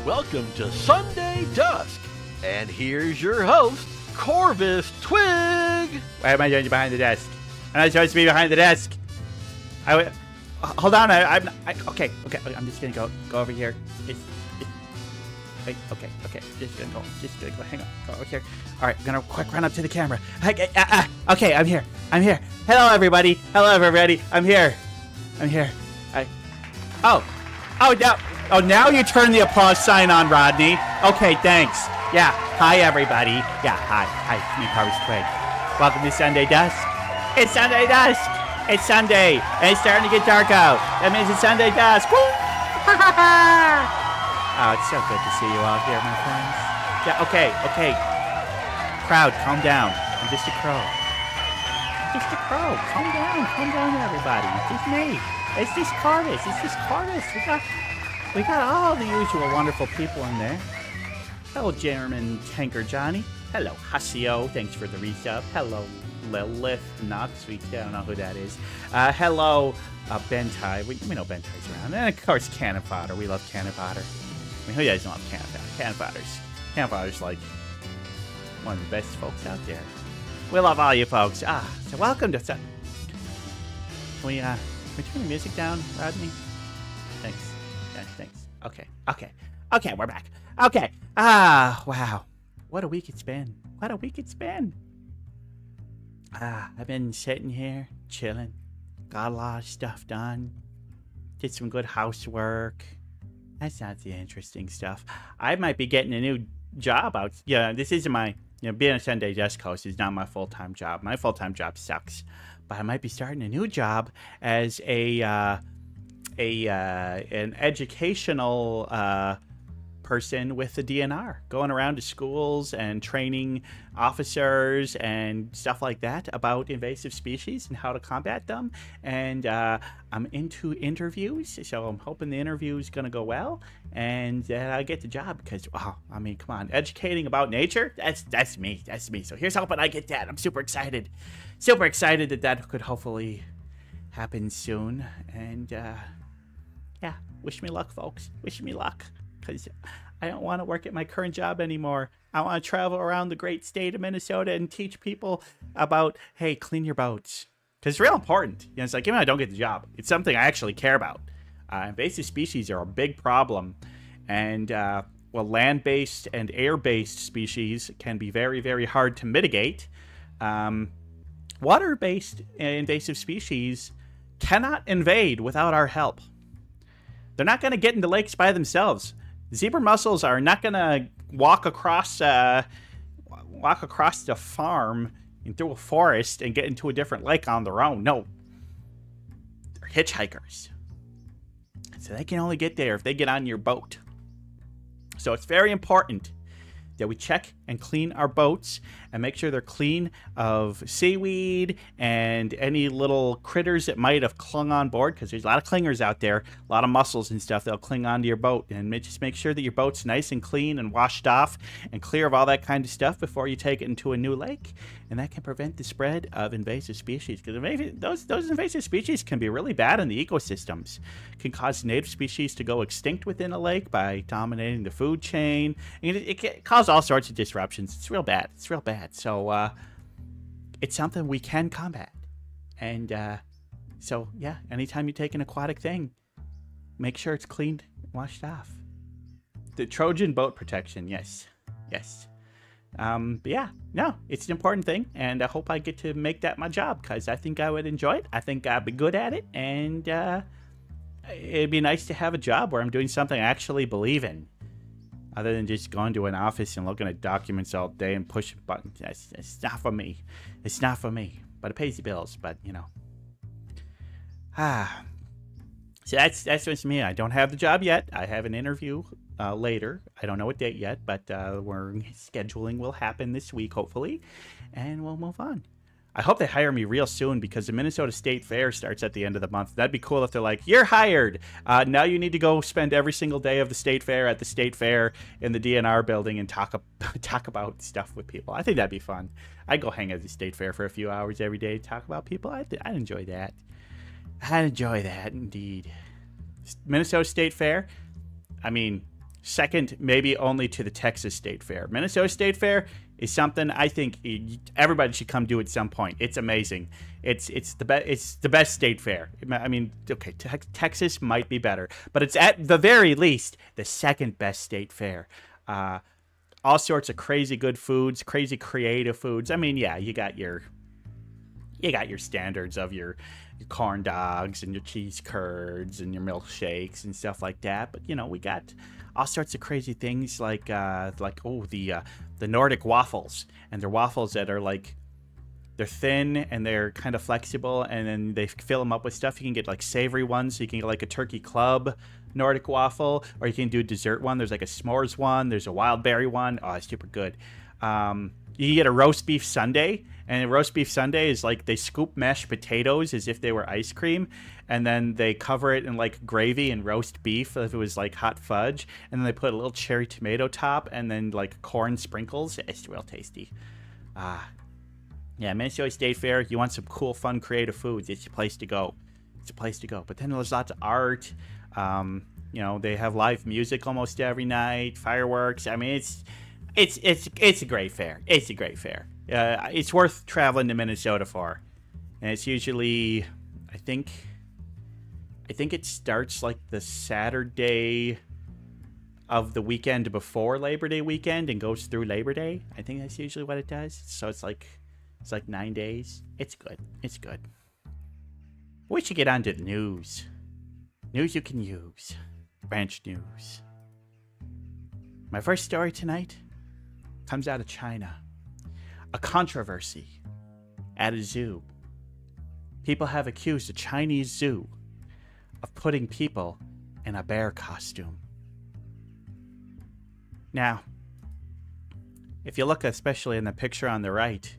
welcome to Sunday Dusk. And here's your host, Corvus Twig. Why am I doing behind the desk? I'm not supposed to be behind the desk. Hold on. Okay. I'm just gonna go over here. Okay. Just gonna go. Hang on. Go over here. All right. I'm gonna quick run up to the camera. Okay. I'm here. Hello, everybody. I'm here. Now you turn the applause sign on, Rodney. Okay, thanks. Yeah. Hi, everybody. Yeah. Hi. Me, Corvus Twig. Welcome to Sunday Dusk. It's Sunday Dusk. It's Sunday, and it's starting to get dark out. That means it's Sunday Dusk. Woo! Oh, it's so good to see you all here, my friends. Yeah, okay. Crowd, calm down. I'm just a crow. Calm down, everybody. It's just me. It's just Corvus. We got all the usual wonderful people in there. Hello, Jeremy Tanker Johnny. Hello, Hasio. Thanks for the resub. Hello, Lilith Nox. We don't know who that is. Hello, Bentai. We know Bentai's around. And of course, Cannon Fodder. We love Cannon Fodder. I mean, who doesn't love Cannon Fodder? Cannon Fodder's like one of the best folks out there. We love all you folks. So welcome to Can we turn the music down, Rodney? Thanks. Yeah, thanks. Okay, we're back. Okay. Wow. What a week it's been. I've been sitting here, chilling. Got a lot of stuff done. Did some good housework. That's not the interesting stuff. I might be getting a new job out. Yeah, this isn't my, being a Sunday Dusk host is not my full-time job. My full-time job sucks. But I might be starting a new job as an educational person with the DNR, going around to schools and training officers and stuff like that about invasive species and how to combat them. And I'm into interviews, so I'm hoping the interview is going to go well and that I get the job because, come on, educating about nature, that's me. So here's hoping I get that. I'm super excited that could hopefully happen soon. And yeah, wish me luck, folks. Wish me luck. Because I don't want to work at my current job anymore. I want to travel around the great state of Minnesota and teach people about, hey, clean your boats. Because it's real important. It's like, even if I don't get the job, it's something I actually care about. Invasive species are a big problem. And, land-based and air-based species can be very, very hard to mitigate. Water-based invasive species cannot invade without our help. They're not going to get into lakes by themselves. Zebra mussels are not going to walk across the farm and through a forest and get into a different lake on their own. No. They're hitchhikers. So they can only get there if they get on your boat. So it's very important that we check and clean our boats and make sure they're clean of seaweed and any little critters that might have clung on board, because there's a lot of clingers out there, a lot of mussels and stuff that'll cling onto your boat. And just make sure that your boat's nice and clean and washed off and clear of all that kind of stuff before you take it into a new lake. And that can prevent the spread of invasive species, because those invasive species can be really bad in the ecosystems. Can cause native species to go extinct within a lake by dominating the food chain. And it can cause all sorts of disruptions. It's real bad. So it's something we can combat. And so yeah, anytime you take an aquatic thing, make sure it's cleaned and washed off. The Trojan boat protection, yes. But yeah, no, it's an important thing, and I hope I get to make that my job, because I think I would enjoy it. I think I'd be good at it, and it'd be nice to have a job where I'm doing something I actually believe in, other than just going to an office and looking at documents all day and pushing buttons. It's not for me. It's not for me, but it pays the bills, but So that's what's me. I don't have the job yet. I have an interview later. I don't know what date yet, but scheduling will happen this week, hopefully, and we'll move on. I hope they hire me real soon, because the Minnesota State Fair starts at the end of the month. That'd be cool if they're like, you're hired. Now you need to go spend every single day of the State Fair at the State Fair in the DNR building and talk about stuff with people. I think that'd be fun. I'd go hang at the State Fair for a few hours every day to talk about people. I'd enjoy that. I'd enjoy that, indeed. Minnesota State Fair, I mean, Second, maybe only to the Texas State Fair. Minnesota State Fair is something I think everybody should come do at some point. It's amazing. It's the best. It's the best state fair. I mean, okay, Texas might be better, but it's at the very least the second best state fair. All sorts of crazy good foods, crazy creative foods. I mean, yeah, you got your standards of your corn dogs and your cheese curds and your milkshakes and stuff like that. But we got all sorts of crazy things like the Nordic waffles, and they're waffles that are like, they're thin and they're kind of flexible, and then they fill them up with stuff. You can get like savory ones, so you can get like a turkey club Nordic waffle, or you can do a dessert one. There's like a s'mores one, there's a wild berry one. Oh, it's super good. You can get a roast beef sundae, and a roast beef sundae is like they scoop mashed potatoes as if they were ice cream, and then they cover it in like gravy and roast beef if it was like hot fudge, and then they put a little cherry tomato top and then like corn sprinkles. It's real tasty. Yeah, Minnesota State Fair, you want some cool, fun, creative foods, it's a place to go. It's a place to go. But then there's lots of art. They have live music almost every night, fireworks. I mean, it's a great fair. It's a great fair. It's worth traveling to Minnesota for. And it's usually, I think it starts like the Saturday of the weekend before Labor Day weekend and goes through Labor Day. I think that's usually what it does. So it's like 9 days. It's good. It's good. We should get on to the news. News you can use. Ranch news. My first story tonight comes out of China. A controversy at a zoo. People have accused a Chinese zoo of putting people in a bear costume. Now, if you look especially in the picture on the right,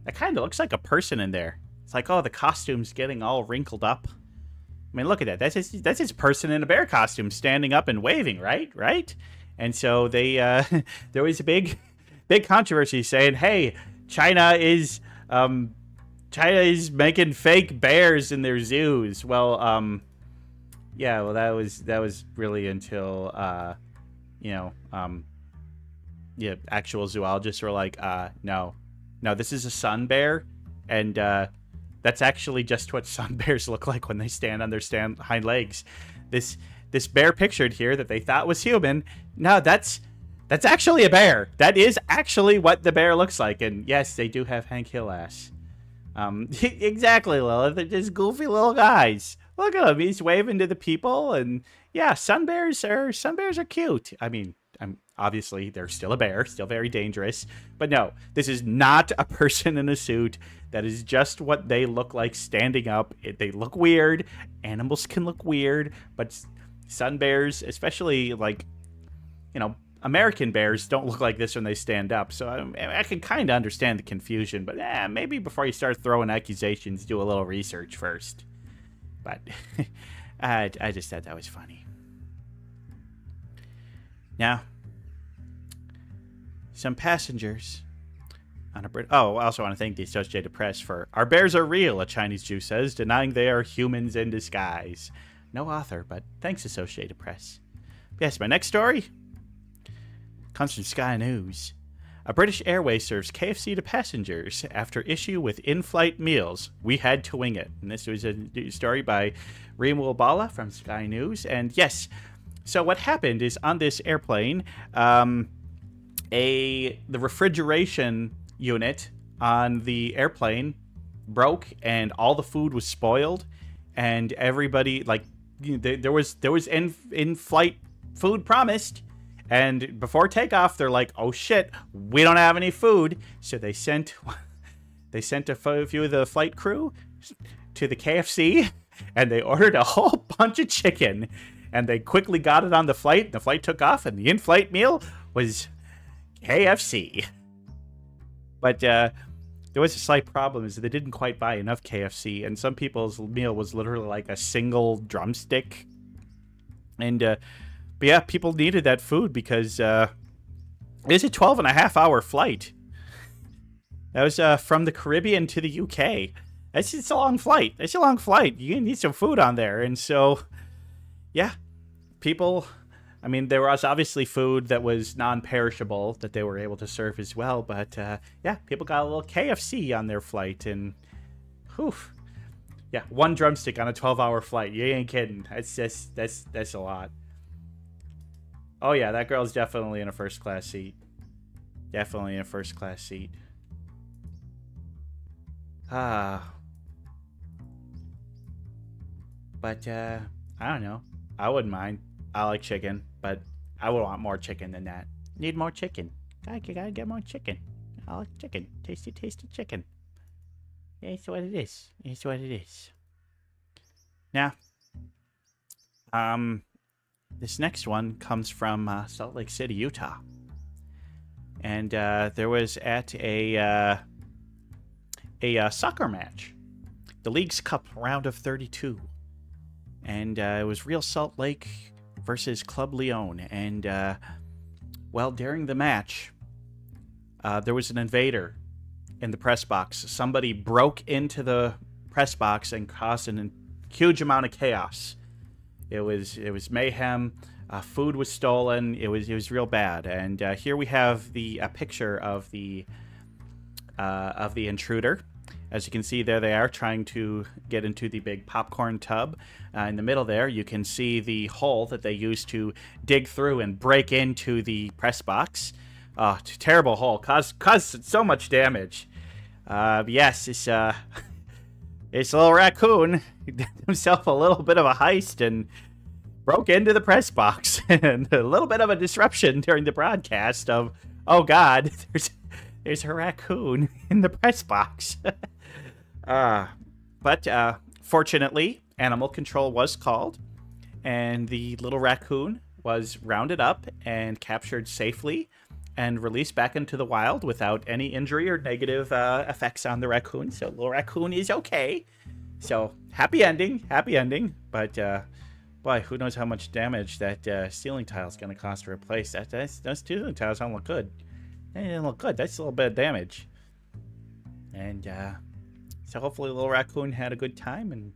that kind of looks like a person in there. It's like, oh, the costume's getting all wrinkled up. I mean, look at that. That's his person in a bear costume standing up and waving, right? And so they there was a big controversy saying, hey, China is making fake bears in their zoos. Well, that was really until actual zoologists were like, no, this is a sun bear, and that's actually just what sun bears look like when they stand on their hind legs. This bear pictured here that they thought was human, no, that's actually a bear. That is actually what the bear looks like. And yes, they do have Hank Hill ass. Exactly, Lilith. They're just goofy little guys. Look at him. He's waving to the people, and yeah, sun bears are cute. I mean, obviously they're still a bear, still very dangerous. But no, this is not a person in a suit. That is just what they look like standing up. They look weird. Animals can look weird, but sun bears, especially like, American bears, don't look like this when they stand up. So I can kind of understand the confusion, but maybe before you start throwing accusations, do a little research first. But I just thought that was funny. Now, some passengers on a Brit. Oh, I also want to thank the Associated Press for "Our bears are real," a Chinese Jew says, denying they are humans in disguise. No author, but thanks, Associated Press. Yes, my next story comes from Sky News. A British Airways serves KFC to passengers after issue with in-flight meals. We had to wing it. And this was a story by Reem Wilbala from Sky News. And yes, so what happened is on this airplane, the refrigeration unit on the airplane broke, and all the food was spoiled, and everybody, like, there was in-flight food promised. And before takeoff, they're like, "Oh shit, we don't have any food." So they sent a few of the flight crew to the KFC, and they ordered a whole bunch of chicken, and they quickly got it on the flight. The flight took off, and the in-flight meal was KFC. But there was a slight problem, is that they didn't quite buy enough KFC, and some people's meal was literally like a single drumstick. And but yeah, people needed that food because it's a 12.5-hour flight. That was from the Caribbean to the UK. It's a long flight. It's a long flight. You need some food on there. And so, yeah, people I mean, there was obviously food that was non-perishable that they were able to serve as well, but yeah, people got a little KFC on their flight, and whew. Yeah, 1 drumstick on a 12-hour flight. You ain't kidding. That's a lot. Oh yeah, that girl's definitely in a first-class seat. Definitely in a first-class seat. But I don't know. I wouldn't mind. I like chicken, but I would want more chicken than that. Need more chicken. Gotta get more chicken. I like chicken. Tasty, tasty chicken. It's what it is. It's what it is. Now, this next one comes from Salt Lake City, Utah. And there was at a soccer match. The League's Cup round of 32. And it was Real Salt Lake versus Club Leon. And, well, during the match, there was an invader in the press box. Somebody broke into the press box and caused a huge amount of chaos. It was mayhem. Food was stolen. It was real bad. And here we have the picture of the intruder. As you can see, there they are trying to get into the big popcorn tub. In the middle there, you can see the hole that they used to dig through and break into the press box. Terrible hole. Caused so much damage. Yes, this little raccoon did himself a little bit of a heist and broke into the press box. And a little bit of a disruption during the broadcast of, oh God, there's a raccoon in the press box. But fortunately, animal control was called, and the little raccoon was rounded up and captured safely and released back into the wild without any injury or negative effects on the raccoon. So little raccoon is okay. So happy ending. But boy, who knows how much damage that ceiling tile is going to cost to replace. Those ceiling tiles don't look good. They didn't look good. That's a little bit of damage. And so hopefully little raccoon had a good time and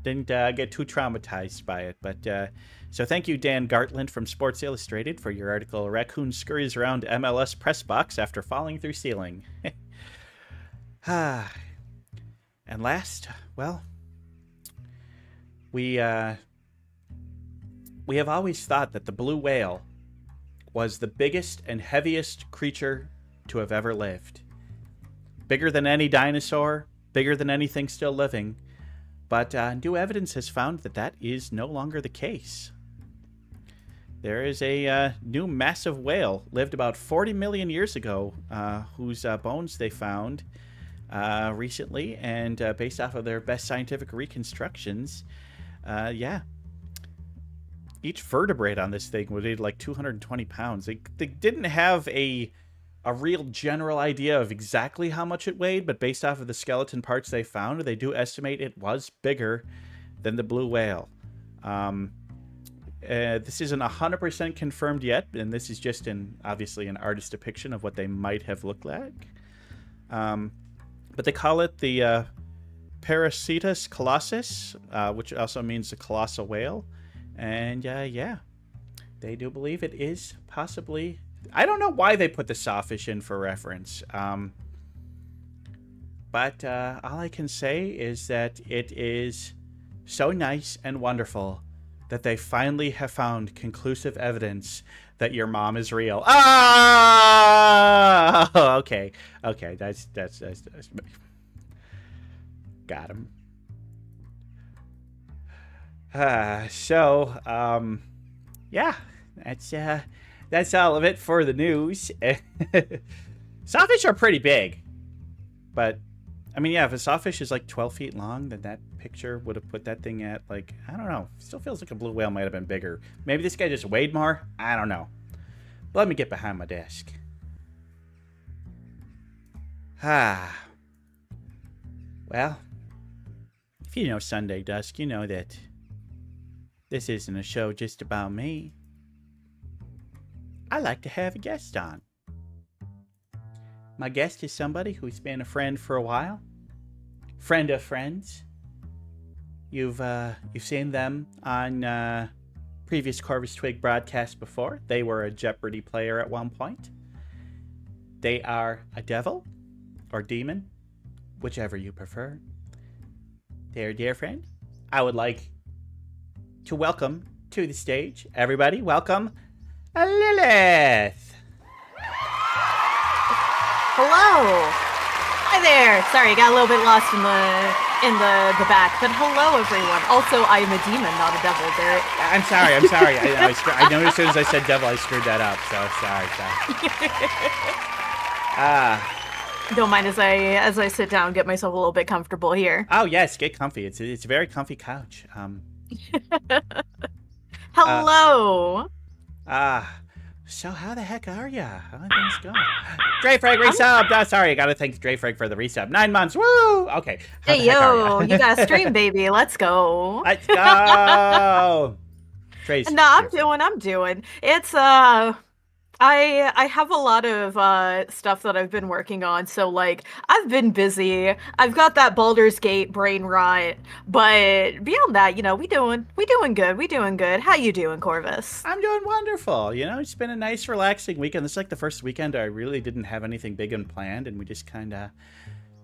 didn't get too traumatized by it. But so thank you, Dan Gartland from Sports Illustrated, for your article, Raccoon Scurries Around MLS Press Box After Falling Through Ceiling. And last, well, we have always thought that the blue whale was the biggest and heaviest creature to have ever lived. Bigger than any dinosaur, bigger than anything still living. But new evidence has found that that is no longer the case. There is a new massive whale, lived about 40 million years ago, whose bones they found recently, and based off of their best scientific reconstructions, yeah. Each vertebrate on this thing weighed like 220 pounds. They didn't have a real general idea of exactly how much it weighed, but based off of the skeleton parts they found, they do estimate it was bigger than the blue whale. This isn't 100% confirmed yet, and this is just obviously an artist's depiction of what they might have looked like. But they call it the Paracetus colossus, which also means the colossal whale. And yeah, they do believe it is possibly... I don't know why they put the sawfish in for reference. But all I can say is that it is so nice and wonderful that they finally have found conclusive evidence that your mom is real. Ah! Okay. That's got him. Yeah, that's all of it for the news. Sawfish are pretty big, but I mean, yeah, if a sawfish is like 12 feet long, then that picture would have put that thing at like, I don't know, still feels like a blue whale might have been bigger. Maybe this guy just weighed more. I don't know. But let me get behind my desk. Well, if you know Sunday Dusk, you know that this isn't a show just about me. I like to have a guest on. My guest is somebody who's been a friend for a while. Friend of friends. You've seen them on previous Corvus Twig broadcast before. They were a Jeopardy player at one point. They are a devil or demon, whichever you prefer. They're a dear friend. I would like to welcome to the stage, everybody, welcome Lilith. Hello. Hi there. Sorry, I got a little bit lost in the back, but hello everyone. Also, I am a demon, not a devil. There. I'm sorry. I know as soon as I said devil, I screwed that up. So sorry. Don't mind as I sit down, get myself a little bit comfortable here. Oh yes, get comfy. It's a very comfy couch. Hello. So how the heck are ya? How are things going? Drayfrag resub. Sorry, I gotta thank Drayfrag for the resub. 9 months. Woo! Okay. Hey yo, you got a stream, baby. Let's go. Let's go. Trace. No, I'm doing. It's I have a lot of stuff that I've been working on, so like I've been busy. I've got that Baldur's Gate brain rot, but beyond that, you know, we doing good. How you doing, Corvus? I'm doing wonderful. You know, it's been a nice, relaxing weekend. This is like the first weekend I really didn't have anything big and planned, and we just kind of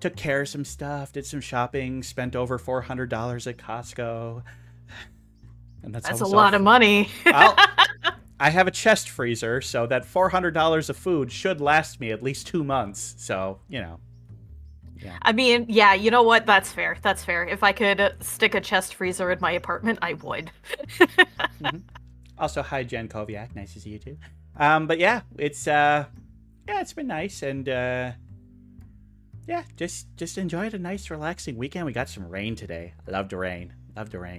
took care of some stuff, did some shopping, spent over $400 at Costco, and that's a lot of money. I have a chest freezer, so that $400 of food should last me at least 2 months. So, you know. Yeah. I mean, yeah, you know what? That's fair. That's fair. If I could stick a chest freezer in my apartment, I would. Mm-hmm. Also, hi, Jen Koviak. Nice to see you, too. But yeah, it's been nice. And, yeah, just enjoyed a nice, relaxing weekend. We got some rain today. I loved the rain.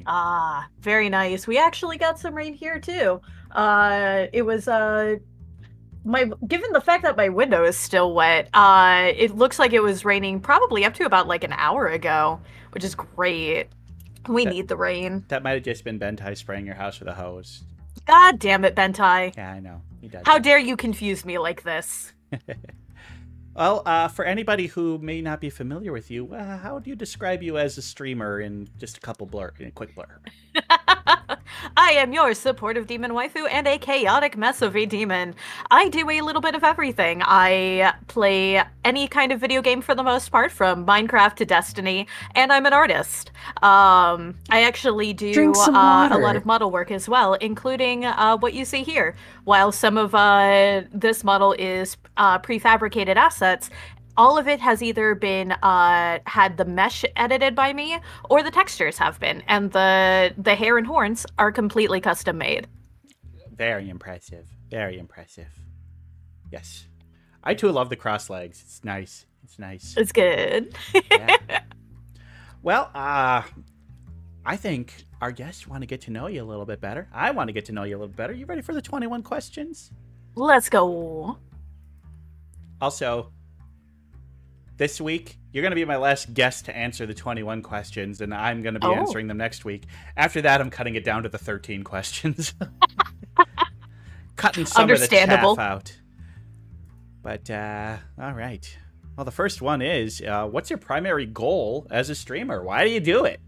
Ah, very nice. We actually got some rain here too. It was given the fact that my window is still wet, it looks like it was raining probably up to about like an hour ago, which is great. We need the rain. That might have just been Bentai spraying your house with a hose. God damn it, Bentai. Yeah, I know. He does. How dare you confuse me like this? Well, for anybody who may not be familiar with you, how do you describe you as a streamer in just a quick blur? I am your supportive demon waifu and a chaotic mess of a demon. I do a little bit of everything. I play any kind of video game for the most part, from Minecraft to Destiny, and I'm an artist. I actually do a lot of model work as well, including what you see here. While some of this model is prefabricated assets, all of it has either been had the mesh edited by me, or the textures have been, and the hair and horns are completely custom made. Very impressive. Very impressive. Yes. I too love the cross legs. It's nice. It's good. Yeah. Well, I think our guests want to get to know you a little bit better. I want to get to know you a little better. You ready for the 21 questions? Let's go. Also, this week, you're going to be my last guest to answer the 21 questions, and I'm going to be answering them next week. After that, I'm cutting it down to the 13 questions. Cutting some of the chaff out. But, all right. Well, the first one is, what's your primary goal as a streamer? Why do you do it?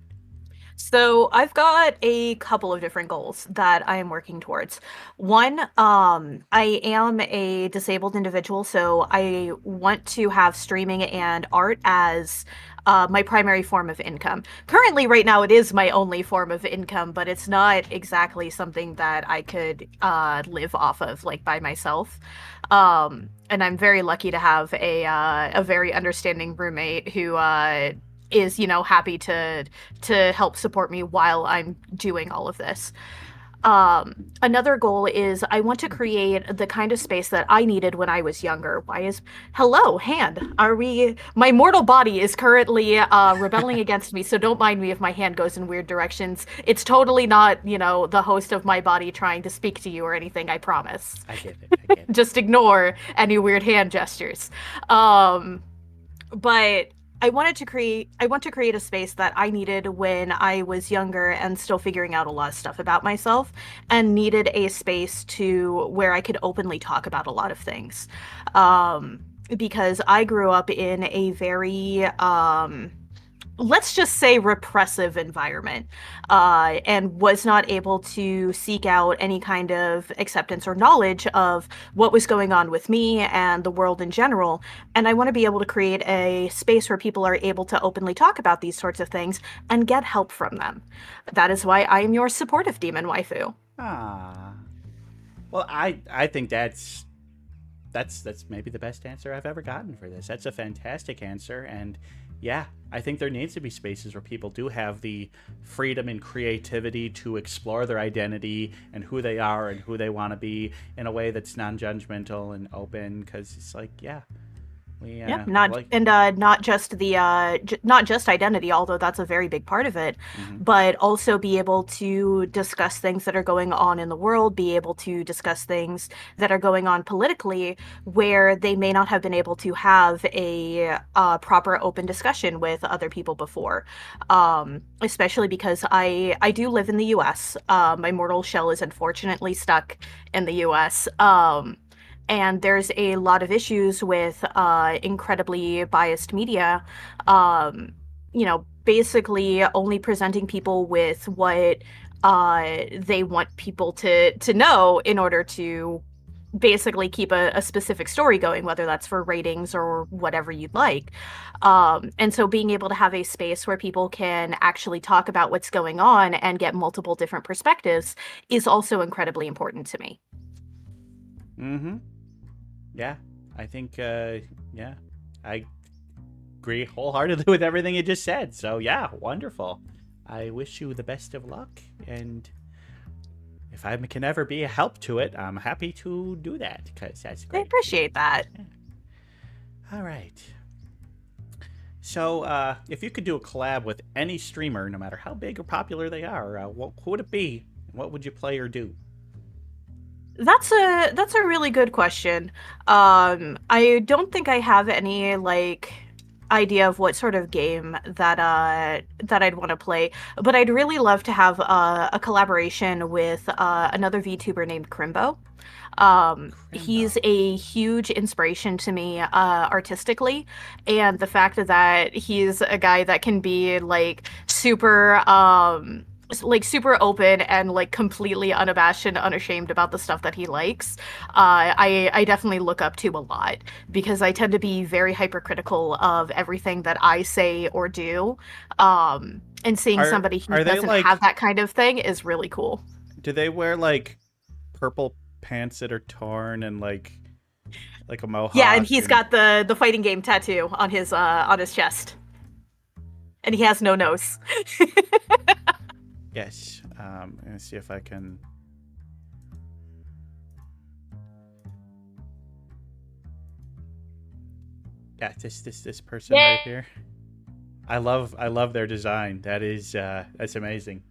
So I've got a couple of different goals that I am working towards. One, I am a disabled individual, so I want to have streaming and art as my primary form of income. Currently, right now, it is my only form of income, but it's not exactly something that I could live off of, like, by myself. And I'm very lucky to have a very understanding roommate who is, you know, happy to help support me while I'm doing all of this. Another goal is I want to create the kind of space that I needed when I was younger. Hello, hand. My mortal body is currently rebelling against me, so don't mind me if my hand goes in weird directions. It's totally not, you know, the host of my body trying to speak to you or anything, I promise. I get it. Just ignore any weird hand gestures. But I want to create a space that I needed when I was younger and still figuring out a lot of stuff about myself, and needed a space to where I could openly talk about a lot of things. Because I grew up in a very let's just say repressive environment, and was not able to seek out any kind of acceptance or knowledge of what was going on with me and the world in general. And I want to be able to create a space where people are able to openly talk about these sorts of things and get help from them. That is why I am your supportive demon waifu. Ah. Well, I think that's maybe the best answer I've ever gotten for this. That's a fantastic answer, and yeah, I think there needs to be spaces where people do have the freedom and creativity to explore their identity and who they are and who they want to be in a way that's non-judgmental and open. Because it's like, yeah, we not just the not just identity, although that's a very big part of it, but also be able to discuss things that are going on in the world, be able to discuss things that are going on politically where they may not have been able to have a proper open discussion with other people before. Especially because I do live in the US. My mortal shell is unfortunately stuck in the US. And there's a lot of issues with incredibly biased media, basically only presenting people with what they want people to know in order to basically keep a specific story going, whether that's for ratings or whatever you'd like. And so being able to have a space where people can actually talk about what's going on and get multiple different perspectives is also incredibly important to me. Mm-hmm. Yeah, I think, I agree wholeheartedly with everything you just said. So, yeah, wonderful. I wish you the best of luck, and if I can ever be a help to it, I'm happy to do that, because that's great. I appreciate that. Yeah. All right. So, if you could do a collab with any streamer, no matter how big or popular they are, who would it be? What would you play or do? That's a really good question. I don't think I have any idea of what sort of game that I'd want to play, but I'd really love to have a collaboration with another VTuber named Crimbo. He's a huge inspiration to me artistically, and the fact that he's a guy that can be super super open and completely unabashed and unashamed about the stuff that he likes, I definitely look up to a lot, because I tend to be very hypercritical of everything that I say or do, and seeing somebody who doesn't have that kind of thing is really cool. Do they wear purple pants that are torn and like a mohawk? Yeah, and he's got the fighting game tattoo on his chest, and he has no nose. Yes. Let's see if I can. Yeah, this person right here. I love their design. That is that's amazing.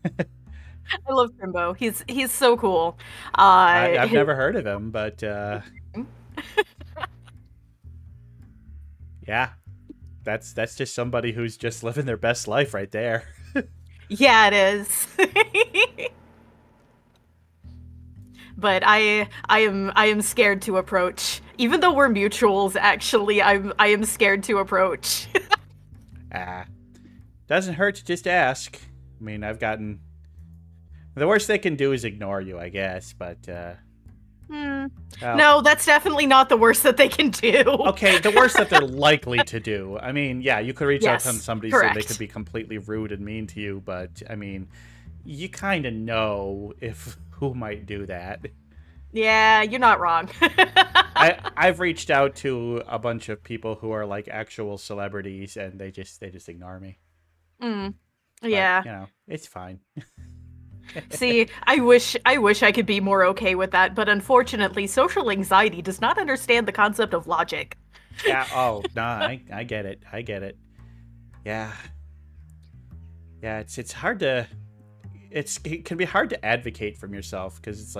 I love Crimbo. He's so cool. I've never heard of him, but yeah, that's just somebody who's just living their best life right there. Yeah, it is. But I am scared to approach. Even though we're mutuals, actually, I am scared to approach. Doesn't hurt to just ask. I mean, I've gotten. The worst they can do is ignore you, I guess. But no, that's definitely not the worst that they can do. Okay, the worst that they're likely to do. I mean, yeah, you could reach out to somebody so they could be completely rude and mean to you, but I mean, you kind of know who might do that. Yeah, you're not wrong. I've reached out to a bunch of people who are actual celebrities, and they just ignore me. But, yeah, it's fine. See, I wish I could be more okay with that, but unfortunately, social anxiety does not understand the concept of logic. Yeah. Oh no, I get it. I get it. Yeah. Yeah. It's hard to. It can be hard to advocate from yourself, because it's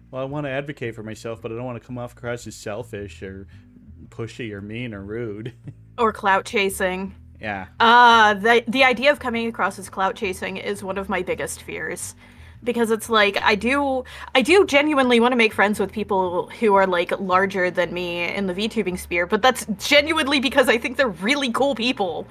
well, I want to advocate for myself, but I don't want to come off across as selfish or pushy or mean or rude. Or clout chasing. Yeah. The idea of coming across as clout chasing is one of my biggest fears, because it's I do genuinely want to make friends with people who are larger than me in the VTubing sphere, but that's genuinely because I think they're really cool people.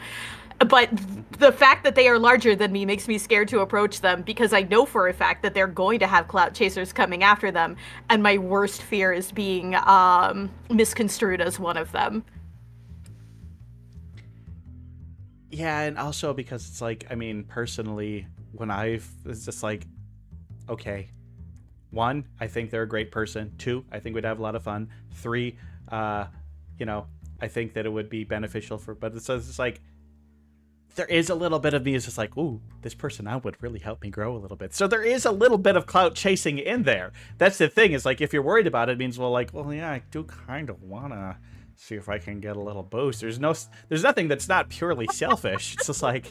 But the fact that they are larger than me makes me scared to approach them because I know for a fact that they're going to have clout chasers coming after them, and my worst fear is being misconstrued as one of them. Yeah, and also because it's like, I mean, personally, it's just like, okay, 1, I think they're a great person. 2, I think we'd have a lot of fun. 3, you know, I think that it would be beneficial but it's just like, there is a little bit of me is just like, ooh, this person out would really help me grow a little bit. So there is a little bit of clout chasing in there. That's the thing, is like, if you're worried about it, it means, well, yeah, I do kind of want to see if I can get a little boost. There's nothing that's not purely selfish. It's just like,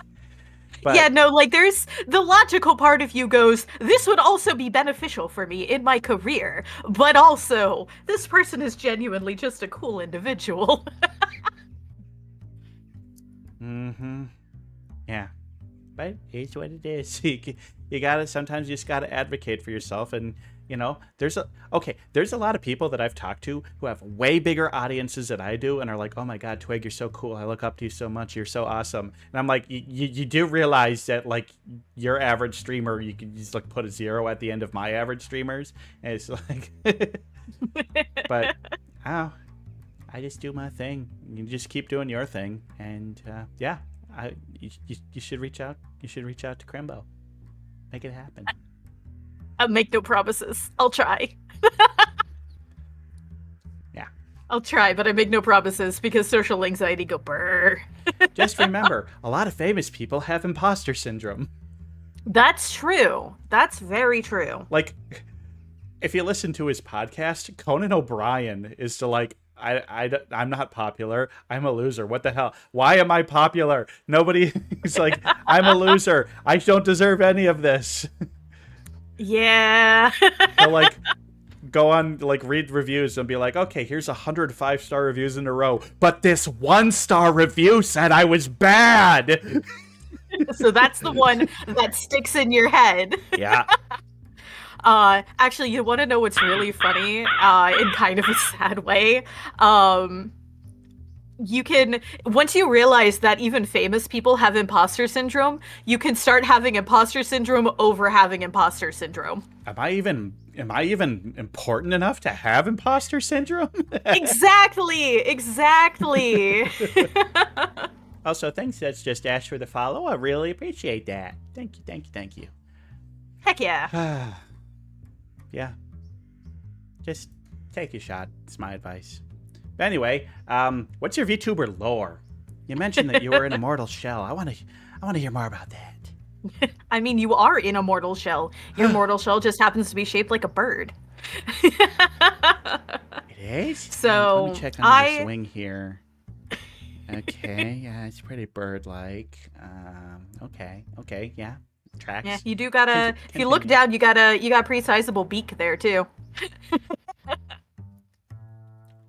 but yeah, no, like there's the logical part of you goes, this would also be beneficial for me in my career, but also this person is genuinely just a cool individual. Mm-hmm. Yeah, but it's what it is. You gotta, sometimes you just gotta advocate for yourself, and you know, there's a lot of people that I've talked to who have way bigger audiences than I do, and are like, oh my god, Twig, you're so cool, I look up to you so much, you're so awesome. And I'm like, you do realize that, like, your average streamer, you can just like put a 0 at the end of my average streamers, and it's like but I just do my thing. You just keep doing your thing, and yeah, you should reach out. You should reach out to Crimbo. Make it happen. I'll make no promises. I'll try. Yeah. I'll try, but I make no promises because social anxiety go brr. Just remember, a lot of famous people have imposter syndrome. That's true. That's very true. Like, if you listen to his podcast, Conan O'Brien is still like, I'm not popular. I'm a loser. What the hell? Why am I popular? Nobody is like, I'm a loser. I don't deserve any of this. Yeah. He'll like go on, like, read reviews and be like, okay, here's 100 5-star reviews in a row, but this 1-star review said I was bad. So that's the one that sticks in your head. Yeah. Actually, you want to know what's really funny, in kind of a sad way? You can, once you realize that even famous people have imposter syndrome, you can start having imposter syndrome over having imposter syndrome. Am I even important enough to have imposter syndrome? Exactly. Also, thanks, that's just Ash for the follow. I really appreciate that. Thank you. Heck yeah. Yeah. Just take a shot. It's my advice. But anyway, what's your VTuber lore? You mentioned that you were in a mortal shell. I want to hear more about that. I mean, you are in a mortal shell. Your mortal shell just happens to be shaped like a bird. It is? So let me check on the swing here. Okay, yeah, it's pretty bird-like. Okay, yeah. Tracks. Yeah, you do gotta. If you look down, you got a pretty sizable beak there too.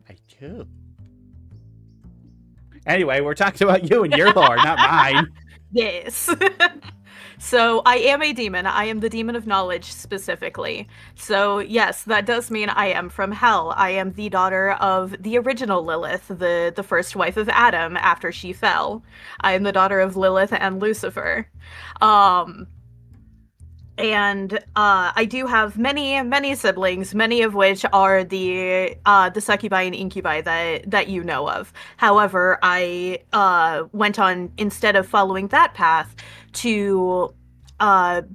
I do. Anyway, we're talking about you and your lore, not mine. Yes. So I am a demon. I am the demon of knowledge specifically. So yes, that does mean I am from hell. I am the daughter of the original Lilith, the first wife of Adam after she fell. I am the daughter of Lilith and Lucifer. And I do have many siblings, many of which are the succubi and incubi that you know of. However, I went on, instead of following that path, to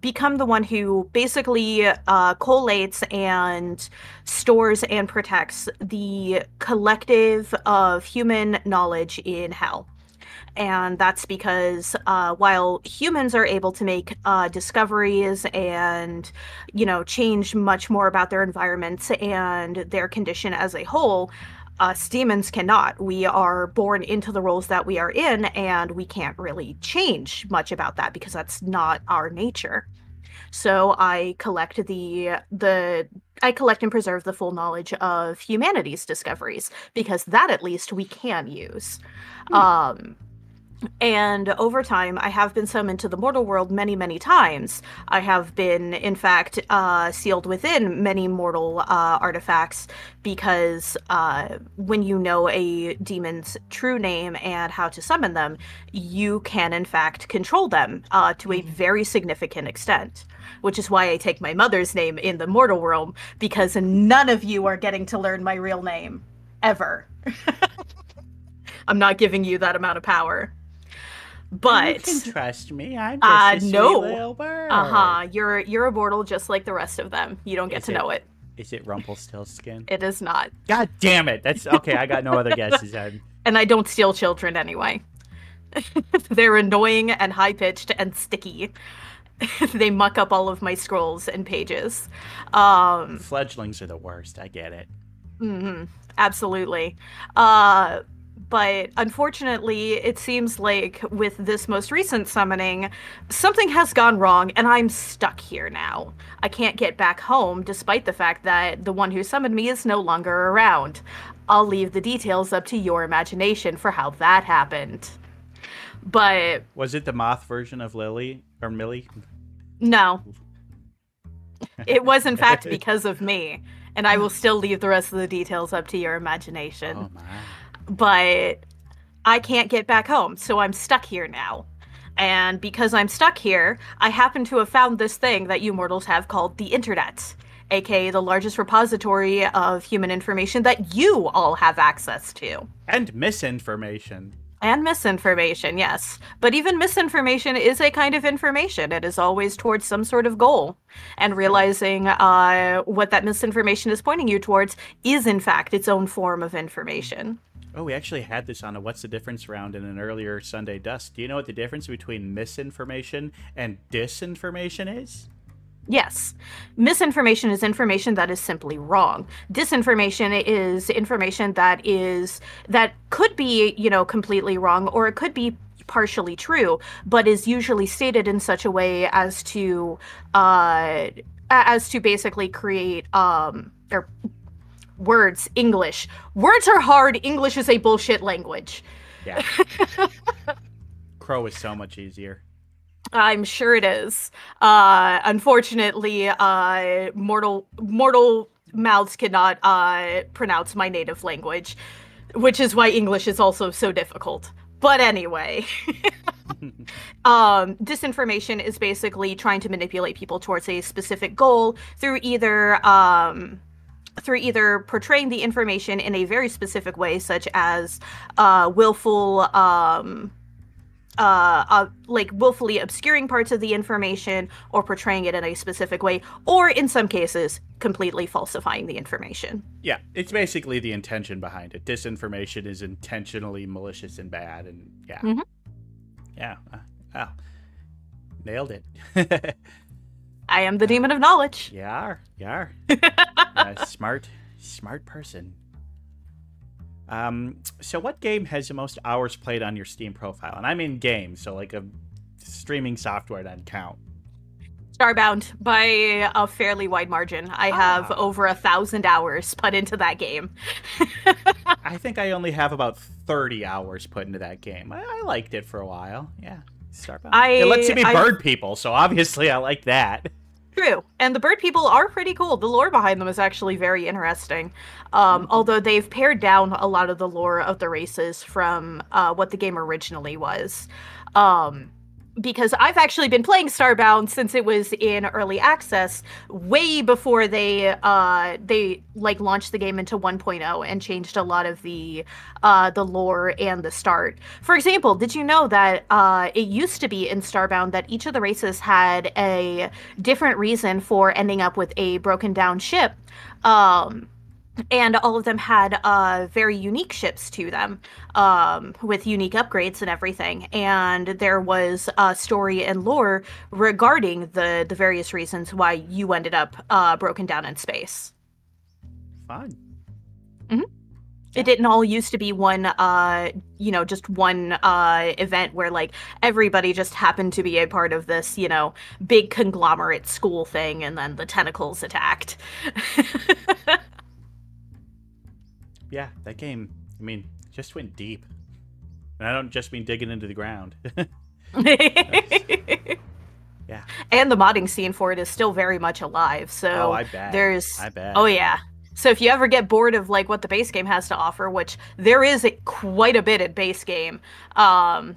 become the one who basically collates and stores and protects the collective of human knowledge in hell. And that's because while humans are able to make discoveries and, change much more about their environments and their condition as a whole, us demons cannot. We are born into the roles that we are in, and we can't really change much about that because that's not our nature. So I collect I collect and preserve the full knowledge of humanity's discoveries, because that at least we can use. And over time, I have been summoned to the mortal world many, many times. I have been, in fact, sealed within many mortal artifacts because when you know a demon's true name and how to summon them, you can, in fact, control them to a very significant extent. Which is why I take my mother's name in the mortal realm, because none of you are getting to learn my real name. Ever. I'm not giving you that amount of power. But you can trust me. I'm just a sweet little bird. You're a mortal just like the rest of them. You don't get to know it. Is it Rumpelstiltskin? It is not. God damn it! That's okay. I got no other guesses then. And I don't steal children anyway. They're annoying and high pitched and sticky. They muck up all of my scrolls and pages. Fledglings are the worst. I get it. Absolutely. But unfortunately, it seems like with this most recent summoning, something has gone wrong, and I'm stuck here now. I can't get back home, despite the fact that the one who summoned me is no longer around. I'll leave the details up to your imagination for how that happened. But... Was it the moth version of Lily? Or Millie? No. It was, in fact, because of me. And I will still leave the rest of the details up to your imagination. Oh, my. But I can't get back home, so I'm stuck here now. And because I'm stuck here, I happen to have found this thing that you mortals have called the internet, aka the largest repository of human information that you all have access to. And misinformation. And misinformation, yes. But even misinformation is a kind of information. It is always towards some sort of goal. And realizing what that misinformation is pointing you towards is, in fact, its own form of information. Oh, we actually had this on a What's the Difference round in an earlier Sunday Dusk. Do you know what the difference between misinformation and disinformation is? Yes. Misinformation is information that is simply wrong. Disinformation is information that could be, completely wrong, or it could be partially true, but is usually stated in such a way as to basically create words, English. Words are hard. English is a bullshit language. Yeah. Crow is so much easier. I'm sure it is. Unfortunately, mortal mouths cannot pronounce my native language, which is why English is also so difficult. But anyway, disinformation is basically trying to manipulate people towards a specific goal through either portraying the information in a very specific way, such as willfully obscuring parts of the information, or portraying it in a specific way, or in some cases, completely falsifying the information. Yeah, it's basically the intention behind it. Disinformation is intentionally malicious and bad, and yeah. Mm-hmm. Yeah, wow. Nailed it. I am the demon of knowledge. You are. Smart person. So what game has the most hours played on your Steam profile? And I mean game, so like a streaming software doesn't count. Starbound, by a fairly wide margin. I have over 1,000 hours put into that game. I think I only have about 30 hours put into that game. I liked it for a while. Yeah, Starbound. It lets you be bird people, so obviously I like that. True. And the bird people are pretty cool. The lore behind them is actually very interesting. Although they've pared down a lot of the lore of the races from what the game originally was. Because I've actually been playing Starbound since it was in early access, way before they launched the game into 1.0 and changed a lot of the lore and the start. For example, did you know that it used to be in Starbound that each of the races had a different reason for ending up with a broken down ship? And all of them had very unique ships to them, with unique upgrades and everything. And there was a story and lore regarding the various reasons why you ended up broken down in space. Fun. Mm-hmm. It didn't all used to be one, just one event where, like, everybody just happened to be a part of this, big conglomerate school thing, and then the tentacles attacked. Yeah, that game, just went deep. And I don't just mean digging into the ground. Yeah. And the modding scene for it is still very much alive. So I bet. I bet. Oh yeah. So if you ever get bored of like what the base game has to offer, which there is quite a bit at base game,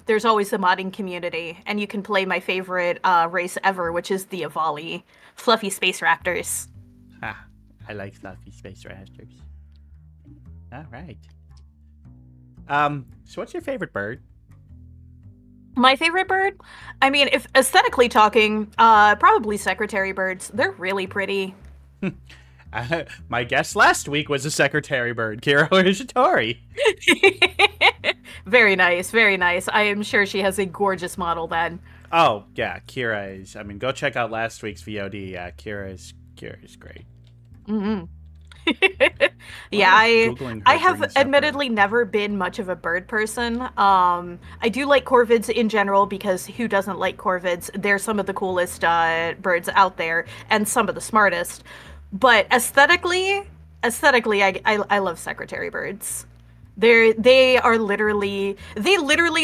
there's always the modding community, and you can play my favorite race ever, which is the Avali, fluffy space raptors. Ah, I like fluffy space raptors. All right. So what's your favorite bird? My favorite bird? I mean, if aesthetically talking, probably secretary birds. They're really pretty. My guest last week was a secretary bird, Kira Hishitori. Very nice, very nice. I am sure she has a gorgeous model then. Oh, yeah, Kira is. I mean, go check out last week's VOD. Yeah, Kira is great. Mm-hmm. Yeah, I have admittedly never been much of a bird person. I do like corvids in general because who doesn't like corvids? They're some of the coolest birds out there and some of the smartest. But aesthetically, I love secretary birds. They literally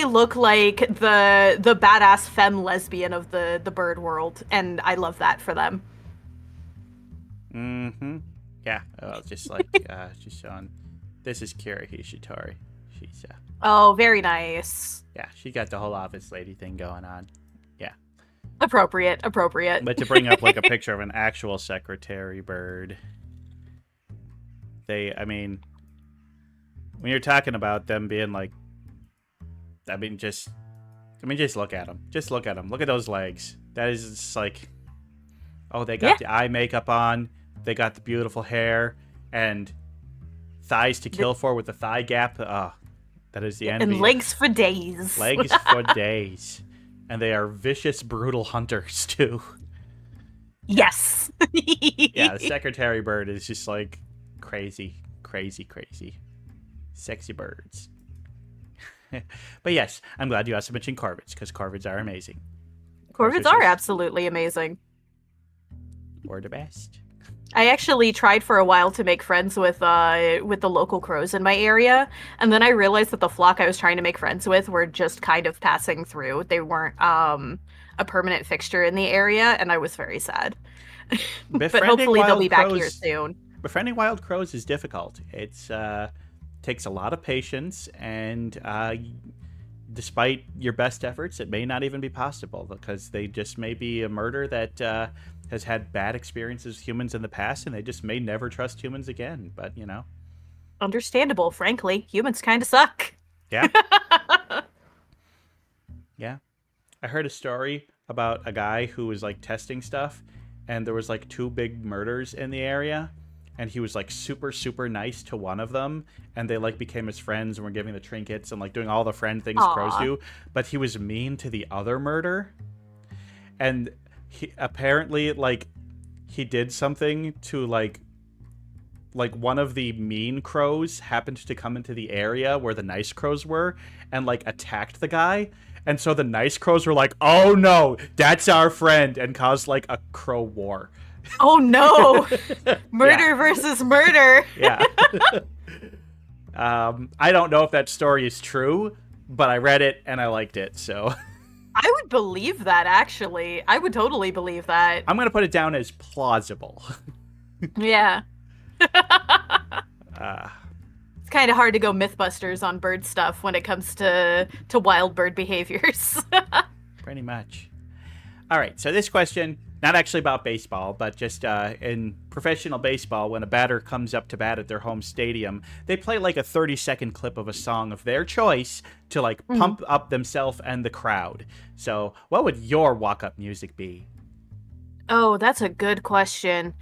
look like the badass femme lesbian of the bird world, and I love that for them. Mm-hmm. Yeah, just like just showing. This is Kira Hishitori. She's oh, very nice. Yeah, she got the whole office lady thing going on. Yeah, appropriate. But to bring up like a picture of an actual secretary bird, I mean, when you're talking about them being like, just look at them. Just look at them. Look at those legs. That is just like, oh, they got the eye makeup on. They got the beautiful hair and thighs to kill for with the thigh gap. That is the envy. And legs for days. Legs for days. And they are vicious, brutal hunters, too. Yes. Yeah, the secretary bird is just like crazy. Sexy birds. But yes, I'm glad you also mentioned corvids, because corvids are amazing. Corvids are absolutely amazing. We're the best. I actually tried for a while to make friends with the local crows in my area, and then I realized that the flock I was trying to make friends with were just kind of passing through. They weren't a permanent fixture in the area, and I was very sad. But hopefully they'll be back here soon. Befriending wild crows is difficult. It's takes a lot of patience, and despite your best efforts, it may not even be possible, because they just may be a murder that has had bad experiences with humans in the past, and they just may never trust humans again. But, you know. Understandable, frankly. Humans kind of suck. Yeah. Yeah. I heard a story about a guy who was, like, testing stuff, and there was, like, 2 big murders in the area, and he was, like, super, super nice to one of them, and they, like, became his friends and were giving the trinkets and, like, doing all the friend things crows do, but he was mean to the other murder, and he apparently, like, he did something to, like one of the mean crows happened to come into the area where the nice crows were and, like, attacked the guy. And so the nice crows were like, oh no, that's our friend, and caused, like, a crow war. Oh no. Murder versus murder. Yeah. I don't know if that story is true, but I read it and I liked it, so. I would believe that, actually. I would totally believe that. I'm going to put it down as plausible. Yeah. It's kind of hard to go Mythbusters on bird stuff when it comes to wild bird behaviors. Pretty much. All right, so this question, not actually about baseball, but just in professional baseball, when a batter comes up to bat at their home stadium, they play like a 30-second clip of a song of their choice to, like, pump up themselves and the crowd. So what would your walk-up music be? Oh, that's a good question.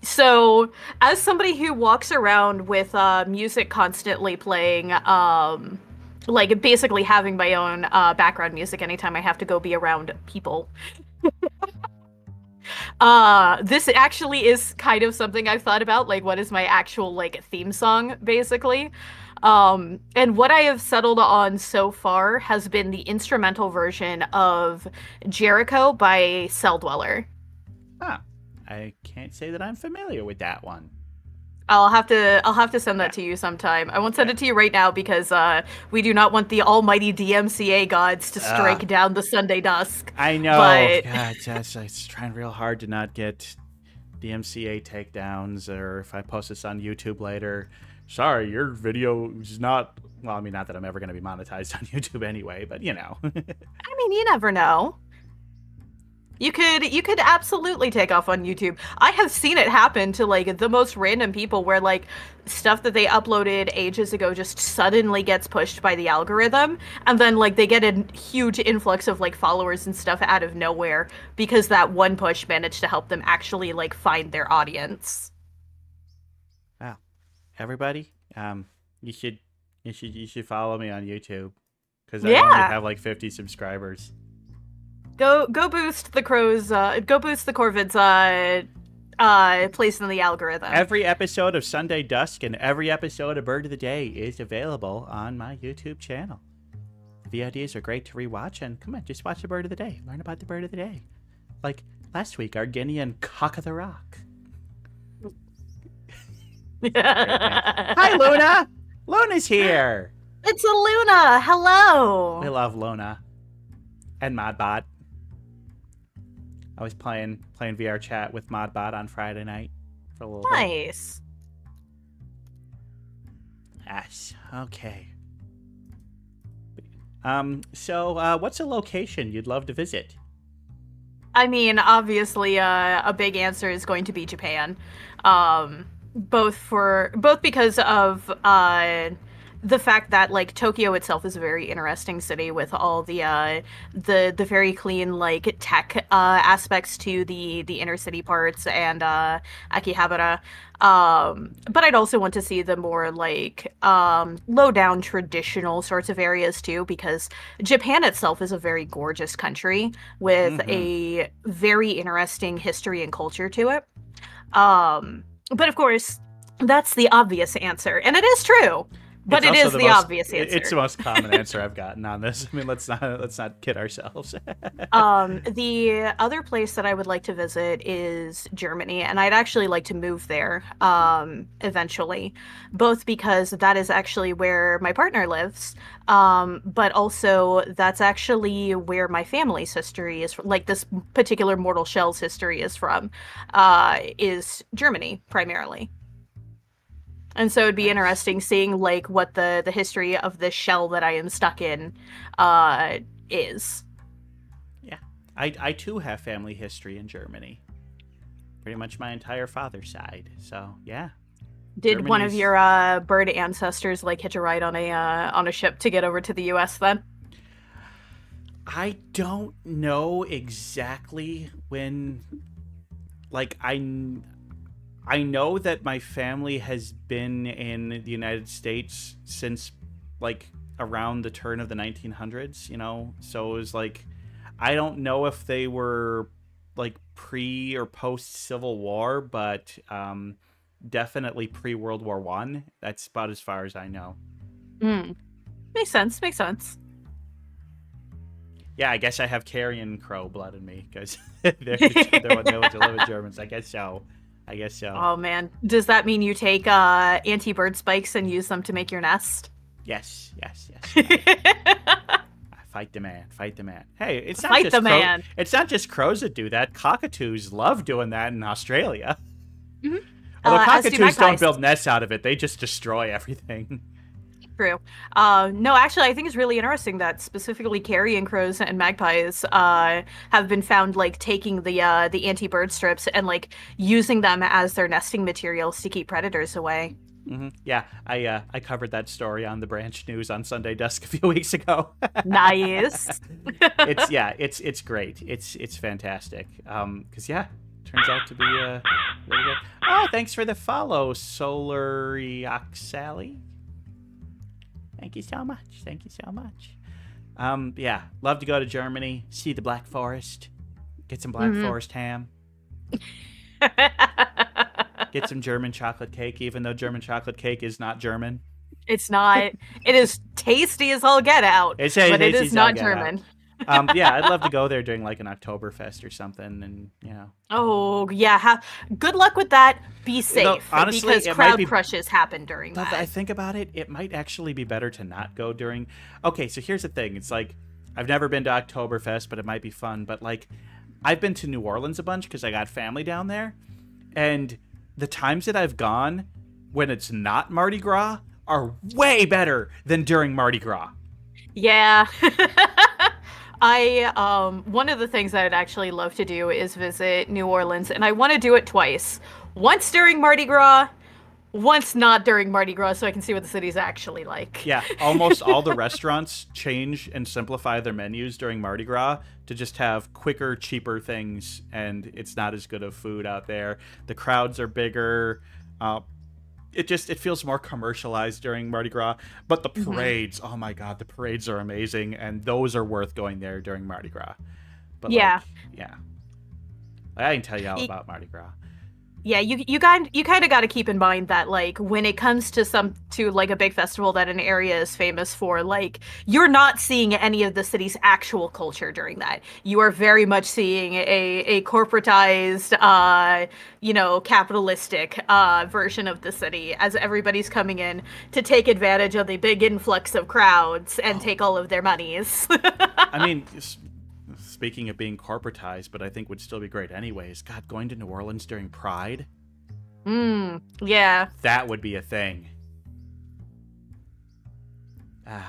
So, as somebody who walks around with music constantly playing, like basically having my own background music anytime I have to go be around people. This actually is kind of something I've thought about, like, what is my actual, like, theme song, basically. And what I have settled on so far has been the instrumental version of Jericho by Cell Dweller. Huh. I can't say that I'm familiar with that one. I'll have to send that to you sometime. I won't send it to you right now because we do not want the almighty DMCA gods to strike down the Sunday Dusk. I know. But... God, it's trying real hard to not get DMCA takedowns, or if I post this on YouTube later, sorry, your video is not... Well, I mean, not that I'm ever going to be monetized on YouTube anyway, but you know. I mean, you never know. You could absolutely take off on YouTube. I have seen it happen to like the most random people where like stuff that they uploaded ages ago just suddenly gets pushed by the algorithm, and then like they get a huge influx of like followers and stuff out of nowhere because that one push managed to help them actually like find their audience. Wow. Everybody, you should follow me on YouTube because I only have like 50 subscribers. Go boost the crows. Go boost the Corvids. Place in the algorithm. Every episode of Sunday Dusk and every episode of Bird of the Day is available on my YouTube channel. VODs are great to rewatch, and come on, just watch the Bird of the Day. Learn about the Bird of the Day. Like last week, our Guinean cock of the rock. Hi, Luna. Luna's here. It's a Luna. Hello. We love Luna and Modbot. I was playing VR chat with Modbot on Friday night for a little bit. Nice. Yes. Okay. So what's a location you'd love to visit? I mean, obviously, a big answer is going to be Japan. Both because of the fact that like Tokyo itself is a very interesting city with all the very clean like tech aspects to the inner city parts and Akihabara. But I'd also want to see the more like low down traditional sorts of areas too, because Japan itself is a very gorgeous country with a very interesting history and culture to it. But of course, that's the obvious answer, and it is true. But it is the obvious answer. It's the most common answer I've gotten on this. I mean, let's not kid ourselves. The other place that I would like to visit is Germany, and I'd actually like to move there eventually, both because that is actually where my partner lives, but also that's actually where my family's history is, like this particular Mortal Shell's history is from, is Germany primarily. And so it'd be interesting seeing like what the history of this shell that I am stuck in is. Yeah. I too have family history in Germany. Pretty much my entire father's side. So yeah. Did one of your bird ancestors like hitch a ride on a ship to get over to the US then? I don't know exactly when, like I know that my family has been in the United States since, like, around the turn of the 1900s, you know? So it was, like, I don't know if they were, like, pre- or post-Civil War, but definitely pre-World War I. That's about as far as I know. Makes sense. Yeah, I guess I have carrion crow blood in me, because they're the Germans. I guess so. Oh man, does that mean you take anti-bird spikes and use them to make your nest? Yes. Fight the man. Hey, it's not just crows that do that. Cockatoos love doing that in Australia. Although cockatoos don't build nests out of it, they just destroy everything. True. No, actually, I think it's really interesting that specifically carrion crows and magpies have been found like taking the anti-bird strips and like using them as their nesting materials to keep predators away. Yeah, I covered that story on the Branch News on Sunday Dusk a few weeks ago. Nice. It's great. It's fantastic. Because turns out to be really good. Oh, thanks for the follow, Solariaxally. Thank you so much. Love to go to Germany, see the Black Forest, get some Black Forest ham, get some German chocolate cake, even though German chocolate cake is not German. It's not. It is tasty as all get out, but it is not German. Yeah, I'd love to go there during like an Oktoberfest or something, and Oh, yeah. Good luck with that. Be safe. Honestly, because it might crowd be, crushes happen during but that. I think about it, it might actually be better to not go during. Okay, so here's the thing. It's like I've never been to Oktoberfest, but it might be fun. But like, I've been to New Orleans a bunch because I got family down there, and the times that I've gone when it's not Mardi Gras are way better than during Mardi Gras. Yeah. One of the things I'd actually love to do is visit New Orleans, and I want to do it twice. Once during Mardi Gras, once not during Mardi Gras, so I can see what the city's actually like. Yeah, almost all the restaurants change and simplify their menus during Mardi Gras to just have quicker, cheaper things, and it's not as good of food out there. The crowds are bigger. It feels more commercialized during Mardi Gras. But the parades, oh my god, the parades are amazing, and those are worth going there during Mardi Gras. But yeah. I can tell you all about Mardi Gras. Yeah, you kind of got to keep in mind that like when it comes to like a big festival that an area is famous for, like you're not seeing any of the city's actual culture during that. You are very much seeing a corporatized, capitalistic version of the city as everybody's coming in to take advantage of the big influx of crowds and take all of their monies. I mean, speaking of being corporatized, but I think would still be great anyways. God, going to New Orleans during Pride? Yeah. That would be a thing. I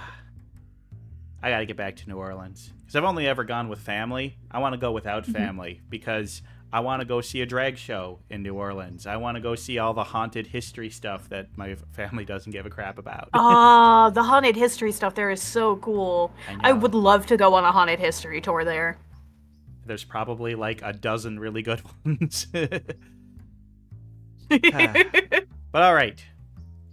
gotta get back to New Orleans. Because I've only ever gone with family. I want to go without family because I want to go see a drag show in New Orleans. I want to go see all the haunted history stuff that my family doesn't give a crap about. Oh, the haunted history stuff there is so cool. I would love to go on a haunted history tour there. There's probably like a dozen really good ones. But all right.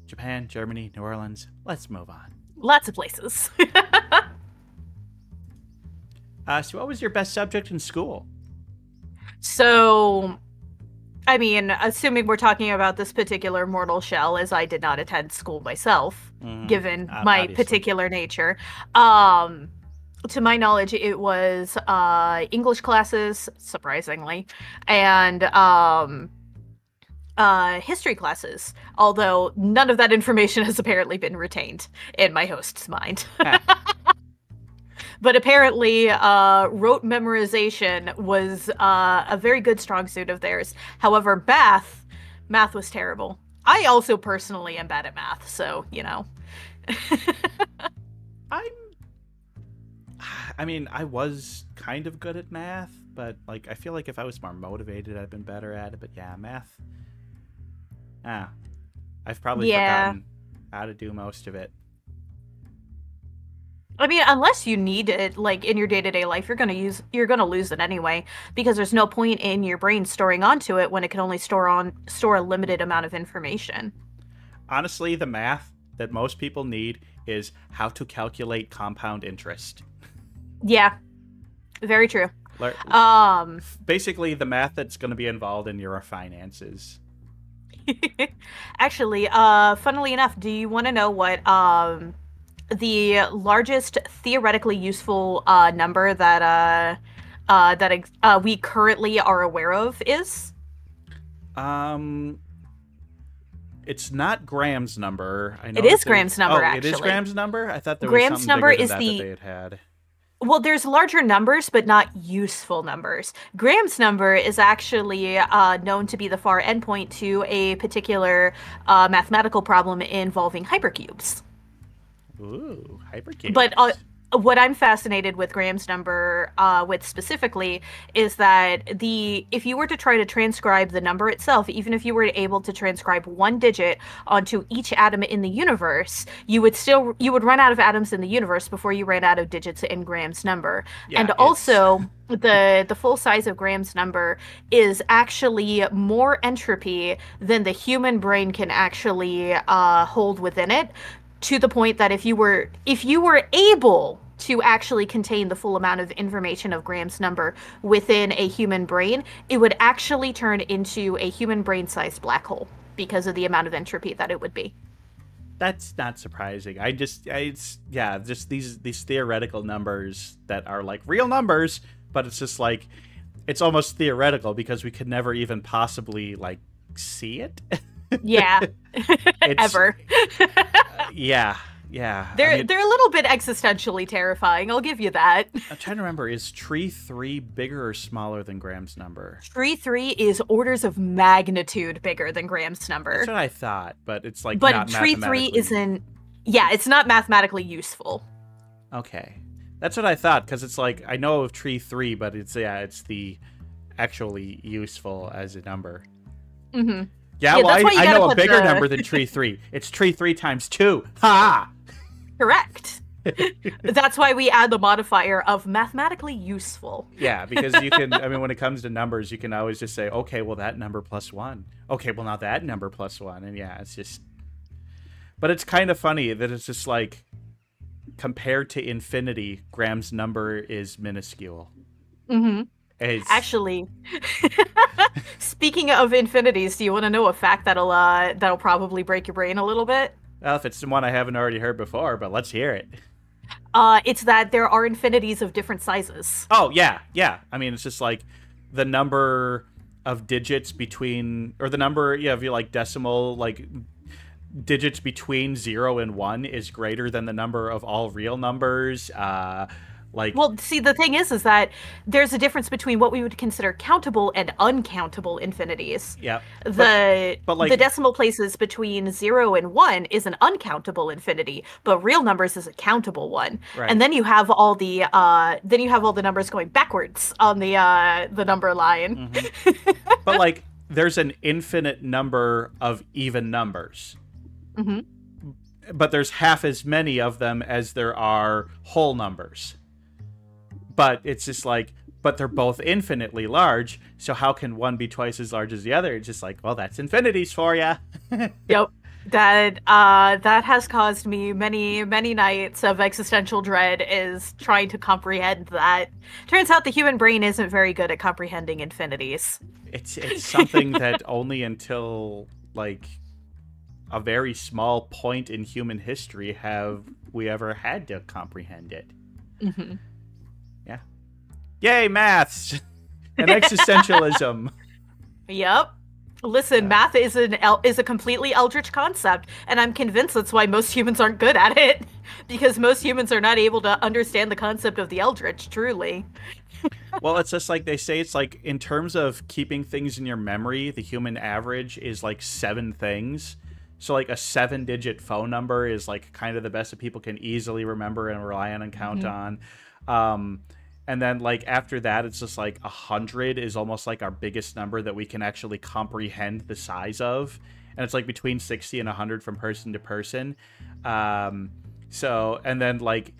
Japan, Germany, New Orleans. Let's move on. Lots of places. So what was your best subject in school? So, I mean, assuming we're talking about this particular mortal shell, as I did not attend school myself, given my particular nature, to my knowledge, it was English classes, surprisingly, and history classes, although none of that information has apparently been retained in my host's mind. But apparently, rote memorization was a very good strong suit of theirs. However, math was terrible. I also personally am bad at math, so, I was kind of good at math, but like I feel like if I was more motivated, I'd been better at it. But yeah, math. I've probably forgotten how to do most of it. I mean, unless you need it, like in your day-to-day life, you're gonna lose it anyway, because there's no point in your brain storing onto it when it can only store a limited amount of information. Honestly, the math that most people need is how to calculate compound interest. Yeah, very true. Basically, the math that's going to be involved in your finances. Actually, funnily enough, do you want to know what the largest theoretically useful number that we currently are aware of is? It's not Graham's number. I know it is Graham's number. It is Graham's number. I thought there was Graham's something number bigger is than that they had. Well, there's larger numbers, but not useful numbers. Graham's number is actually known to be the far endpoint to a particular mathematical problem involving hypercubes. Ooh, hypercubes. But what I'm fascinated with Graham's number with specifically is that if you were to try to transcribe the number itself, even if you were able to transcribe one digit onto each atom in the universe, you would run out of atoms in the universe before you ran out of digits in Graham's number. Yeah, and also the full size of Graham's number is actually more entropy than the human brain can actually hold within it. To the point that if you were able to actually contain the full amount of information of Graham's number within a human brain, it would actually turn into a human brain-sized black hole because of the amount of entropy that it would be. That's not surprising. It's just these theoretical numbers that are like real numbers, but it's just like it's almost theoretical because we could never even possibly like see it. Yeah. Ever. Yeah. They're a little bit existentially terrifying. I'll give you that. I'm trying to remember, is Tree 3 bigger or smaller than Graham's number? Tree 3 is orders of magnitude bigger than Graham's number. That's what I thought, but it's like but not Tree 3 mathematically... isn't. Yeah, it's not mathematically useful. Okay. That's what I thought, because it's like, I know of Tree 3, but it's the actually useful as a number. Mm-hmm. Yeah, well, I know a bigger number than Tree 3. It's Tree 3 times 2. Ha! Correct. That's why we add the modifier of mathematically useful. Yeah, because you can, I mean, when it comes to numbers, you can always just say, okay, well, that number plus 1. Okay, well, now that number plus 1. And yeah, it's just... But it's kind of funny that it's just like, compared to infinity, Graham's number is minuscule. Mm-hmm. Actually, speaking of infinities, do you want to know a fact that'll probably break your brain a little bit? Well, if it's one I haven't already heard before, but let's hear it. It's that there are infinities of different sizes. Oh, yeah. I mean, it's just like the number of digits between, or the number, if you like decimal, like digits between 0 and 1 is greater than the number of all real numbers. Well, see, the thing is that there's a difference between what we would consider countable and uncountable infinities. Yeah. But the decimal places between 0 and 1 is an uncountable infinity, but real numbers is a countable one. Right. And then you have all the numbers going backwards on the number line. Mm-hmm. But like, there's an infinite number of even numbers. Mm-hmm. But there's half as many of them as there are whole numbers. But it's just like, but they're both infinitely large, so how can one be twice as large as the other? It's just like, well, that's infinities for ya. Yep. That has caused me many nights of existential dread, is trying to comprehend that. Turns out the human brain isn't very good at comprehending infinities. It's something that only until like a very small point in human history have we ever had to comprehend it. Mm-hmm. Yeah. Yay, maths and existentialism. Yep. Listen, math is a completely eldritch concept, and I'm convinced that's why most humans aren't good at it, because most humans are not able to understand the concept of the eldritch, truly. Well, it's just like they say, it's like in terms of keeping things in your memory, the human average is like 7 things. So like a 7-digit phone number is like kind of the best that people can easily remember and rely on and count on. And then like after that, it's just like 100 is almost like our biggest number that we can actually comprehend the size of. And it's like between 60 and 100 from person to person. So, and then like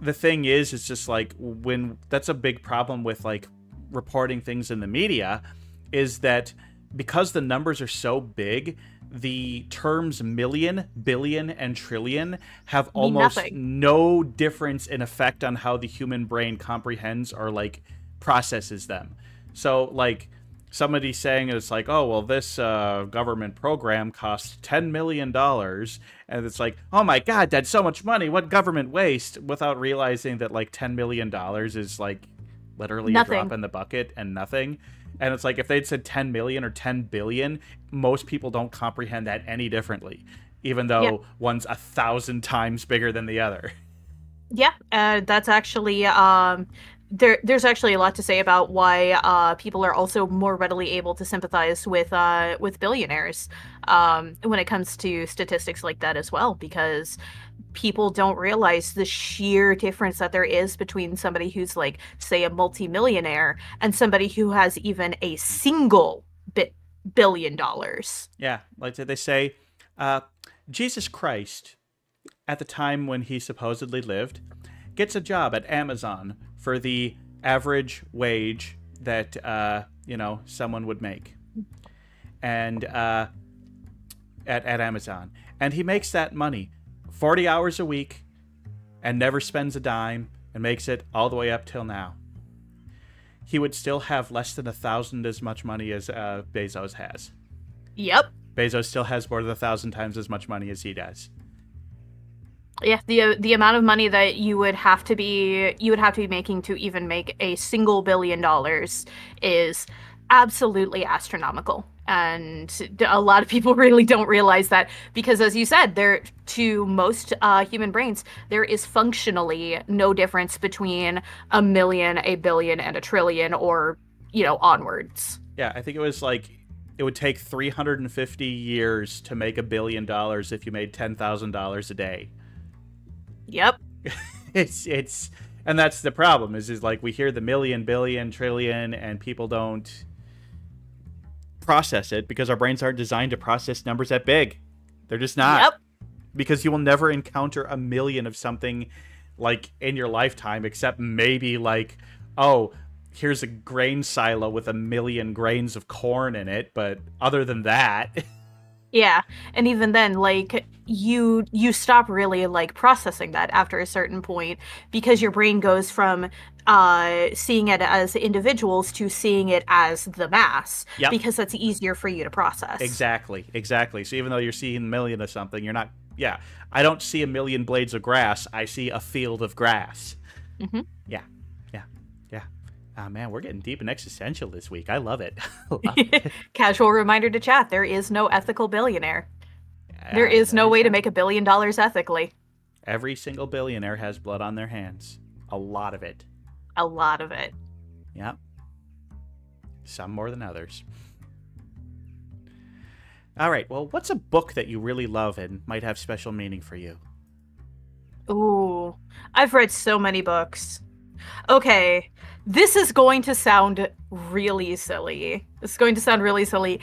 the thing is, it's just like when that's a big problem with like reporting things in the media, is that because the numbers are so big, the terms million, billion, and trillion have almost no difference in effect on how the human brain comprehends or like processes them. So like somebody saying it's like, oh, well, this government program costs $10 million. And it's like, oh my God, that's so much money. What government waste? Without realizing that like $10 million is like literally a drop in the bucket and nothing. And it's like if they'd said 10 million or 10 billion, most people don't comprehend that any differently, even though one's 1,000 times bigger than the other. Yeah, that's actually there's actually a lot to say about why people are also more readily able to sympathize with billionaires when it comes to statistics like that as well, because people don't realize the sheer difference that there is between somebody who's like, say, a multimillionaire and somebody who has even a single $1 billion. Yeah, like they say, Jesus Christ, at the time when he supposedly lived, gets a job at Amazon for the average wage that someone would make, and at Amazon, and he makes that money 40 hours a week and never spends a dime and makes it all the way up till now. He would still have less than 1,000 as much money as Bezos has. Yep. Bezos still has more than 1,000 times as much money as he does. Yeah, the amount of money that you would have to be making to even make a single $1 billion is absolutely astronomical. And a lot of people really don't realize that because, as you said, there to most human brains, there is functionally no difference between a million, a billion, and a trillion, or onwards. Yeah, I think it was like it would take 350 years to make $1 billion if you made $10,000 a day. Yep. It's and that's the problem is like we hear the million, billion, trillion, and people don't process it because our brains aren't designed to process numbers that big. They're just not. Yep. Because you will never encounter a million of something like in your lifetime, except maybe like, oh, here's a grain silo with 1,000,000 grains of corn in it. But other than that, Yeah, and even then, like you stop really like processing that after a certain point because your brain goes from seeing it as individuals to seeing it as the mass yep, because that's easier for you to process. exactly, exactly. So even though you're seeing a million of something, you're not. Yeah, I don't see 1,000,000 blades of grass. I see a field of grass. Hmm. Yeah, yeah, yeah. Oh man, we're getting deep and existential this week. I love it. I love it. Casual reminder to chat: there is no ethical billionaire. There is no There's way to that. make $1 billion ethically. Every single billionaire has blood on their hands. A lot of it. A lot of it. Yep. Some more than others. All right. Well, what's a book that you really love and might have special meaning for you? Ooh, I've read so many books. Okay, this is going to sound really silly. This is going to sound really silly.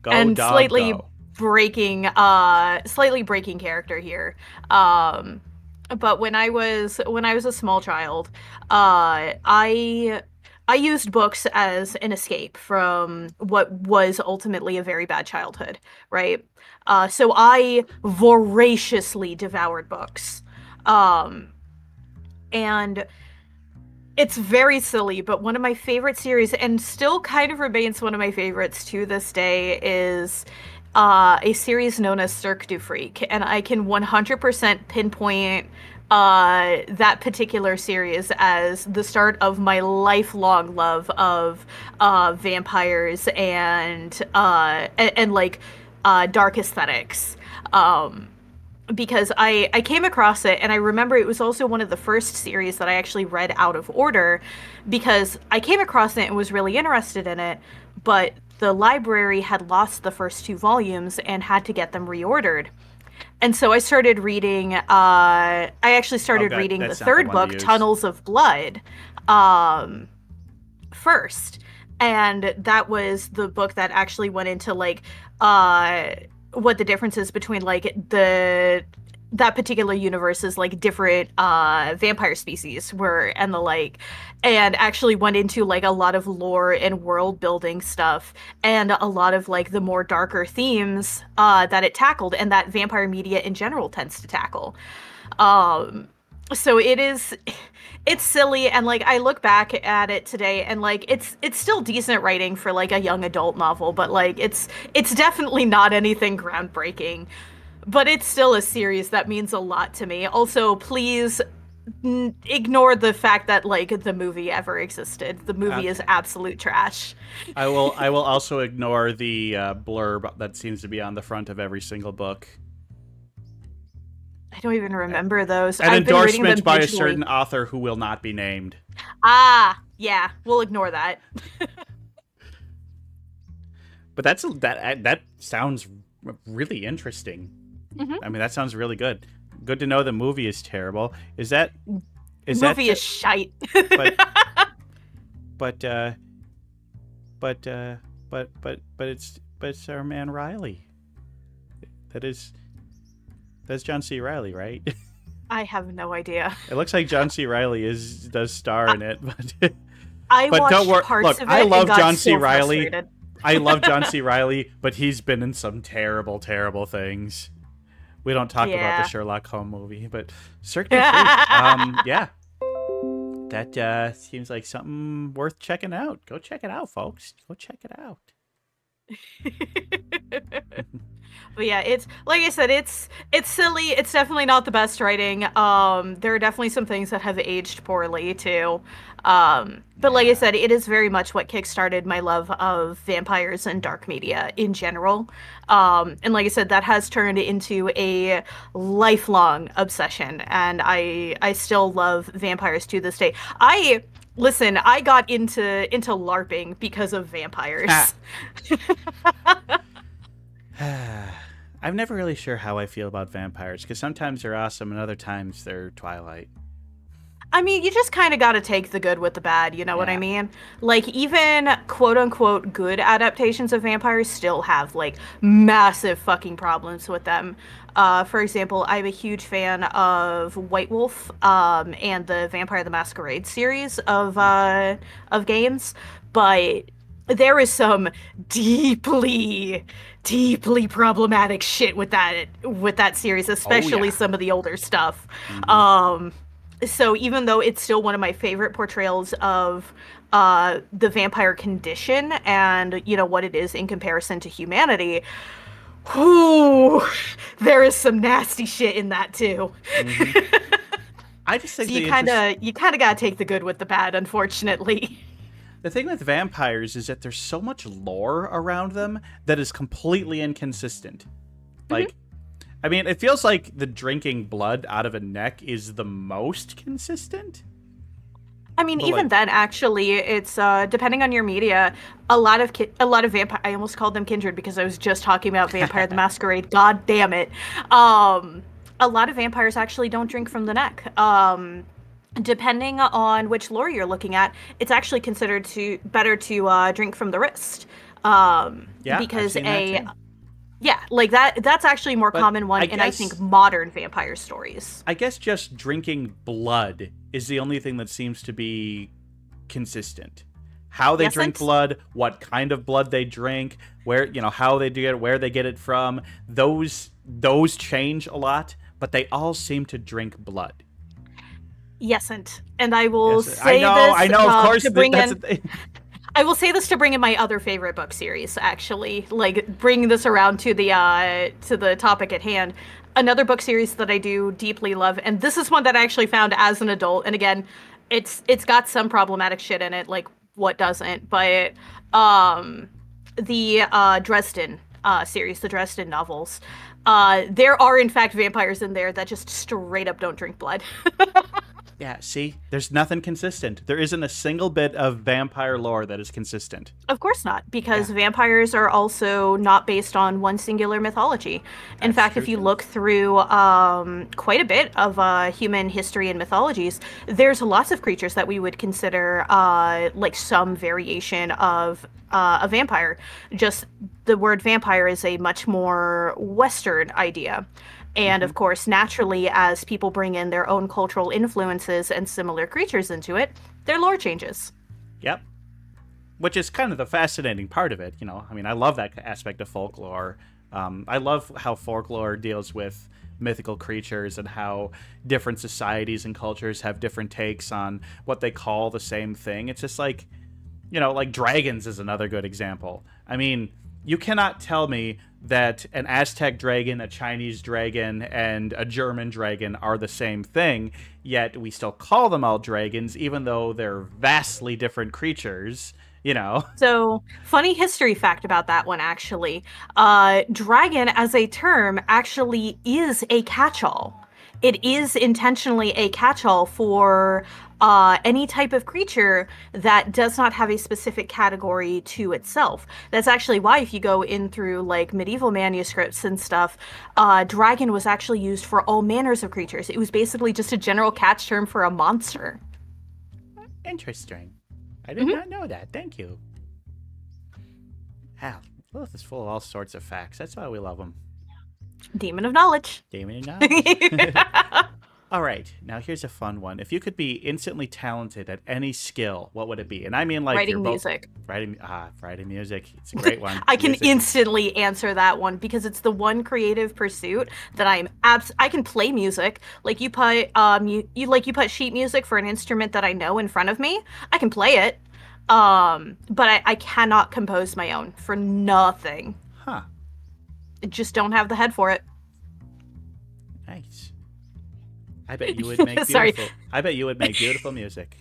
Go, And dog, slightly go. breaking character here. But when I was a small child, I used books as an escape from what was ultimately a very bad childhood, right? So I voraciously devoured books. Um, and it's very silly, but one of my favorite series, and still kind of remains one of my favorites to this day, is a series known as Cirque du Freak. And I can 100% pinpoint that particular series as the start of my lifelong love of vampires and like dark aesthetics. Because I came across it, and I remember it was also one of the first series that I actually read out of order because I came across it and was really interested in it, but the library had lost the first two volumes and had to get them reordered. And so I started reading, I actually Oh, started reading the that's not the third one to book, use. Tunnels of Blood, um, first. And that was the book that actually went into like what the difference is between like that particular universe's like different vampire species were and the like, and actually went into like a lot of lore and world building stuff and a lot of like the more darker themes that it tackled and that vampire media in general tends to tackle. um so it's silly, and like I look back at it today and like it's still decent writing for like a young adult novel, but like it's definitely not anything groundbreaking, but it's still a series that means a lot to me. Also, please ignore the fact that like the movie ever existed. The movie is Okay. absolute trash. I will. I will also ignore the blurb that seems to be on the front of every single book. I don't even remember those. An I've been reading them endorsement by a digitally. certain author who will not be named. Yeah, we'll ignore that. But that sounds really interesting. Mhm. I mean, that sounds really good. Good to know the movie is terrible. Is that Movie is shite. but but uh but it's our man Riley. That's John C. Riley, right? I have no idea. It looks like John C. Riley does star in it, but I But watched don't worry. parts Look, of it I and love got John C. so Riley. frustrated. I love John C. Riley, but he's been in some terrible, terrible things. We don't talk about Yeah. the Sherlock Holmes movie, but Cirque du Freak. Yeah, that seems like something worth checking out. Go check it out, folks. Go check it out. But yeah, it's like I said, it's silly. It's definitely not the best writing. There are definitely some things that have aged poorly too. But like I said, it is very much what kickstarted my love of vampires and dark media in general. And like I said, that has turned into a lifelong obsession, and I still love vampires to this day. Listen, I got into LARPing because of vampires. I'm never really sure how I feel about vampires, because sometimes they're awesome and other times they're Twilight. I mean, you just kind of got to take the good with the bad, you know what I mean? Like, even quote-unquote good adaptations of vampires still have, like, massive fucking problems with them. For example, I'm a huge fan of White Wolf, and the Vampire the Masquerade series of games, but there is some deeply problematic shit with that series, especially some of the older stuff. So even though it's still one of my favorite portrayals of the vampire condition and, you know, what it is in comparison to humanity, whew, there is some nasty shit in that too. I just think so you kind of gotta take the good with the bad, unfortunately. The thing with vampires is that there's so much lore around them that is completely inconsistent. Like, I mean, it feels like the drinking blood out of a neck is the most consistent. I mean, even then, actually, it's depending on your media. A lot of vampire. I almost called them kindred because I was just talking about Vampire the Masquerade. God damn it! A lot of vampires actually don't drink from the neck. Depending on which lore you're looking at, it's actually considered better to drink from the wrist. Because like that's actually a more common one in, I think, modern vampire stories. I guess just drinking blood is the only thing that seems to be consistent. How they drink blood, what kind of blood they drink, where, you know, how they do it, where they get it from, those change a lot, but they all seem to drink blood. Yesn't. And I will say this. I know, of course. I will say this to bring in my other favorite book series, actually. Like, bring this around to the topic at hand. Another book series that I do deeply love, and this is one that I actually found as an adult, and again, it's got some problematic shit in it, like, what doesn't, but the Dresden series, the Dresden novels, there are, in fact, vampires in there that just straight up don't drink blood. Yeah, see? There's nothing consistent. There isn't a single bit of vampire lore that is consistent. Of course not, because vampires are also not based on one singular mythology. In fact, if you look through quite a bit of human history and mythologies, there's lots of creatures that we would consider like some variation of a vampire. Just the word vampire is a much more Western idea. And of course, naturally, as people bring in their own cultural influences and similar creatures into it, their lore changes. Yep. Which is kind of the fascinating part of it, you know. I mean, I love that aspect of folklore. I love how folklore deals with mythical creatures and how different societies and cultures have different takes on what they call the same thing. It's just like, you know, like dragons is another good example. I mean, you cannot tell me that an Aztec dragon, a Chinese dragon, and a German dragon are the same thing, yet we still call them all dragons, even though they're vastly different creatures, you know? So, funny history fact about that one, actually. Dragon, as a term, actually is a catch-all. It is intentionally a catch-all for any type of creature that does not have a specific category to itself. That's actually why, if you go in through like medieval manuscripts and stuff, dragon was actually used for all manners of creatures. It was basically just a general catch term for a monster. Interesting. I did not know that. Thank you. Wow, Lilith is full of all sorts of facts. That's why we love them. Demon of knowledge. Demon of knowledge. All right, now here's a fun one. If you could be instantly talented at any skill, what would it be? And I mean, like, writing music. Writing music. It's a great one. I can instantly answer that one because it's the one creative pursuit that I can play music. Like, you put sheet music for an instrument that I know in front of me. I can play it. But I cannot compose my own for nothing. Huh. I just don't have the head for it. Nice. I bet you would make beautiful. Sorry. I bet you would make beautiful music.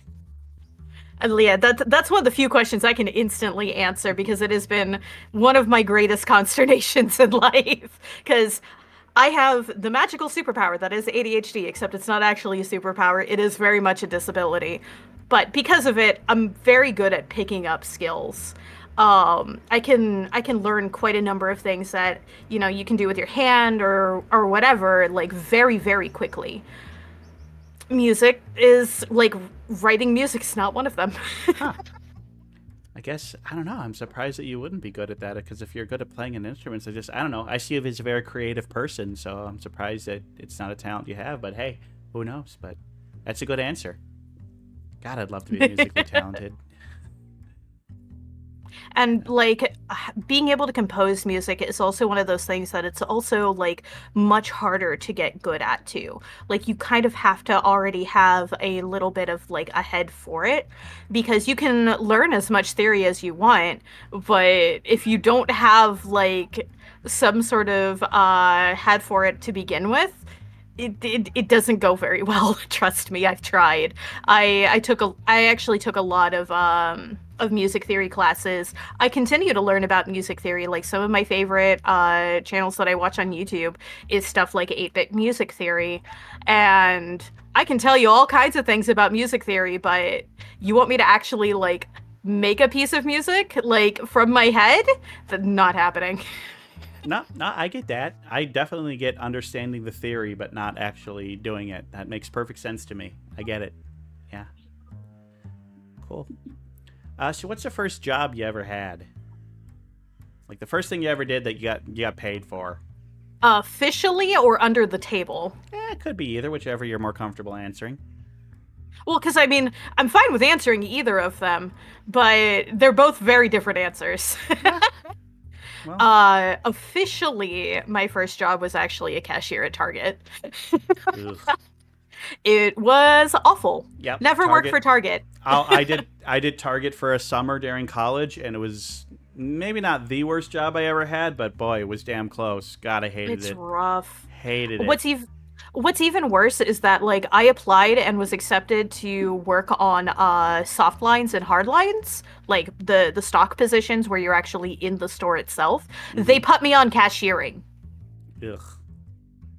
Yeah, that's one of the few questions I can instantly answer because it has been one of my greatest consternations in life. Because I have the magical superpower that is ADHD, except it's not actually a superpower. It is very much a disability. But because of it, I'm very good at picking up skills. I can learn quite a number of things that, you know, you can do with your hand or whatever, like very, very quickly. Music is like writing music's not one of them. Huh. I guess, I don't know. I'm surprised that you wouldn't be good at that, because if you're good at playing an instrument, I don't know. I see you as a very creative person, so I'm surprised that it's not a talent you have, but hey, who knows? But that's a good answer. God, I'd love to be musically talented. And like being able to compose music is also one of those things that it's also like much harder to get good at too. Like you kind of have to already have a little bit of like a head for it, because you can learn as much theory as you want, but if you don't have like some sort of head for it to begin with, it doesn't go very well. Trust me, I've tried. I actually took a lot of music theory classes. I continue to learn about music theory. Like some of my favorite channels that I watch on YouTube is stuff like 8-bit music theory, and I can tell you all kinds of things about music theory, but you want me to actually like make a piece of music like from my head? That's not happening. No, I get that. I definitely get understanding the theory, but not actually doing it. That makes perfect sense to me. I get it. Yeah. Cool. So what's the first job you ever had? Like the first thing you ever did that you got paid for? Officially or under the table? It could be either, whichever you're more comfortable answering. Well, because I mean, I'm fine with answering either of them, but they're both very different answers. Well. Officially, my first job was actually a cashier at Target. It was awful. Yep. Never worked for Target. I did Target for a summer during college, and it was maybe not the worst job I ever had, but boy, it was damn close. God, I hated it. It's rough. Hated it. What's even worse is that like I applied and was accepted to work on soft lines and hard lines, like the stock positions where you're actually in the store itself. Mm-hmm. They put me on cashiering. Ugh.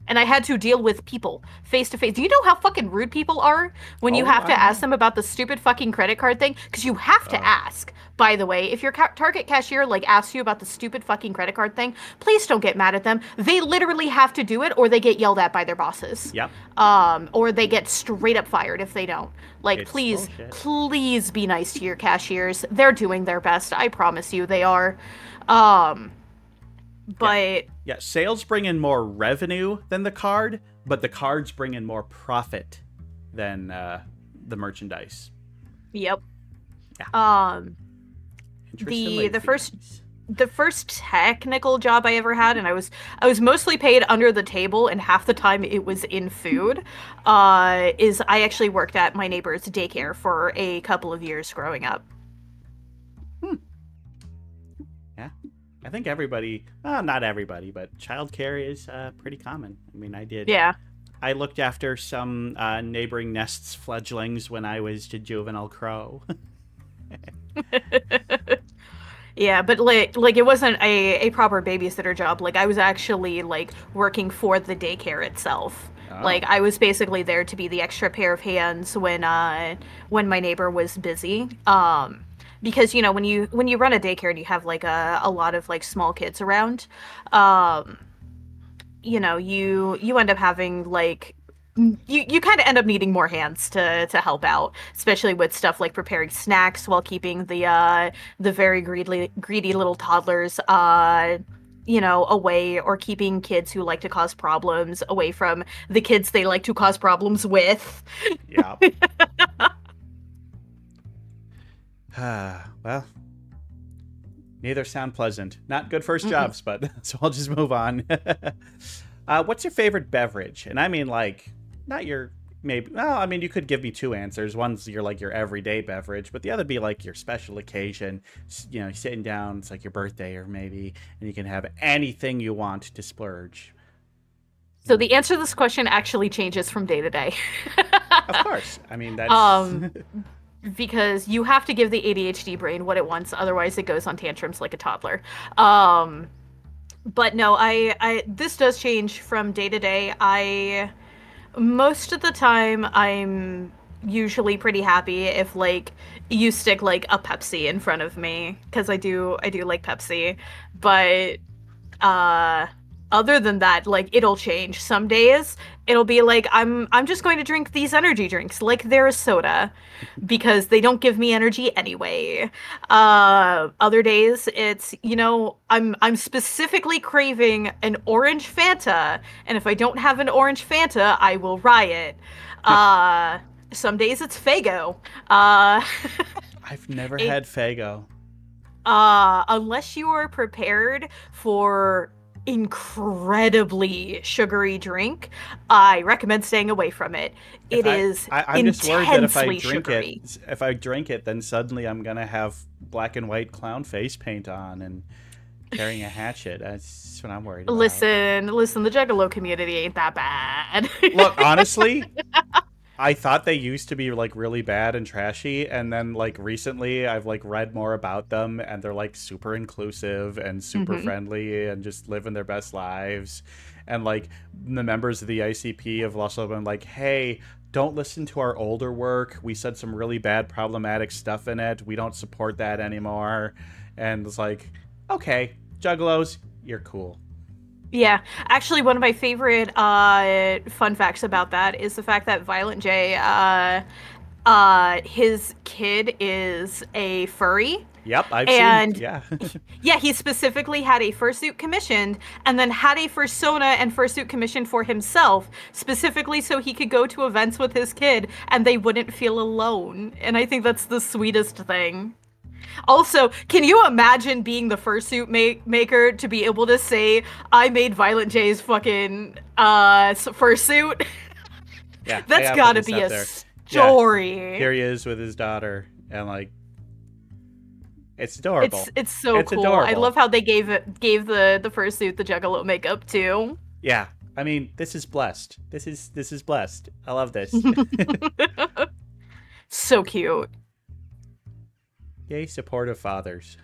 And I had to deal with people face to face. Do you know how fucking rude people are when you have to ask them about the stupid fucking credit card thing? Because you have to ask. By the way, if your Target cashier like asks you about the stupid fucking credit card thing, please don't get mad at them. They literally have to do it, or they get yelled at by their bosses. Yep. Or they get straight up fired if they don't. Like, It's please, bullshit. please be nice to your cashiers. They're doing their best. I promise you, they are. But yeah, sales bring in more revenue than the card, but the cards bring in more profit than the merchandise. Yep. Yeah. The first technical job I ever had, and I was mostly paid under the table, and half the time it was in food, is I actually worked at my neighbor's daycare for a couple of years growing up. Yeah. I think everybody, not everybody, but childcare is pretty common. I mean, I did. Yeah. I looked after some neighboring nests' fledglings when I was a juvenile crow. Yeah, but like it wasn't a proper babysitter job. Like I was actually like working for the daycare itself. Oh. Like I was basically there to be the extra pair of hands when my neighbor was busy. Because you know when you run a daycare and you have like a lot of like small kids around, you know you end up having like you kind of end up needing more hands to help out, especially with stuff like preparing snacks while keeping the very greedy little toddlers you know, away, or keeping kids who like to cause problems away from the kids they like to cause problems with. Yeah. Well, neither sound pleasant. Not good first jobs, but so I'll just move on. What's your favorite beverage? And I mean, like, not your maybe. Well, I mean, you could give me two answers. One's your everyday beverage, but the other be like your special occasion. You know, sitting down. It's like your birthday, or maybe, and you can have anything you want to splurge. So the answer to this question actually changes from day to day. Of course. I mean, that's because you have to give the ADHD brain what it wants, otherwise it goes on tantrums like a toddler. But no, I this does change from day to day. Most of the time, I'm usually pretty happy if like you stick like a Pepsi in front of me, because I do like Pepsi. But other than that, like, it'll change. Some days it'll be like I'm just going to drink these energy drinks like they're a soda, because they don't give me energy anyway. Other days it's, you know, I'm specifically craving an orange Fanta, and if I don't have an orange Fanta, I will riot. Some days it's Faygo. I've never had Faygo. Unless you are prepared for incredibly sugary drink, I recommend staying away from it. I'm just worried that if I drink it, then suddenly I'm gonna have black and white clown face paint on and carrying a hatchet. That's what I'm worried about. Listen, the Juggalo community ain't that bad. Look, honestly, I thought they used to be like really bad and trashy, and then like recently I've like read more about them, and they're like super inclusive and super friendly and just living their best lives. And like the members of the ICP have also been like, hey, don't listen to our older work. We said some really bad problematic stuff in it. We don't support that anymore. And it's like, okay, Juggalos, you're cool. Yeah, actually, one of my favorite fun facts about that is the fact that Violent J, his kid is a furry. Yep, I've seen. Yeah. Yeah, he specifically had a fursuit commissioned, and then had a fursona and fursuit commissioned for himself, specifically so he could go to events with his kid and they wouldn't feel alone. And I think that's the sweetest thing. Also, can you imagine being the fursuit maker to be able to say, I made Violent J's fucking fursuit? Yeah, that's gotta be a story. Yeah. Here he is with his daughter, and like, it's adorable. It's so cool. Adorable. I love how they gave the fursuit the Juggalo makeup too. Yeah, I mean, this is blessed. This is blessed. I love this. So cute. Yay, supportive fathers.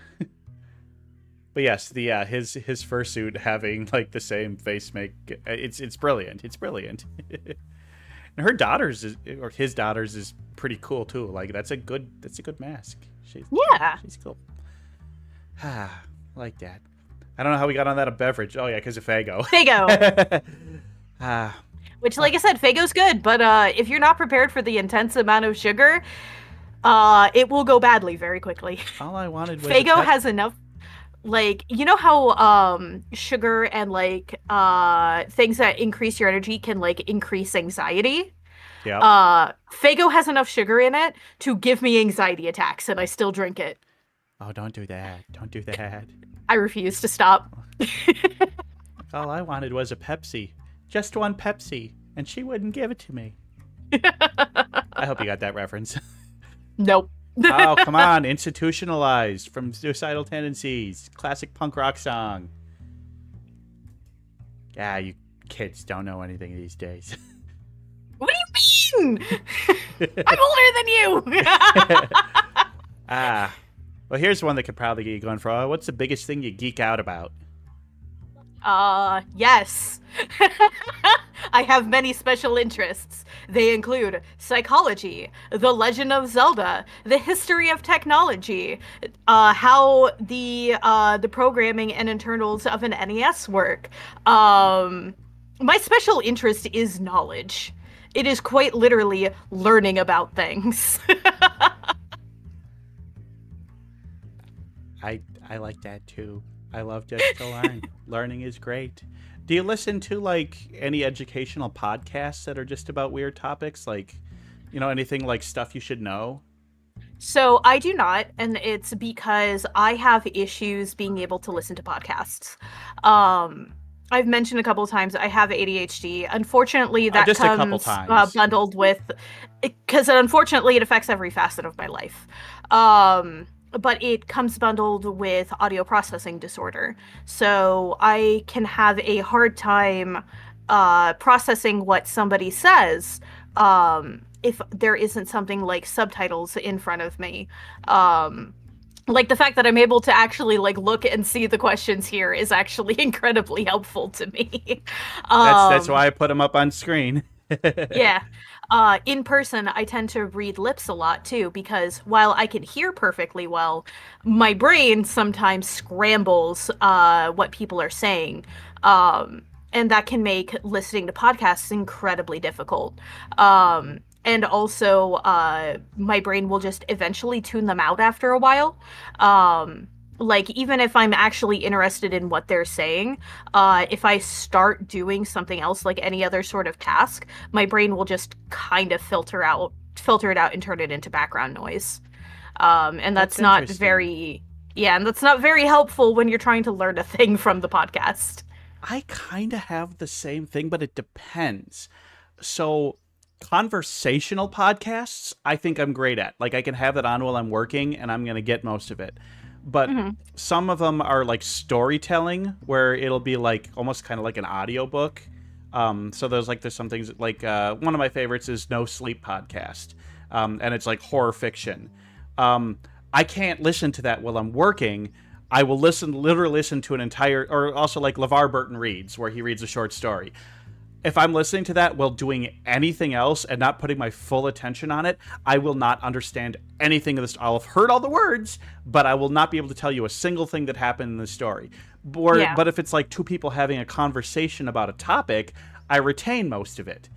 But yes, the his fursuit having like the same face make, it's brilliant. It's brilliant. And his daughter's is pretty cool too. Like that's a good mask. She's cool. I like that. I don't know how we got on that beverage. Oh yeah, because of Faygo. Which, like I said, Faygo's good, but if you're not prepared for the intense amount of sugar, it will go badly very quickly. All I wanted was Faygo has enough, like, you know how sugar and like things that increase your energy can like increase anxiety? Yeah. Faygo has enough sugar in it to give me anxiety attacks, and I still drink it. Oh, don't do that. Don't do that. I refuse to stop. All I wanted was a Pepsi. Just one Pepsi, and she wouldn't give it to me. I hope you got that reference. Nope. Oh, come on. Institutionalized from Suicidal Tendencies. Classic punk rock song. Yeah, you kids don't know anything these days. What do you mean? I'm older than you. Well, here's one that could probably get you going for, what's the biggest thing you geek out about? Yes. I have many special interests. They include psychology, The Legend of Zelda, the history of technology, how the programming and internals of an NES work. My special interest is knowledge. It is quite literally learning about things. I like that too. I love just to learn. Learning is great. Do you listen to like any educational podcasts that are just about weird topics? Like, you know, anything like Stuff You Should Know? So I do not, and it's because I have issues being able to listen to podcasts. I've mentioned a couple of times I have ADHD. Unfortunately, that just a couple comes times. bundled with, because unfortunately it affects every facet of my life. But it comes bundled with audio processing disorder. So I can have a hard time processing what somebody says if there isn't something like subtitles in front of me. Like the fact that I'm able to actually like look and see the questions here is actually incredibly helpful to me. That's why I put them up on screen. Yeah. In person, I tend to read lips a lot too, because while I can hear perfectly well, my brain sometimes scrambles what people are saying. And that can make listening to podcasts incredibly difficult. And also, my brain will just eventually tune them out after a while. Like, even if I'm actually interested in what they're saying, if I start doing something else, like any other sort of task, my brain will just kind of filter it out and turn it into background noise. And that's not very, and that's not very helpful when you're trying to learn a thing from the podcast. I kind of have the same thing, but it depends. So conversational podcasts, I think I'm great at. Like, I can have that on while I'm working and I'm going to get most of it. But some of them are like storytelling, where it'll be like almost kind of like an audiobook. So there's some things like one of my favorites is No Sleep Podcast. And it's like horror fiction. I can't listen to that while I'm working. I will literally listen to an entire, or also like LeVar Burton reads, where he reads a short story. If I'm listening to that while doing anything else and not putting my full attention on it, I will not understand anything of this. I'll have heard all the words, but I will not be able to tell you a single thing that happened in the story. But if it's like two people having a conversation about a topic, I retain most of it,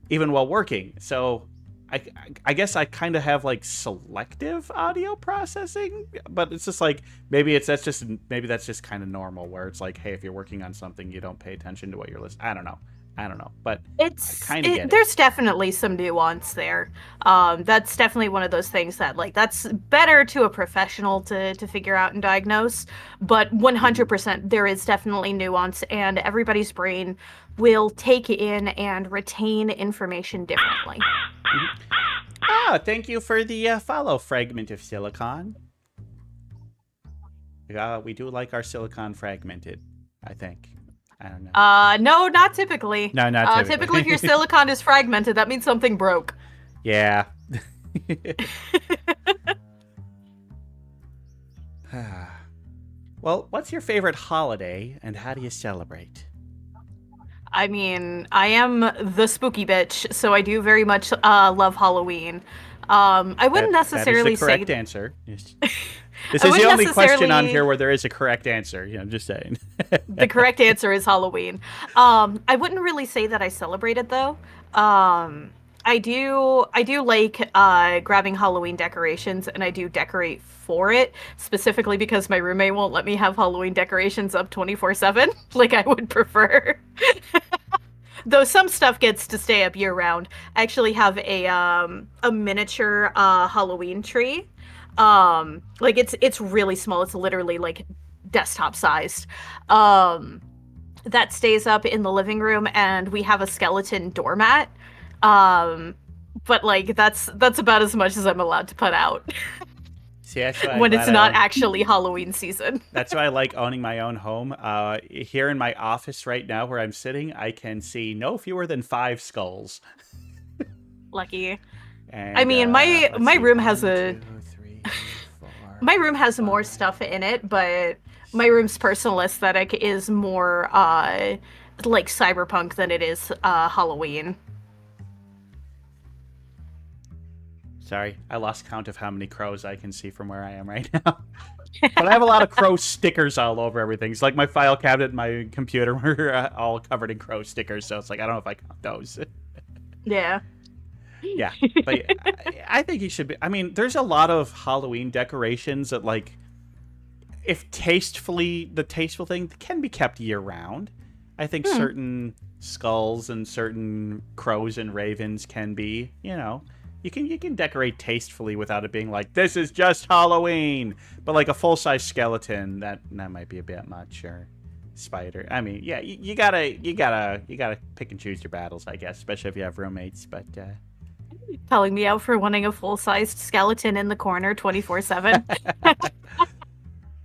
even while working. So I guess I kind of have like selective audio processing, but it's just like maybe that's just kind of normal, where it's like, hey, if you're working on something, you don't pay attention to what you're listening. I don't know, but there's definitely some nuance there. That's definitely one of those things that like that's better to a professional to figure out and diagnose, but 100% there is definitely nuance, and everybody's brain will take in and retain information differently. Thank you for the follow, Fragment of Silicon. We do like our silicon fragmented, I think. I don't know. No, not typically. No, not typically. Typically, if your silicon is fragmented, that means something broke. Yeah. Well, what's your favorite holiday, and how do you celebrate? I mean, I am the spooky bitch, so I do very much love Halloween. I wouldn't necessarily say... That is the correct answer. Yes. This is the only question on here where there is a correct answer. You know, I'm just saying. The correct answer is Halloween. I wouldn't really say that I celebrate it, though. I do like grabbing Halloween decorations, and I do decorate for it, specifically because my roommate won't let me have Halloween decorations up 24/7, like I would prefer. Though some stuff gets to stay up year-round. I actually have a miniature Halloween tree. Like it's really small. It's literally like desktop sized. That stays up in the living room, and we have a skeleton doormat. But like that's about as much as I'm allowed to put out. See, that's when it's not actually Halloween season. That's why I like owning my own home. Here in my office right now where I'm sitting, I can see no fewer than 5 skulls. Lucky. And, I mean, my room has 1, 2, 3, 4, my room has more stuff in it, but my room's personal aesthetic is more like cyberpunk than it is Halloween. Sorry, I lost count of how many crows I can see from where I am right now. But I have a lot of crow stickers all over everything. It's like my file cabinet and my computer were all covered in crow stickers, so it's like, I don't know if I count those. Yeah. Yeah, but I think you should be. I mean, there's a lot of Halloween decorations that, like, if the tasteful thing can be kept year-round. I think certain skulls and certain crows and ravens can be, you know... You can decorate tastefully without it being like, this is just Halloween. But like a full-size skeleton, that might be a bit much, or spider. I mean, yeah, you gotta pick and choose your battles, I guess, especially if you have roommates. But Calling me out for wanting a full-sized skeleton in the corner 24/7.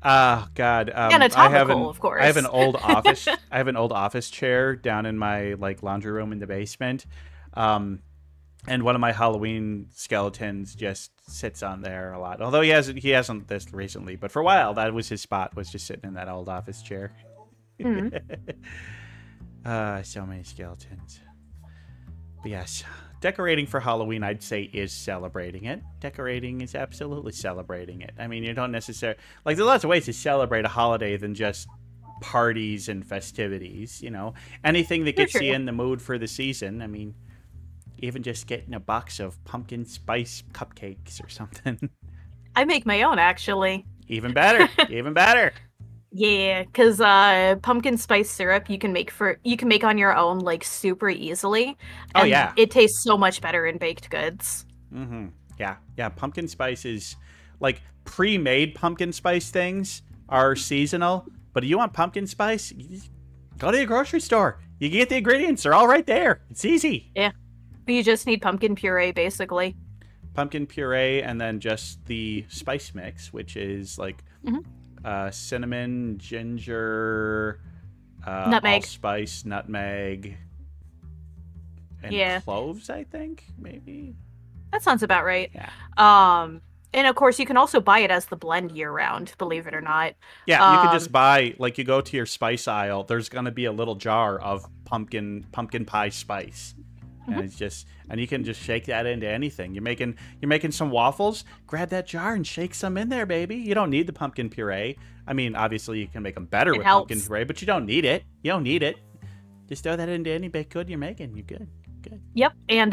oh God, Anatomical, of course. I have an old office. I have an old office chair down in my like laundry room in the basement, and one of my Halloween skeletons just sits on there a lot. Although he hasn't this recently, but for a while that was his spot. Was just sitting in that old office chair. Mm. So many skeletons. But yes, decorating for Halloween, I'd say, is celebrating it. Decorating is absolutely celebrating it. I mean, you don't necessarily... Like, there's lots of ways to celebrate a holiday than just parties and festivities, you know. Anything that gets you in the mood for the season. I mean, even just getting a box of pumpkin spice cupcakes or something. I make my own, actually. Even better. Even better. Yeah, because pumpkin spice syrup you can make on your own like super easily. Oh yeah, it tastes so much better in baked goods. Mm-hmm. Yeah. Pumpkin spice is like pre-made pumpkin spice things are seasonal, but if you want pumpkin spice, you just go to your grocery store. You get the ingredients; they're all right there. It's easy. Yeah, you just need pumpkin puree, basically. Pumpkin puree, and then just the spice mix, which is like. Mm-hmm. Cinnamon, ginger, nutmeg, allspice, nutmeg, and cloves, I think, maybe. That sounds about right. Yeah. And of course, you can also buy it as the blend year-round, believe it or not. Yeah, you can just buy, like, you go to your spice aisle, there's going to be a little jar of pumpkin pie spice. And it's just, and you can just shake that into anything. You're making some waffles. Grab that jar and shake some in there, baby. You don't need the pumpkin puree. I mean, obviously you can make them better with pumpkin puree, but you don't need it. You don't need it. Just throw that into any baked good you're making. You're good. Good. Yep, and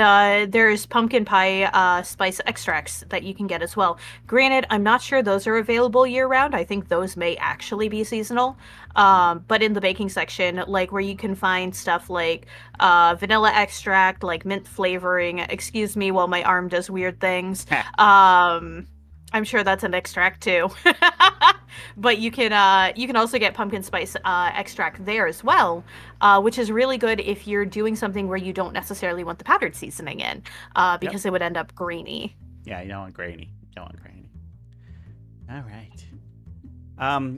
there's pumpkin pie spice extracts that you can get as well. Granted, I'm not sure those are available year-round. I think those may actually be seasonal. But in the baking section, like where you can find stuff like vanilla extract, like mint flavoring. Excuse me while my arm does weird things. I'm sure that's an extract too. But you can also get pumpkin spice extract there as well, which is really good if you're doing something where you don't necessarily want the powdered seasoning in, because it would end up grainy. Yeah, you don't want grainy. All right.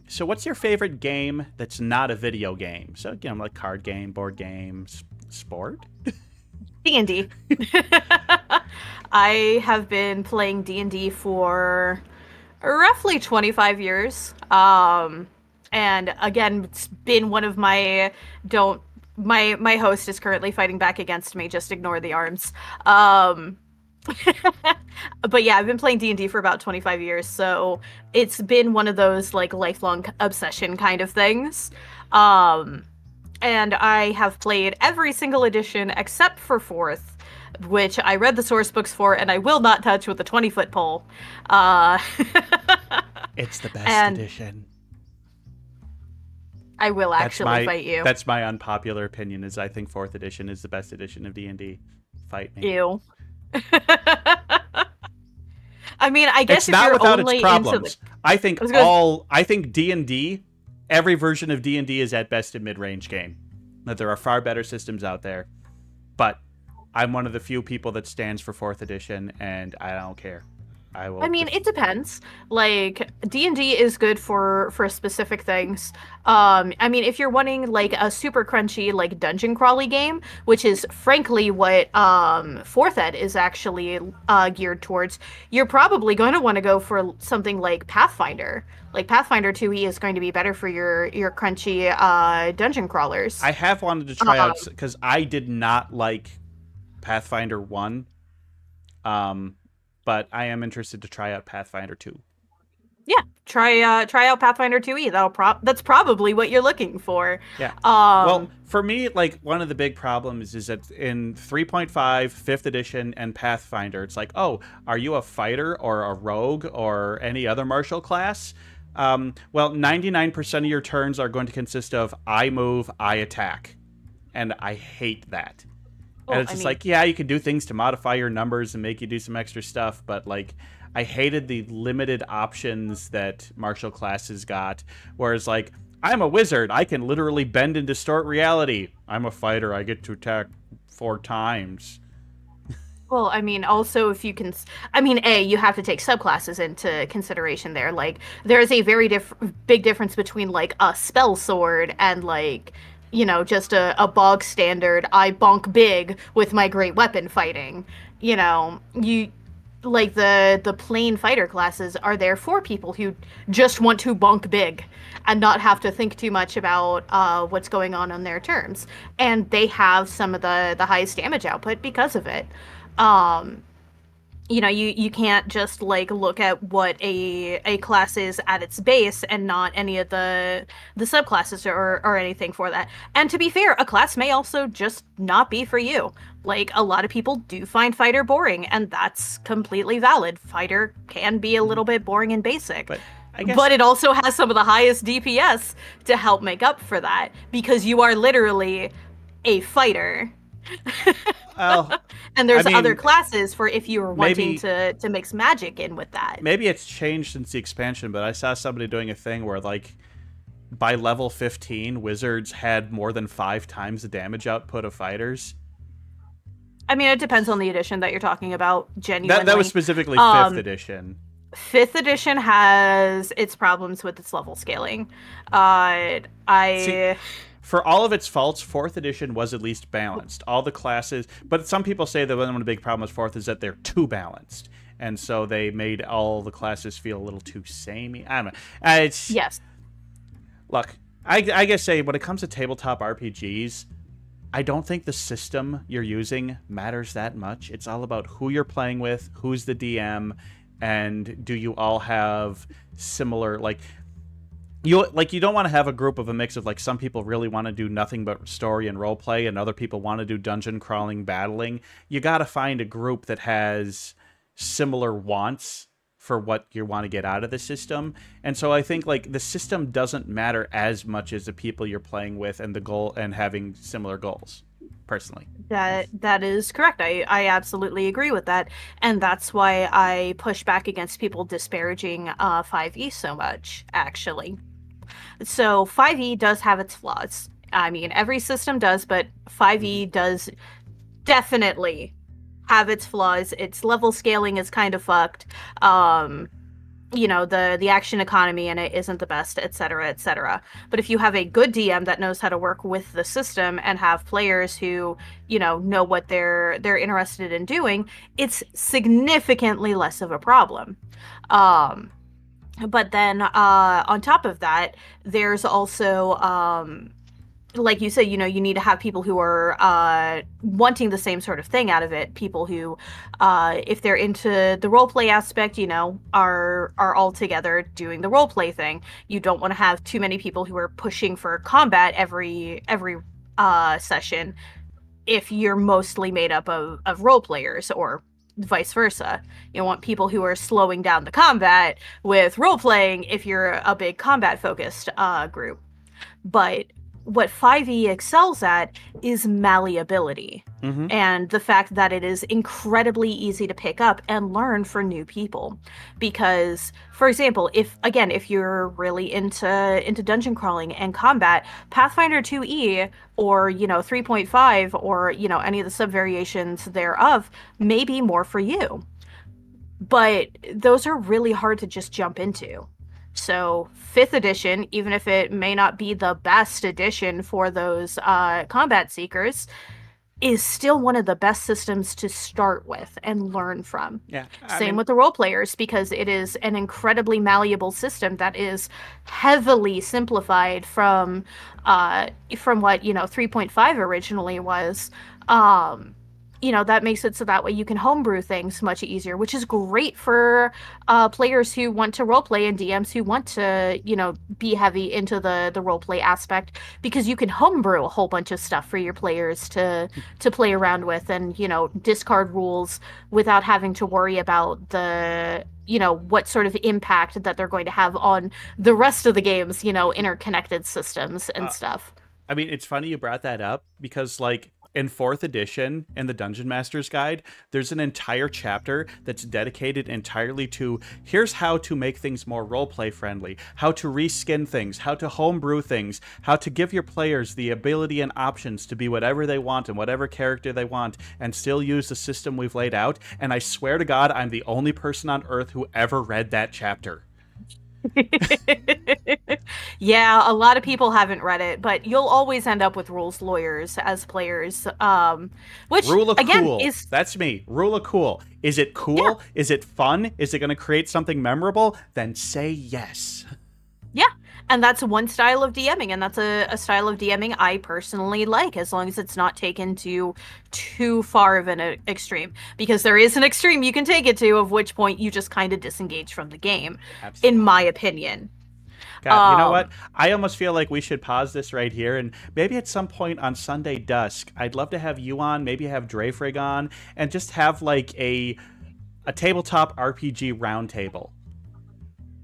So what's your favorite game that's not a video game? So, you know, like card game, board game, sport? D&D. I have been playing D&D for roughly 25 years. And again, it's been one of my my host is currently fighting back against me. Just ignore the arms. But yeah, I've been playing D&D for about 25 years, so it's been one of those like lifelong obsession kind of things. And I have played every single edition except for 4th, which I read the source books for, and I will not touch with a 20-foot pole. It's the best edition. I will actually fight you. That's my unpopular opinion, is I think 4th edition is the best edition of D&D. Fight me. Ew. I mean, I guess it's if not you're without only its problems. into I think D&D, every version of D&D is at best a mid-range game. That there are far better systems out there, but I'm one of the few people that stands for 4th edition, and I don't care. I mean, it depends. Like, D&D is good for specific things. I mean, if you're wanting, like, a super crunchy, like, dungeon crawly game, which is, frankly, what 4th Ed is actually geared towards, you're probably going to want to go for something like Pathfinder. Like, Pathfinder 2e is going to be better for your crunchy dungeon crawlers. I have wanted to try out, because I did not like Pathfinder 1. But I am interested to try out Pathfinder 2. Yeah, try out Pathfinder 2e. That's probably what you're looking for. Yeah. Well, for me, like, one of the big problems is that in 3.5, 5th edition, and Pathfinder, it's like, oh, are you a fighter or a rogue or any other martial class? Well, 99% of your turns are going to consist of I move, I attack. And I hate that. And it's just like, yeah, you can do things to modify your numbers and make you do some extra stuff, but, like, I hated the limited options that martial classes got, whereas, like, I'm a wizard. I can literally bend and distort reality. I'm a fighter. I get to attack 4 times. Well, I mean, also if you can, I mean, you have to take subclasses into consideration there. Like, there's a very big difference between like a spell sword and like, just a bog standard. I bonk big with my great weapon fighting. You like the plain fighter classes are there for people who just want to bonk big and not have to think too much about what's going on their terms, and they have some of the highest damage output because of it. You can't just like look at what a class is at its base and not any of the subclasses or anything for that. And to be fair, a class may also just not be for you. Like, a lot of people do find fighter boring, and that's completely valid. Fighter can be a little bit boring and basic. But it also has some of the highest DPS to help make up for that, because you are literally a fighter. And there's other classes for if you were wanting to mix magic in with that. Maybe it's changed since the expansion, but I saw somebody doing a thing where, like, by level 15, wizards had more than 5 times the damage output of fighters. I mean, it depends on the edition that you're talking about, genuinely. That was specifically 5th edition. 5th edition has its problems with its level scaling. See, for all of its faults, 4th edition was at least balanced. All the classes, but some people say that one of the big problems with 4th is that they're too balanced, and so they made all the classes feel a little too samey. I don't know. Yes. Look, I guess when it comes to tabletop RPGs, I don't think the system you're using matters that much. It's all about who you're playing with, who's the DM, and do you all have similar, like... You don't want to have a group of a mix of, like, some people really want to do nothing but story and roleplay, and other people want to do dungeon crawling, battling. You got to find a group that has similar wants for what you want to get out of the system. And so I think, like, the system doesn't matter as much as the people you're playing with and the goal and having similar goals, personally. That is correct. I absolutely agree with that. And that's why I push back against people disparaging 5e so much, actually. So 5e does have its flaws. I mean, every system does, but 5e does definitely have its flaws. Its level scaling is kind of fucked. The action economy in it isn't the best, etc., etc. But if you have a good DM that knows how to work with the system and have players who, know what they're interested in doing, it's significantly less of a problem. But then on top of that, there's also like you said, you need to have people who are wanting the same sort of thing out of it. People who, if they're into the roleplay aspect, are all together doing the roleplay thing. You don't want to have too many people who are pushing for combat every session if you're mostly made up of role players, or vice versa. You want people who are slowing down the combat with role-playing if you're a big combat-focused group. But what 5e excels at is malleability, and the fact that it is incredibly easy to pick up and learn for new people. Because, for example, if you're really into dungeon crawling and combat, Pathfinder 2e or 3.5 or any of the sub-variations thereof may be more for you. But those are really hard to just jump into. So 5th edition, even if it may not be the best edition for those combat seekers, is still one of the best systems to start with and learn from. Yeah. Same with the role players, because it is an incredibly malleable system that is heavily simplified from what 3.5 originally was. That makes it so that way you can homebrew things much easier, which is great for players who want to roleplay and DMs who want to, be heavy into the roleplay aspect, because you can homebrew a whole bunch of stuff for your players to play around with and, discard rules without having to worry about the, what sort of impact that they're going to have on the rest of the game's, interconnected systems and stuff. I mean, it's funny you brought that up because, like, in 4th edition in the Dungeon Master's Guide, there's an entire chapter that's dedicated entirely to here's how to make things more roleplay friendly, how to reskin things, how to homebrew things, how to give your players the ability and options to be whatever they want and whatever character they want and still use the system we've laid out. And I swear to God, I'm the only person on Earth who ever read that chapter. Yeah, a lot of people haven't read it, but you'll always end up with rules lawyers as players. Which Rule of again cool. is That's me. Rule of cool. Is it cool? Yeah. Is it fun? Is it going to create something memorable? Then say yes. yeah, and that's one style of DMing, and that's a style of DMing I personally like, as long as it's not taken to too far of an extreme, because there is an extreme you can take it to, of which point you just kind of disengage from the game. Absolutely. In my opinion. God, you know what? I almost feel like we should pause this right here, and maybe at some point on Sunday Dusk, I'd love to have you on, maybe have Dreyfrig on, and just have like a tabletop RPG roundtable.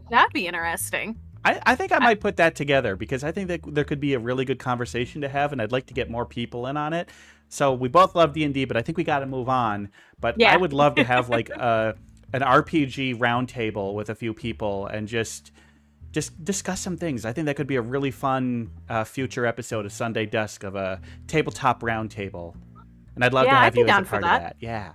That'd be interesting. I think I might put that together, because I think that there could be a really good conversation to have, and I'd like to get more people in on it. So we both love D&D, but I think we got to move on. But Yeah. I would love to have like an RPG roundtable with a few people and just discuss some things. I think that could be a really fun future episode of Sunday Dusk, of a tabletop roundtable. And I'd love to Yeah, have I'd be you as a down for part of that. that. Yeah.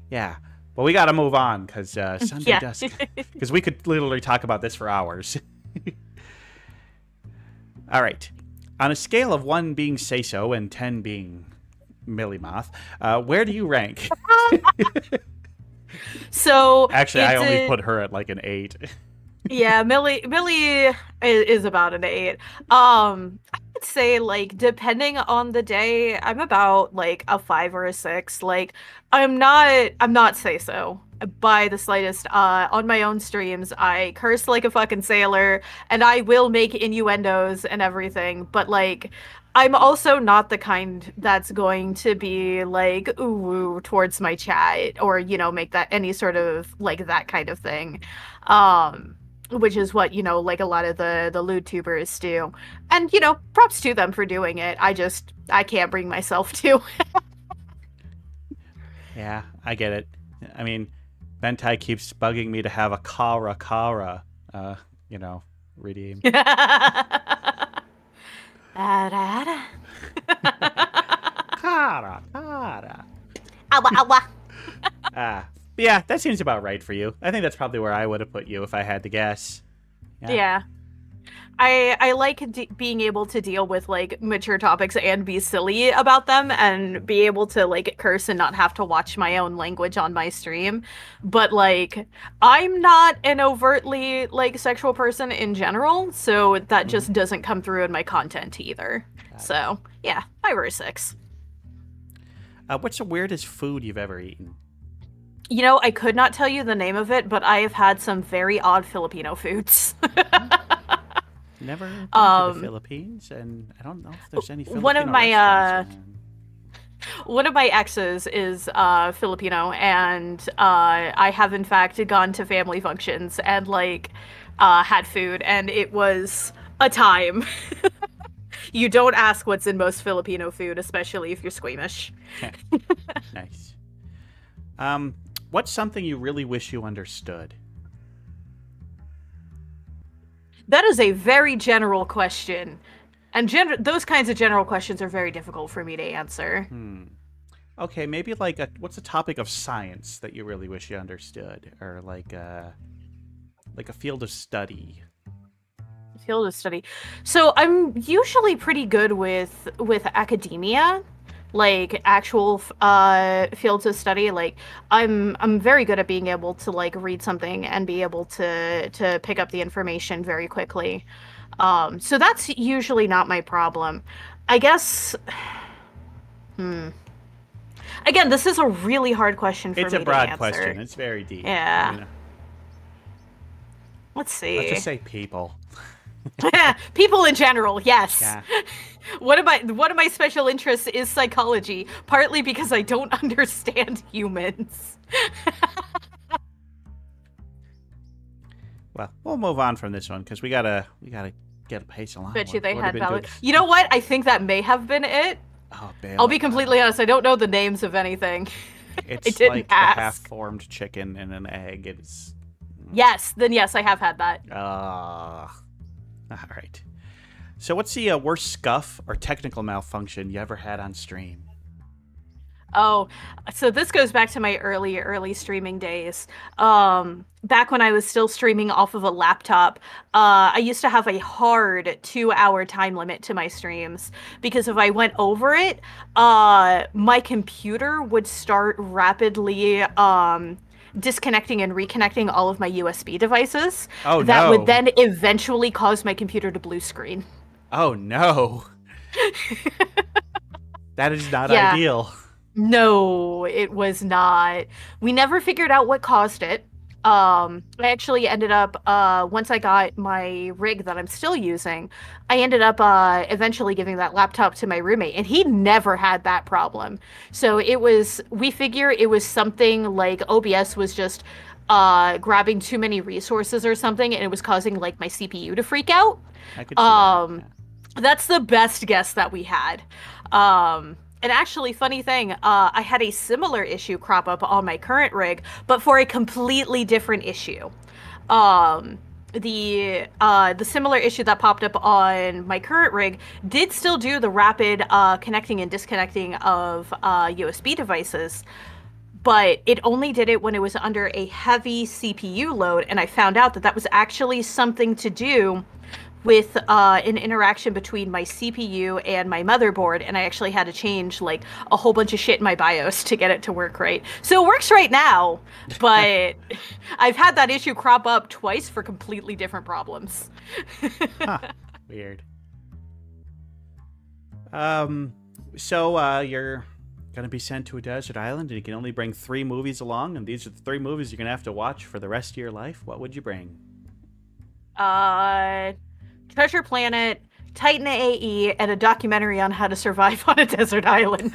Yeah. But we got to move on, because Sunday Yeah. Dusk, because we could literally talk about this for hours. All right. On a scale of 1 being say-so and 10 being Millie Moth, where do you rank? So Actually, I it's only put her at like an 8. Yeah, Millie is about an 8. I would say, like, depending on the day, I'm about like a 5 or a 6. Like, I'm not say so by the slightest. On my own streams, I curse like a fucking sailor, and I will make innuendos and everything, but like, I'm also not the kind that's going to be like ooh towards my chat, or make that any sort of like that kind of thing. Which is what, like a lot of the lewd tubers do. And, props to them for doing it. I can't bring myself to. Yeah, I get it. I mean, Bentai keeps bugging me to have a Kara, redeem. Kara. Awa, awa. Yeah, that seems about right for you. I think that's probably where I would have put you if I had to guess. Yeah. I like being able to deal with like mature topics and be silly about them, and be able to like curse and not have to watch my own language on my stream. But like, I'm not an overtly like sexual person in general, so that just doesn't come through in my content either. So yeah, 5 or a 6. What's the weirdest food you've ever eaten? I could not tell you the name of it, but I have had some very odd Filipino foods. Never been to the Philippines, and I don't know if there's any Filipino One of my restaurants. one of my exes is Filipino, and I have in fact gone to family functions and like had food, and it was a time. You don't ask what's in most Filipino food, especially if you're squeamish. Nice. What's something you really wish you understood? That is a very general question. And those kinds of general questions are very difficult for me to answer. Okay, maybe like what's a topic of science that you really wish you understood, or like a field of study? Field of study. So I'm usually pretty good with academia, like actual fields of study. Like I'm very good at being able to like read something and be able to pick up the information very quickly. So that's usually not my problem. I guess. Again, this is a really hard question for me to answer. It's a broad question. It's very deep. Yeah. Let's see. Let's just say people. People in general, yes. Yeah. One of my special interests is psychology, partly because I don't understand humans. Well, we'll move on from this one because we gotta get a pace along. Bet you they Would've had been valid. good. You know what? I think that may have been it. Oh, bail. I'll be completely honest, I don't know the names of anything. It's I didn't like the ask. half-formed chicken and an egg. It's Yes, then yes, I have had that. all right. So what's the worst scuff or technical malfunction you ever had on stream? Oh, so this goes back to my early streaming days. Back when I was still streaming off of a laptop, I used to have a hard 2-hour time limit to my streams because if I went over it, my computer would start rapidly disconnecting and reconnecting all of my USB devices. Oh, that no. would then eventually cause my computer to blue screen. Oh, no. That is not Yeah. ideal. No, it was not. We never figured out what caused it. I actually ended up, once I got my rig that I'm still using, I ended up eventually giving that laptop to my roommate, and he never had that problem. So we figure it was something like OBS was just grabbing too many resources or something, and it was causing like my CPU to freak out. I could see that. Yeah. That's the best guess that we had. And actually, funny thing, I had a similar issue crop up on my current rig, but for a completely different issue. The similar issue that popped up on my current rig did still do the rapid connecting and disconnecting of USB devices, but it only did it when it was under a heavy CPU load, and I found out that that was actually something to do with an interaction between my CPU and my motherboard, and I actually had to change like a whole bunch of shit in my BIOS to get it to work right. So it works right now, but I've had that issue crop up twice for completely different problems. Huh. Weird. So you're gonna be sent to a desert island, and you can only bring 3 movies along, and these are the 3 movies you're gonna have to watch for the rest of your life. What would you bring? Treasure Planet, Titan AE, and a documentary on how to survive on a desert island.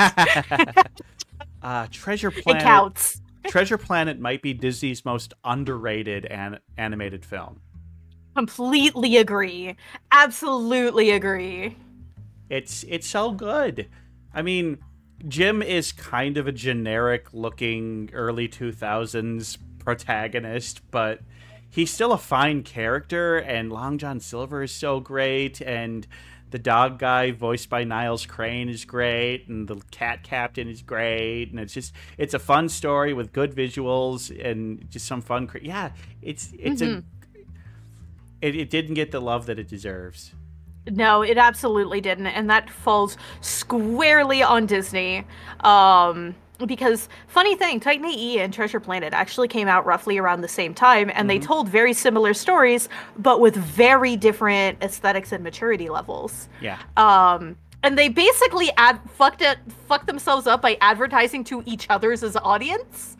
Treasure Planet. It counts. Treasure Planet might be Disney's most underrated animated film. Completely agree. Absolutely agree. It's so good. I mean, Jim is kind of a generic-looking early 2000s protagonist, but he's still a fine character, and Long John Silver is so great, and the dog guy voiced by Niles Crane is great, and the cat captain is great, and it's a fun story with good visuals and just some fun. Yeah, it didn't get the love that it deserves. No, it absolutely didn't, and that falls squarely on Disney. Because, funny thing, Titan AE and Treasure Planet actually came out roughly around the same time, and they told very similar stories, but with very different aesthetics and maturity levels. Yeah. And they basically fucked themselves up by advertising to each other's as audience.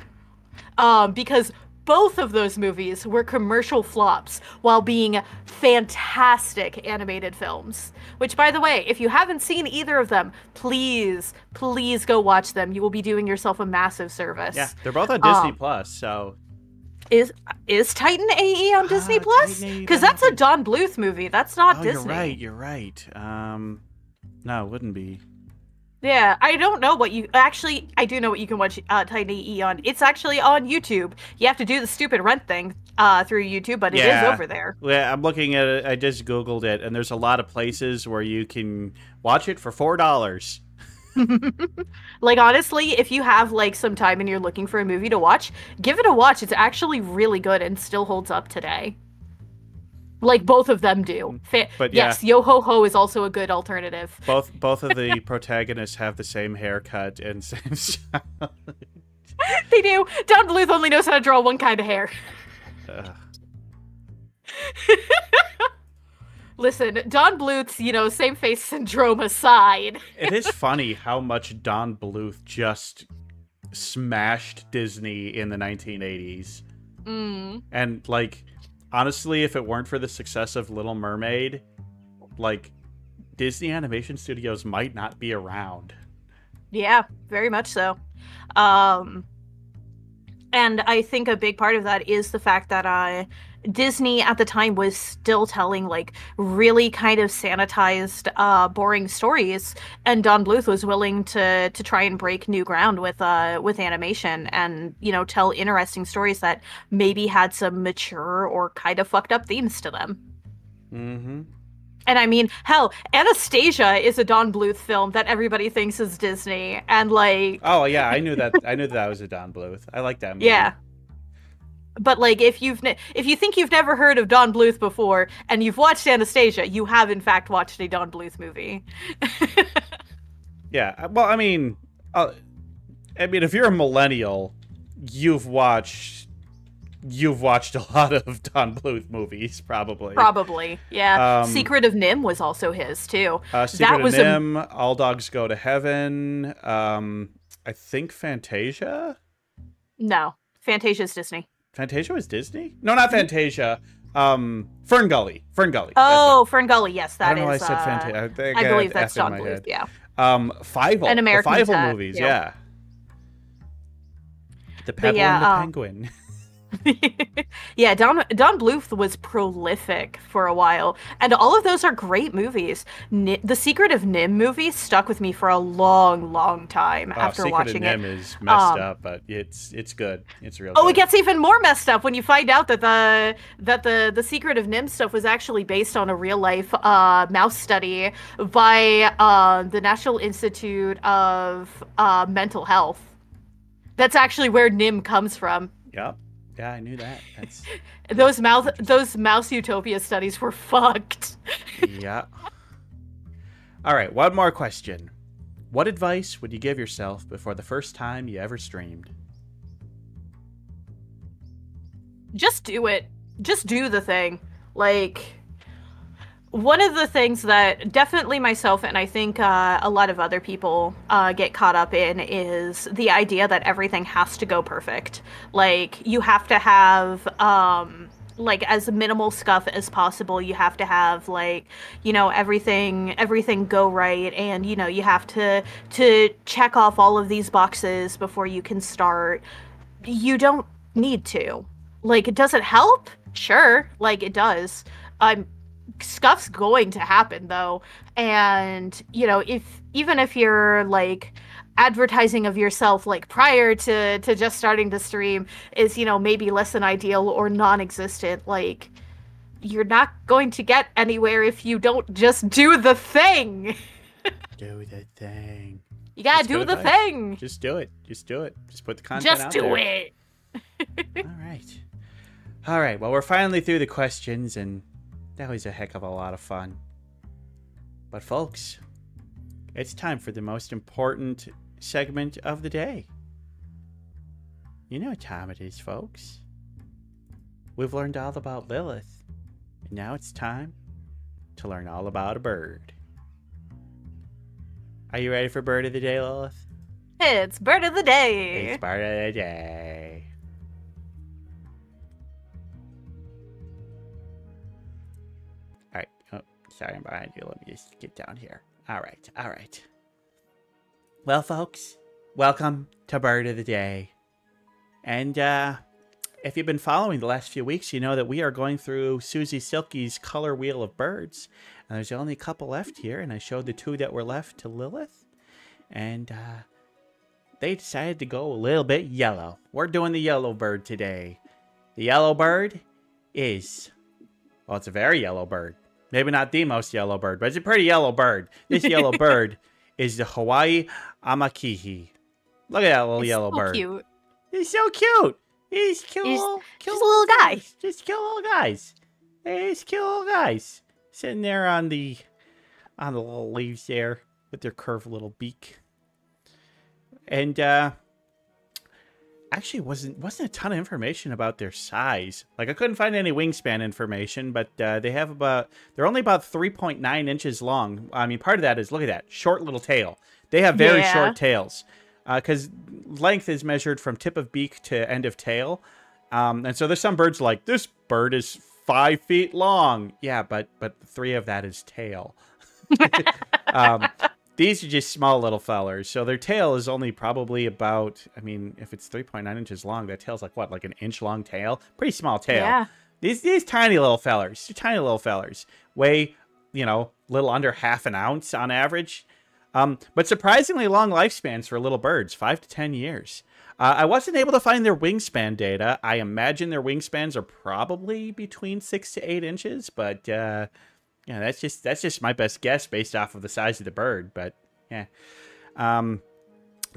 Because both of those movies were commercial flops while being fantastic animated films. Which, by the way, if you haven't seen either of them, please go watch them. You will be doing yourself a massive service. Yeah, they're both on Disney Plus, so... Is Titan AE on Disney Plus? Because that's a Don Bluth movie. That's not Disney. You're right. No, it wouldn't be. Yeah, I don't know what you... Actually, I do know what you can watch Titan AE on. It's actually on YouTube. You have to do the stupid rent thing through YouTube, but it is over there. Yeah, I'm looking at it. I just Googled it, and there's a lot of places where you can watch it for $4. Like, honestly, if you have, like, some time and you're looking for a movie to watch, give it a watch. It's actually really good and still holds up today. Like, both of them do. But yeah, yes, Yo Ho Ho is also a good alternative. Both of the protagonists have the same haircut and same style. They do. Don Bluth only knows how to draw one kind of hair. Listen, Don Bluth's, same face syndrome aside. It is funny how much Don Bluth just smashed Disney in the 1980s. And, like... Honestly, if it weren't for the success of Little Mermaid, like, Disney Animation Studios might not be around. Yeah, very much so. And I think a big part of that is the fact that Disney at the time was still telling like really kind of sanitized, boring stories, and Don Bluth was willing to try and break new ground with animation and tell interesting stories that maybe had some mature or kind of fucked up themes to them. Mm-hmm. And I mean, hell, Anastasia is a Don Bluth film that everybody thinks is Disney, and like, oh yeah, I knew that. I knew that was a Don Bluth. I like that movie. yeah. But like, if you think you've never heard of Don Bluth before and you've watched Anastasia, you have in fact watched a Don Bluth movie. Yeah. Well, I mean, if you're a millennial, you've watched a lot of Don Bluth movies, probably. Probably, yeah. Secret of NIMH was also his too. Secret of NIMH, All Dogs Go to Heaven. I think Fantasia. No, Fantasia's Disney. Fantasia was Disney? No, not Fantasia. Fern Gully. Oh, Fern Gully. Yes, that is. I don't know why I said Fantasia. I believe that's Don Bluth. Yeah. Fievel. An American the Fievel movies. Yeah. The Pebble and the Penguin. Yeah, Don Bluth was prolific for a while, and all of those are great movies. The Secret of NIMH movie stuck with me for a long time after watching it. Secret of NIMH is messed up, but it's good. It's real. Oh, good. It gets even more messed up when you find out that the Secret of NIMH stuff was actually based on a real life mouse study by the National Institute of Mental Health. That's actually where NIMH comes from. Yep. Yeah, I knew that. Those mouse utopia studies were fucked. Yeah. All right, one more question. What advice would you give yourself before the first time you ever streamed? Just do it. Just do the thing. Like, one of the things that definitely myself and I think a lot of other people get caught up in is the idea that everything has to go perfect. Like, you have to have like as minimal scuff as possible. You have to have like, everything go right, and you have to check off all of these boxes before you can start. You don't need to. Like, does it help? Sure, like it does. Scuff's going to happen though, and even if you're like advertising of yourself like prior to just starting the stream is maybe less than ideal or non-existent, like you're not going to get anywhere if you don't just do the thing. Do the thing. You gotta do the thing. Just do it. Just put the content out there. Just do it. All right, well, we're finally through the questions, and that was a heck of a lot of fun. But folks, it's time for the most important segment of the day. You know what time it is, folks. We've learned all about Lilith, and now it's time to learn all about a bird. Are you ready for Bird of the Day, Lilith? It's Bird of the Day. It's Bird of the Day. Sorry, I'm behind you. Let me just get down here. All right. Well, folks, welcome to Bird of the Day. And if you've been following the last few weeks, you know that we are going through Susie Silky's color wheel of birds. And there's only a couple left here, and I showed the two that were left to Lilith. And they decided to go a little bit yellow. We're doing the yellow bird today. The yellow bird is, well, it's a very yellow bird. Maybe not the most yellow bird, but it's a pretty yellow bird. This yellow bird is the Hawaii Amakihi. Look at that little yellow bird. Cute. He's so cute. He's cute. Just a little guy. Just cute little guys. He's cute little guys. Sitting there on the little leaves there with their curved little beak. And actually wasn't a ton of information about their size. Like, I couldn't find any wingspan information, but they're only about 3.9 inches long. I mean, part of that is, look at that, short little tail. They have very short tails, because length is measured from tip of beak to end of tail. And so there's some birds like, this bird is 5 feet long. Yeah, but 3 of that is tail. These are just small little fellers. So their tail is only probably about, I mean, if it's 3.9 inches long, that tail's like what, like an inch long tail? Pretty small tail. Yeah. These tiny little fellers weigh, little under half an ounce on average. But surprisingly long lifespans for little birds, 5 to 10 years. I wasn't able to find their wingspan data. I imagine their wingspans are probably between 6 to 8 inches, but that's just my best guess based off of the size of the bird. But yeah,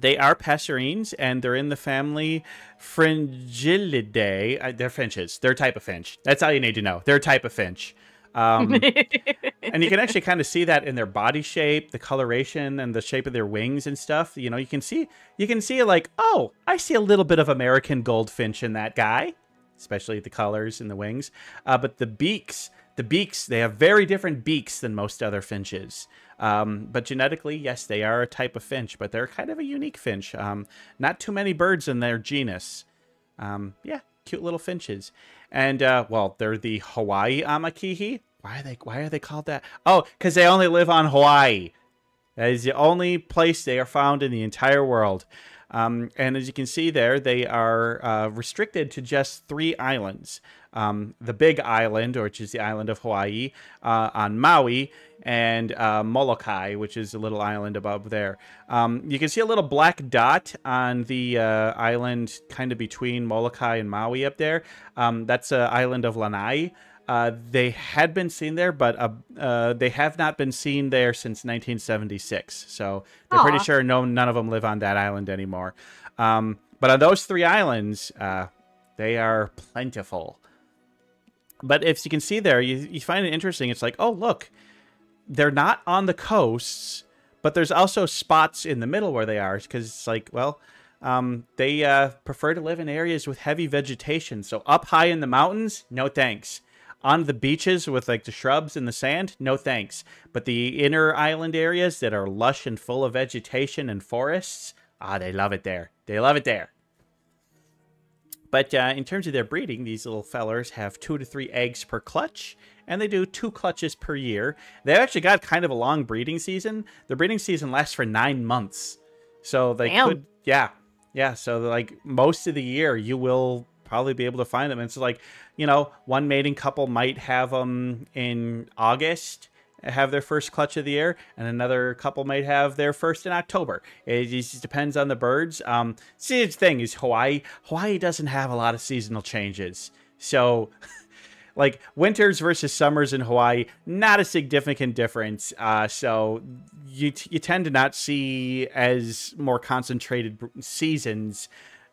they are passerines, and they're in the family Fringillidae. They're finches. They're a type of finch. That's all you need to know. They're a type of finch. And you can actually kind of see that in their body shape, the coloration, and the shape of their wings and stuff. You can see like, oh, I see a little bit of American goldfinch in that guy, especially the colors and the wings. But the beaks, they have very different beaks than most other finches. But genetically, yes, they are a type of finch, but they're kind of a unique finch. Not too many birds in their genus. Yeah, cute little finches. And, well, they're the Hawaii amakihi. Why are they called that? Oh, because they only live on Hawaii. That is the only place they are found in the entire world. And as you can see there, they are restricted to just 3 islands. The Big Island, which is the island of Hawaii, on Maui, and Molokai, which is a little island above there. You can see a little black dot on the island kind of between Molokai and Maui up there. That's an island of Lanai. They had been seen there, but they have not been seen there since 1976. So they're pretty sure none of them live on that island anymore. But on those 3 islands, they are plentiful. But if you can see there, you find it interesting. It's like, oh, look, they're not on the coasts, but there's also spots in the middle where they are. Because it's like, well, they prefer to live in areas with heavy vegetation. So up high in the mountains, no thanks. On the beaches with like the shrubs and the sand, no thanks. But the inner island areas that are lush and full of vegetation and forests, they love it there. They love it there. But in terms of their breeding, these little fellers have 2 to 3 eggs per clutch, and they do 2 clutches per year. They've actually got kind of a long breeding season. The breeding season lasts for 9 months. So they could, yeah. So like most of the year, you will probably be able to find them. And it's like, one mating couple might have them in August, have their first clutch of the year, and another couple might have their first in October. It just depends on the birds. See, the thing is Hawaii doesn't have a lot of seasonal changes. So like winters versus summers in Hawaii, not a significant difference. So you tend to not see as more concentrated seasons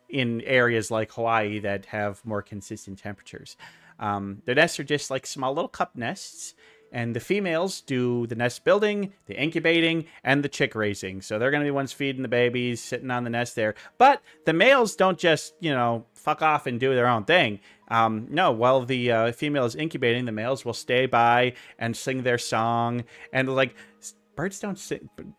in areas like Hawaii that have more consistent temperatures. Their nests are just like small little cup nests. And the females do the nest building, the incubating, and the chick raising. So they're going to be the ones feeding the babies, sitting on the nest there. But the males don't just, fuck off and do their own thing. No, while the female is incubating, the males will stay by and sing their song. And like, birds don't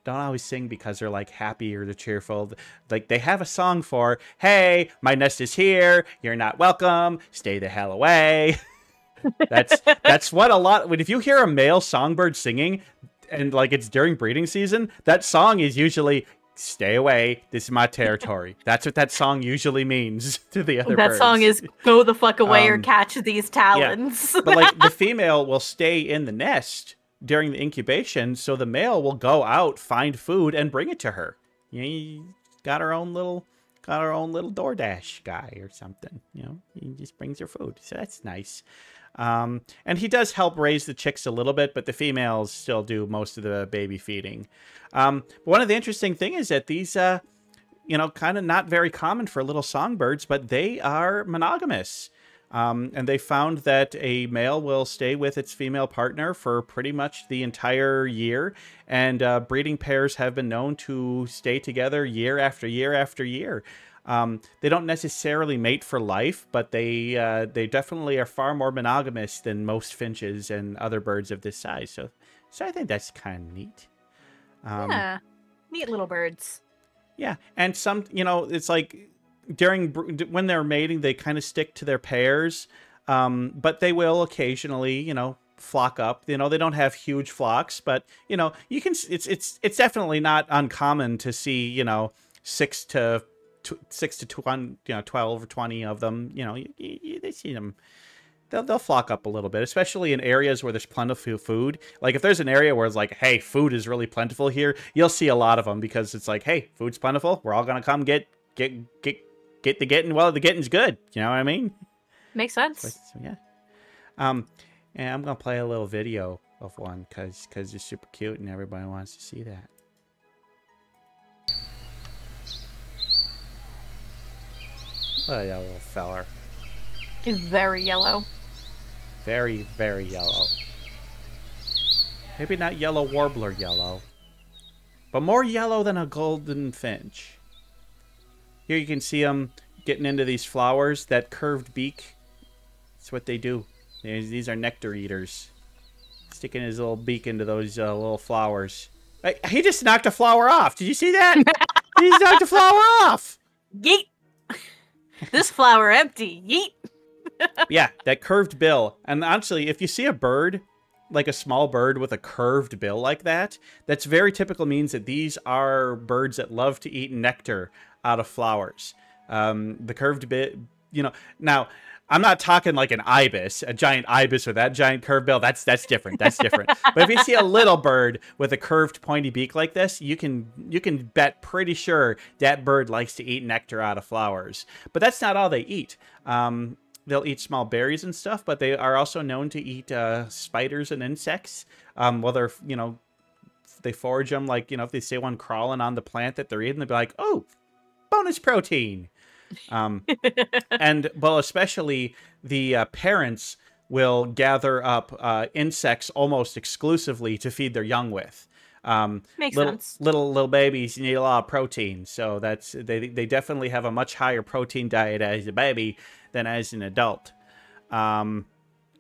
always sing because they're like happy or they're cheerful. Like they have a song for, hey, my nest is here. You're not welcome. Stay the hell away. That's what a lot. If you hear a male songbird singing, and like it's during breeding season, that song is usually "Stay away. This is my territory." That's what that song usually means to the other birds. That song is "Go the fuck away" or "Catch these talons." Yeah. But like the female will stay in the nest during the incubation, so the male will go out, find food, and bring it to her. You got our own little DoorDash guy or something. He just brings her food, so that's nice. And he does help raise the chicks a little bit, but the females still do most of the baby feeding. But one of the interesting things is that these, kind of not very common for little songbirds, but they are monogamous. And they found that a male will stay with its female partner for pretty much the entire year. And breeding pairs have been known to stay together year after year after year. They don't necessarily mate for life, but they definitely are far more monogamous than most finches and other birds of this size. So I think that's kind of neat. Yeah, neat little birds. Yeah, and some, it's like when they're mating, they kind of stick to their pairs, but they will occasionally, flock up. They don't have huge flocks, but you can. It's definitely not uncommon to see 6 to 12 or 20 of them. They see them. they'll flock up a little bit, especially in areas where there's plentiful food. Like if there's an area where it's like, hey, food is really plentiful here, you'll see a lot of them because it's like, hey, food's plentiful. We're all gonna come get the getting. Well, the getting's good. You know what I mean? Makes sense. So, yeah. And I'm gonna play a little video of one because it's super cute and everybody wants to see that. Look at that little feller. It's very yellow. Very, very yellow. Maybe not yellow warbler yellow, but more yellow than a golden finch. Here you can see him getting into these flowers. That curved beak, that's what they do. These are nectar eaters. Sticking his little beak into those little flowers. He just knocked a flower off. Did you see that? He just knocked a flower off. Yeet! This flower empty. Yeet! Yeah, that curved bill. And actually, if you see a bird, like a small bird with a curved bill like that, that's very typical, means that these are birds that love to eat nectar out of flowers. The curved bit, you know. Now, I'm not talking like an ibis, a giant ibis with that giant curved bill. That's different. That's different. But if you see a little bird with a curved pointy beak like this, you can bet pretty sure that bird likes to eat nectar out of flowers. But that's not all they eat. They'll eat small berries and stuff, but they are also known to eat spiders and insects. Whether, you know, they forage them, like, you know, if they see one crawling on the plant that they're eating, they'll be like, oh, bonus protein. And, well, especially the parents will gather up insects almost exclusively to feed their young with. Makes sense. Little babies need a lot of protein, so that's they definitely have a much higher protein diet as a baby than as an adult. No,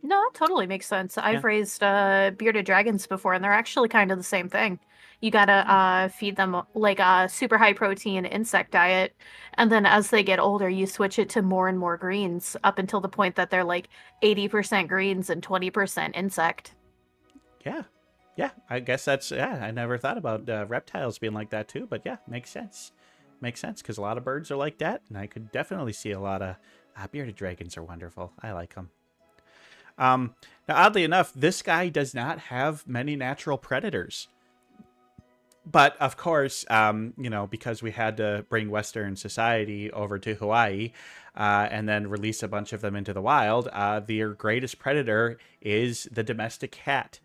that totally makes sense. I've raised bearded dragons before, and they're actually kind of the same thing. You gotta feed them like a super high protein insect diet, and then as they get older, you switch it to more and more greens up until the point that they're like 80% greens and 20% insect. Yeah, I guess that's, I never thought about reptiles being like that too, but yeah, makes sense. Makes sense, because a lot of birds are like that, and I could definitely see a lot of bearded dragons are wonderful. I like them. Now, oddly enough, this guy does not have many natural predators. But, of course, you know, because we had to bring Western society over to Hawaii and then release a bunch of them into the wild, their greatest predator is the domestic cat.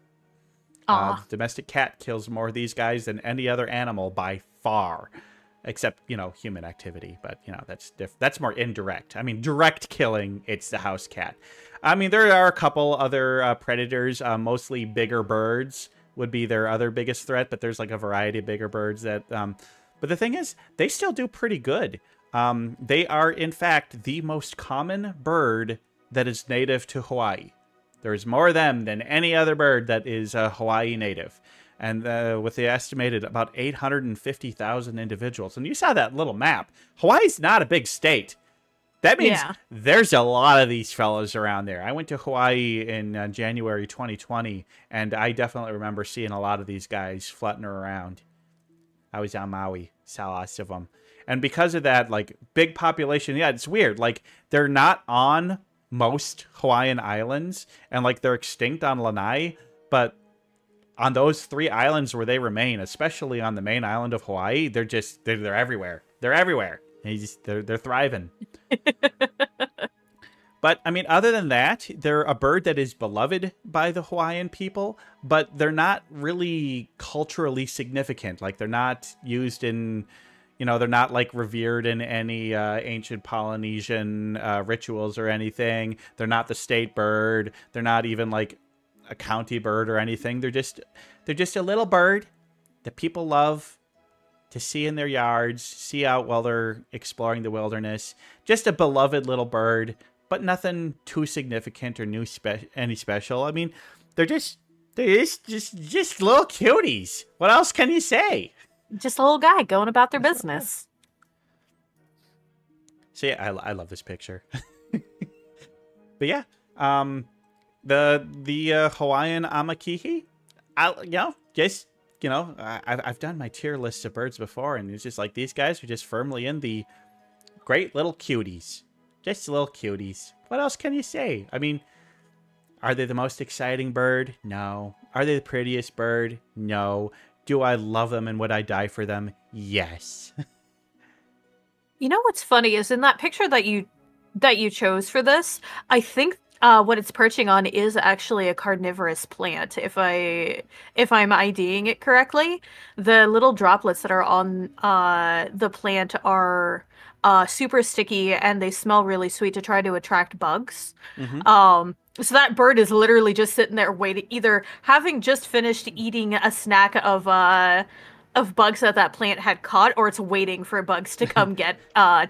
The domestic cat kills more of these guys than any other animal by far, except, you know, human activity. But, you know, that's more indirect. I mean, direct killing, it's the house cat. I mean, there are a couple other predators, mostly bigger birds would be their other biggest threat, but there's like a variety of bigger birds that, but the thing is, they still do pretty good. They are, in fact, the most common bird that is native to Hawaii. There's more of them than any other bird that is a Hawaii native. And with the estimated about 850,000 individuals. And you saw that little map. Hawaii's not a big state. That means there's a lot of these fellows around there. I went to Hawaii in January 2020, and I definitely remember seeing a lot of these guys flutting around. I was on Maui, saw lots of them. And because of that, like, big population, yeah, it's weird. Like, they're not on most Hawaiian islands, and, like, they're extinct on Lanai, but on those 3 islands where they remain, especially on the main island of Hawaii, they're everywhere. They're everywhere. They're thriving. But, I mean, other than that, they're a bird that is beloved by the Hawaiian people, but they're not really culturally significant. Like, they're not used in, you know, they're not, like, revered in any ancient Polynesian rituals or anything. They're not the state bird. They're not even, like, a county bird or anything. They're just a little bird that people love to see in their yards, see out while they're exploring the wilderness. Just a beloved little bird, but nothing too significant or any special. I mean, they're just little cuties. What else can you say? Just a little guy going about their business. So yeah, I love this picture. But yeah, the Hawaiian amakihi, I've done my tier lists of birds before, and it's just like these guys are just firmly in the great little cuties. Just little cuties. What else can you say? I mean, Are they the most exciting bird? No. Are they the prettiest bird? No. Do I love them and would I die for them? Yes. You know what's funny is in that picture that you chose for this, I think what it's perching on is actually a carnivorous plant. If I'm IDing it correctly, the little droplets that are on the plant are super sticky and they smell really sweet to try to attract bugs. So that bird is literally just sitting there waiting, either having just finished eating a snack of bugs that plant had caught, or it's waiting for bugs to come get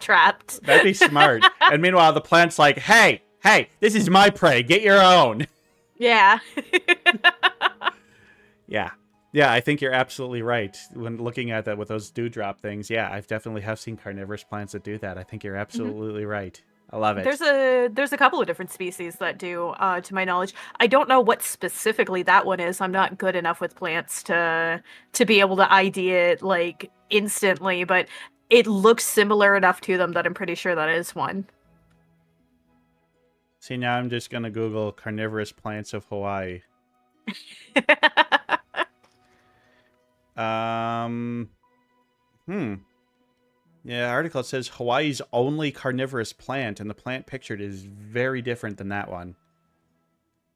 trapped. That'd be smart. And meanwhile, the plant's like, hey, this is my prey. Get your own. Yeah. Yeah. Yeah, I think you're absolutely right. When looking at that with those dewdrop things, yeah, I've definitely have seen carnivorous plants that do that. I think you're absolutely right. I love it. There's a couple of different species that do, to my knowledge. I don't know what specifically that one is. I'm not good enough with plants to be able to ID it like instantly, but it looks similar enough to them that I'm pretty sure that is one. See, now I'm just gonna Google carnivorous plants of Hawaii. Yeah, article says Hawaii's only carnivorous plant, and the plant pictured is very different than that one.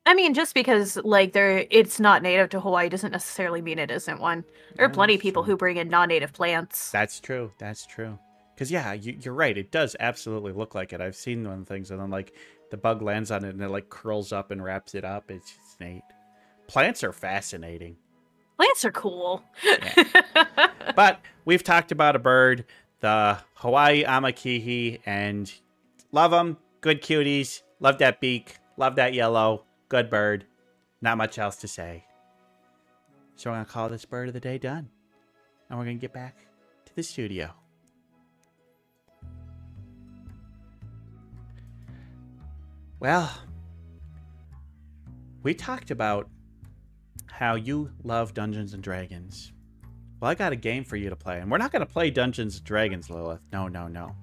I mean, just because like it's not native to Hawaii doesn't necessarily mean it isn't one. There are plenty of people who bring in non-native plants. That's true. That's true. Because yeah, you're right. It does absolutely look like it. I've seen one of the things, and then like the bug lands on it, and it like curls up and wraps it up. It's just neat. Plants are fascinating. Plants are cool. Yeah. But we've talked about a bird, the Hawaii amakihi, and love them. Good cuties. Love that beak. Love that yellow. Good bird. Not much else to say. So we're going to call this bird of the day done. And we're going to get back to the studio. Well, we talked about how you love Dungeons and Dragons. Well, I got a game for you to play. And we're not going to play Dungeons and Dragons, Lilith. No, no, no.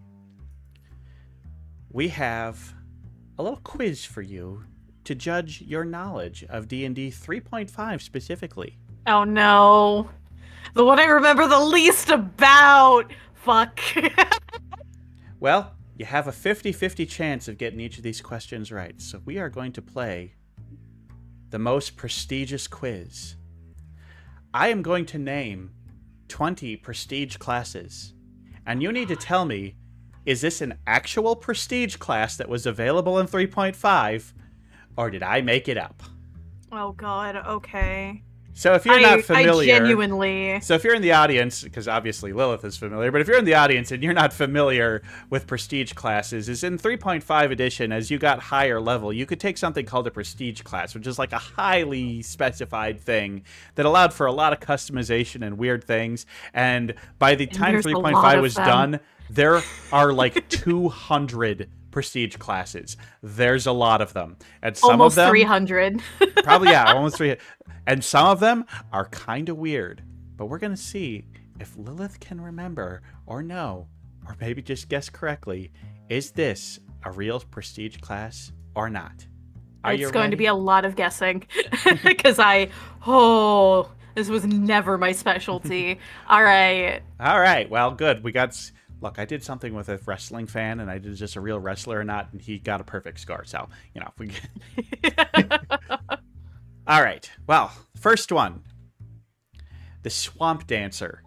We have a little quiz for you to judge your knowledge of D&D 3.5 specifically. Oh no. The one I remember the least about. Fuck. Well, you have a 50-50 chance of getting each of these questions right. So we are going to play the most prestigious quiz. I am going to name 20 prestige classes. And you need to tell me, is this an actual prestige class that was available in 3.5, or did I make it up? Oh god, okay. So if you're not familiar... I genuinely... So if you're in the audience, because obviously Lilith is familiar, but if you're in the audience and you're not familiar with prestige classes, is in 3.5 edition, as you got higher level, you could take something called a prestige class, which is like a highly specified thing that allowed for a lot of customization and weird things. And by the time 3.5 was done, there are like 200 prestige classes. There's a lot of them. And some almost of them... 300. Probably, yeah, almost 300. And some of them are kind of weird. But we're going to see if Lilith can remember or know, or maybe just guess correctly, is this a real prestige class or not? It's going to be a lot of guessing. Because this was never my specialty. All right. All right. Well, good. We got... Look, I did something with a wrestling fan, and I did just a real wrestler or not, and he got a perfect score. So, you know, if we... All right. Well, first one. The Swamp Dancer.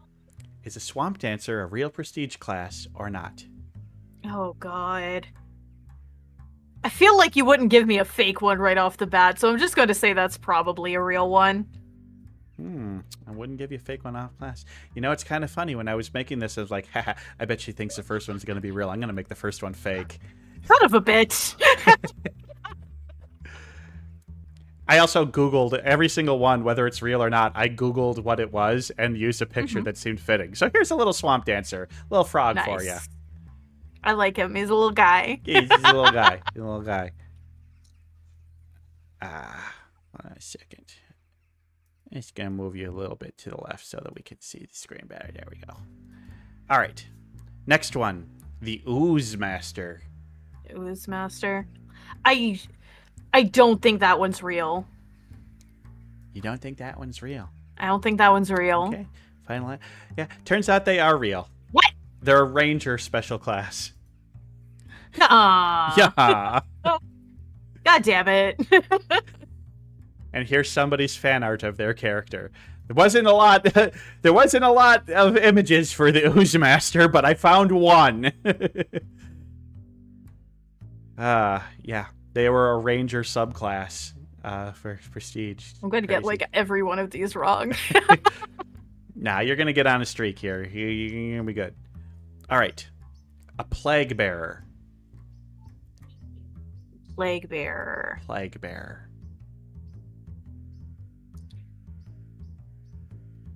Is a Swamp Dancer a real prestige class or not? Oh, God. I feel like you wouldn't give me a fake one right off the bat, so I'm just going to say that's probably a real one. I wouldn't give you a fake one off class. You know, it's kind of funny. When I was making this, I was like, haha, I bet she thinks the first one's going to be real. I'm going to make the first one fake. Son of a bitch. I also Googled every single one, whether it's real or not. I Googled what it was and used a picture that seemed fitting. So here's a little Swamp Dancer, little frog for you. I like him. He's a little guy. Yeah, he's a little guy. He's a little guy. One second. I'm just going to move you a little bit to the left so that we can see the screen better. There we go. All right. Next one. The Ooze Master. Ooze Master. I don't think that one's real. You don't think that one's real? I don't think that one's real. Okay, finally. Yeah, turns out they are real. What? They're a ranger special class. Nuh-uh. Yeah. God damn it. And here's somebody's fan art of their character. There wasn't a lot. There wasn't a lot of images for the Ooze Master, but I found one. Yeah, they were a ranger subclass for prestige. I'm going to get like every one of these wrong. Nah, you're gonna get on a streak here. You're gonna be good. All right, a plague bearer. Plague bearer. Plague bearer.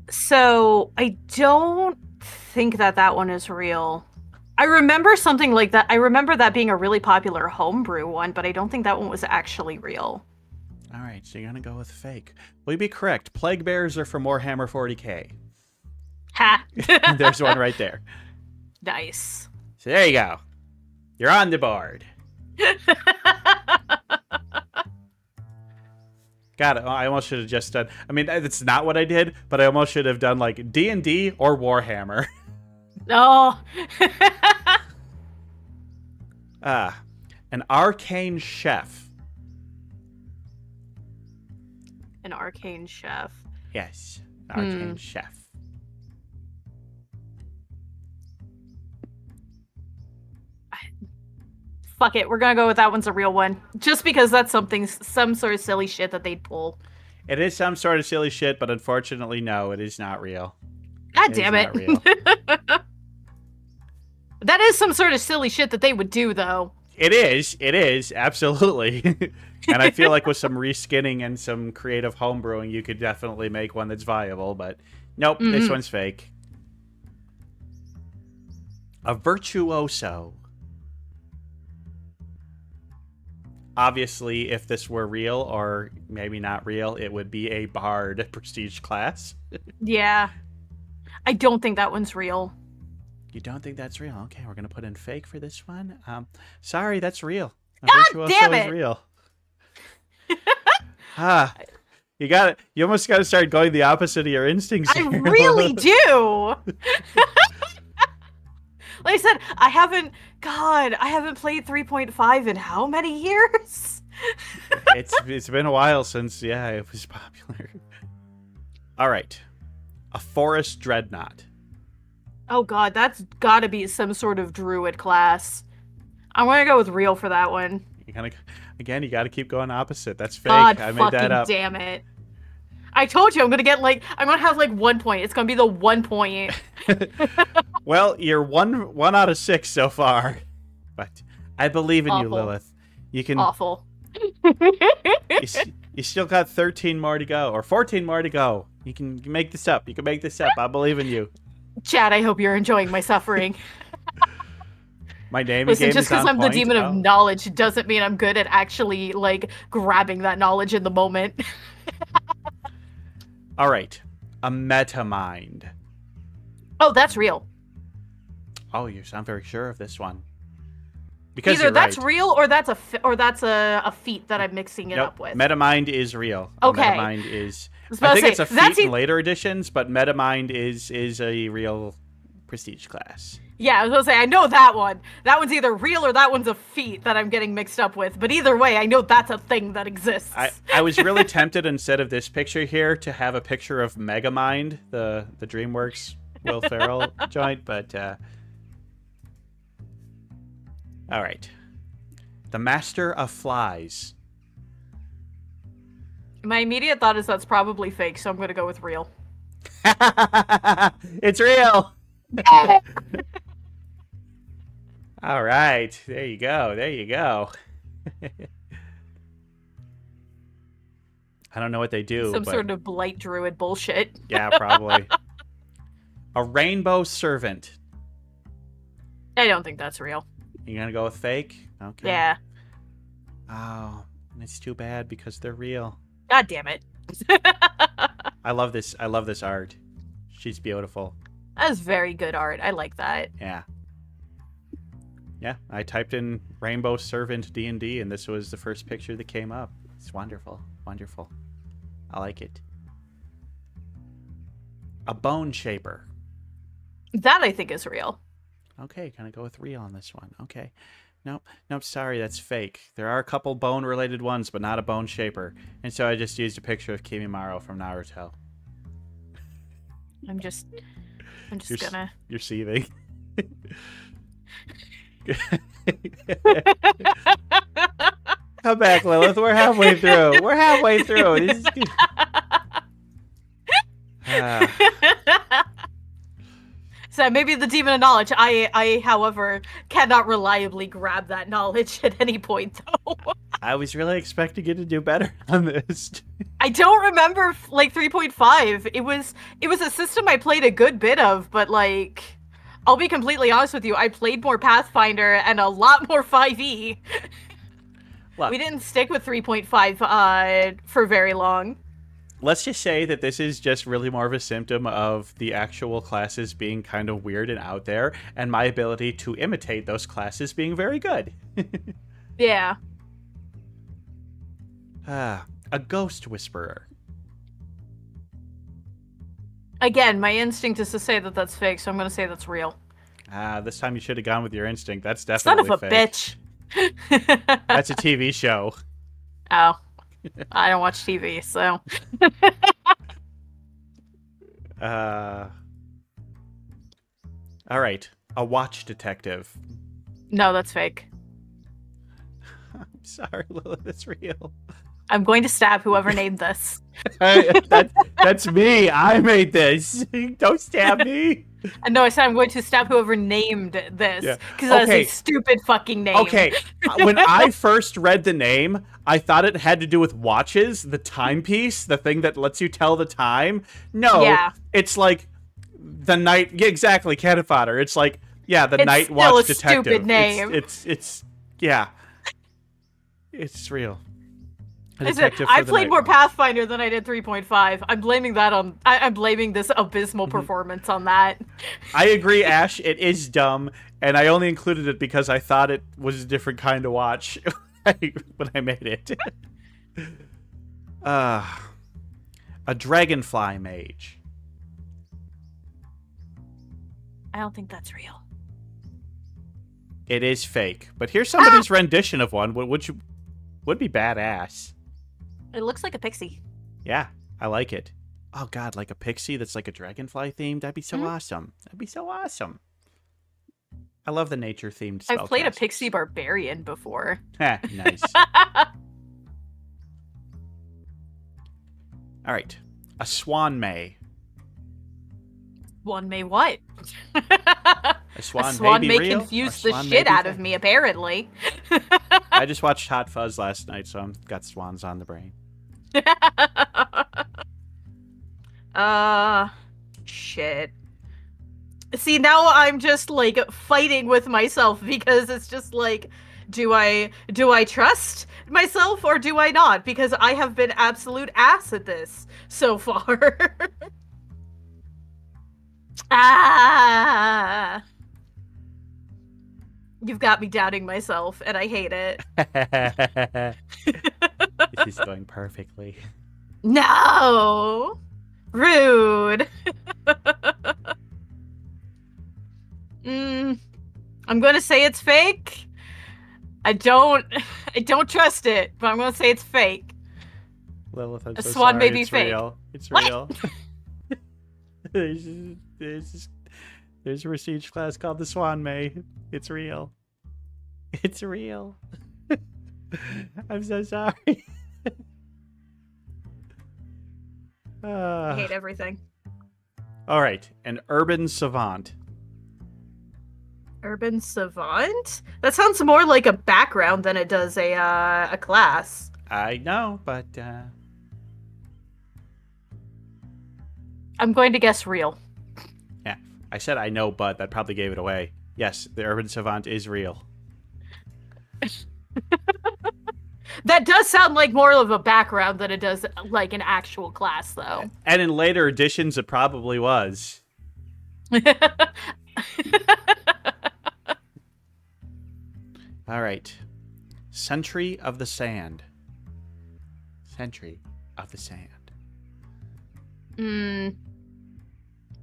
So I don't think that one is real. I remember something like that. I remember that being a really popular homebrew one, but I don't think that one was actually real. All right, so you're gonna go with fake. Will you be correct? Plague bearers are from Warhammer 40k. Ha! There's one right there. Nice. So there you go. You're on the board. God, I almost should have just done. I mean, that's not what I did, but I almost should have done like D&D or Warhammer. Oh. An arcane chef. An arcane chef. Yes, an arcane chef. Fuck it, we're gonna go with that one's a real one. Just because that's some sort of silly shit that they'd pull. It is some sort of silly shit, but unfortunately, no, it is not real. God damn it. That is some sort of silly shit that they would do, though. It is, absolutely. And I feel like with some reskinning and some creative homebrewing, you could definitely make one that's viable, but nope, this one's fake. A virtuoso. Obviously, if this were real, or maybe not real, it would be a bard prestige class. Yeah. I don't think that one's real. You don't think that's real? Okay, we're going to put in fake for this one. Sorry, that's real. A God virtuoso damn it! is real. You almost got to start going the opposite of your instincts I here. really do! Like I said, I haven't played 3.5 in how many years? It's been a while since, yeah, it was popular. All right. A forest dreadnought. Oh god, that's gotta be some sort of druid class. I'm gonna go with real for that one. You got to keep going opposite. That's fake. God I made that up. damn it. I told you I'm gonna have like 1 point. It's gonna be the 1 point. Well, you're one out of 6 so far. But I believe in you, Lilith. You can. Awful. You still got 13 more to go, or 14 more to go. You can make this up. I believe in you. Chad, I hope you're enjoying my suffering. My name Listen, game just is because on I'm the point. demon of knowledge doesn't mean I'm good at actually, like, grabbing that knowledge in the moment. All right. A metamind. Oh, that's real. Oh, you sound very sure of this one. Because either that's right. real or that's a feat that I'm mixing it up with. Metamind is real. Okay. Metamind is. I think it's a feat in later editions, but Metamind is a real prestige class. Yeah, I was gonna say, I know that one. That one's either real or that one's a feat that I'm getting mixed up with. But either way, I know that's a thing that exists. I was really tempted, instead of this picture here, to have a picture of Megamind, the DreamWorks Will Ferrell joint, but all right. The Master of Flies. My immediate thought is that's probably fake, so I'm gonna go with real. It's real. All right, there you go. I don't know what they do. Some sort of blight druid bullshit. Yeah, probably. A rainbow servant. I don't think that's real. You gonna go with fake? Okay. Yeah. Oh, it's too bad because they're real. God damn it. I love this art. She's beautiful. That is very good art. I like that. Yeah. Yeah, I typed in Rainbow Servant D&D, and this was the first picture that came up. It's wonderful. Wonderful. I like it. A bone shaper. That I think is real. Okay, gonna go with real on this one. Okay. Nope, sorry, that's fake. There are a couple bone-related ones, but not a bone shaper. And so I just used a picture of Kimimaro from Naruto. I'm just gonna... You're seething. Come back, Lilith. We're halfway through. This is good. So maybe the demon of knowledge. I, however, cannot reliably grab that knowledge at any point, though. I was really expecting you to do better on this. I don't remember, like, 3.5. It was a system I played a good bit of, but, like, I'll be completely honest with you. I played more Pathfinder and a lot more 5e. Look, we didn't stick with 3.5 for very long. Let's just say that this is just really more of a symptom of the actual classes being kind of weird and out there, and my ability to imitate those classes being very good. Yeah. A ghost whisperer. Again, my instinct is to say that that's fake, so I'm going to say that's real. This time you should have gone with your instinct. That's Son definitely of a fake. bitch. That's a TV show. Oh. I don't watch TV, so. All right. A watch detective. No, that's fake. I'm sorry, Lilith. That's real. I'm going to stab whoever named this. That's me. I made this. Don't stab me. No, I said I'm going to stab whoever named this. Yeah. Because that is a stupid fucking name. Okay. When I first read the name, I thought it had to do with watches, the timepiece, the thing that lets you tell the time. No, yeah. It's like the night. Yeah, exactly. Cannon fodder. It's like, yeah, the night watch detective. Stupid name. It's yeah. It's real. I played more Pathfinder than I did 3.5. I'm blaming that on. I'm blaming this abysmal performance on that. I agree, Ash. It is dumb, and I only included it because I thought it was a different kind of watch when I made it. A dragonfly mage. I don't think that's real. It is fake, but here's somebody's rendition of one. Would be badass. It looks like a pixie. Yeah, I like it. Oh god, like a pixie that's like a dragonfly themed? That'd be so awesome. That'd be so awesome. I love the nature themed spellcasters. I've played a pixie barbarian before. Nice. All right. A swan may. Swan may what? A swan may be real, confuse the shit out of me, apparently. I just watched Hot Fuzz last night, so I've got swans on the brain. Shit. See, now I'm just, like, fighting with myself, because it's just like, do I trust myself or do I not? Because I have been absolute ass at this so far. You've got me doubting myself, and I hate it. This is going perfectly. No! Rude! I'm gonna say it's fake. I don't trust it, but I'm gonna say it's fake. Lilith, I'm a so swan sorry. may be it's fake. Real. It's What? real. There's a research class called the Swan May. It's real. It's real. I'm so sorry. I hate everything. All right, an urban savant. Urban savant? That sounds more like a background than it does a class. I know, but I'm going to guess real. yeah, I said I know, but that probably gave it away. Yes, the urban savant is real. That does sound like more of a background than it does like an actual class, though. And in later editions, it probably was. All right. Sentry of the Sand. Sentry of the Sand.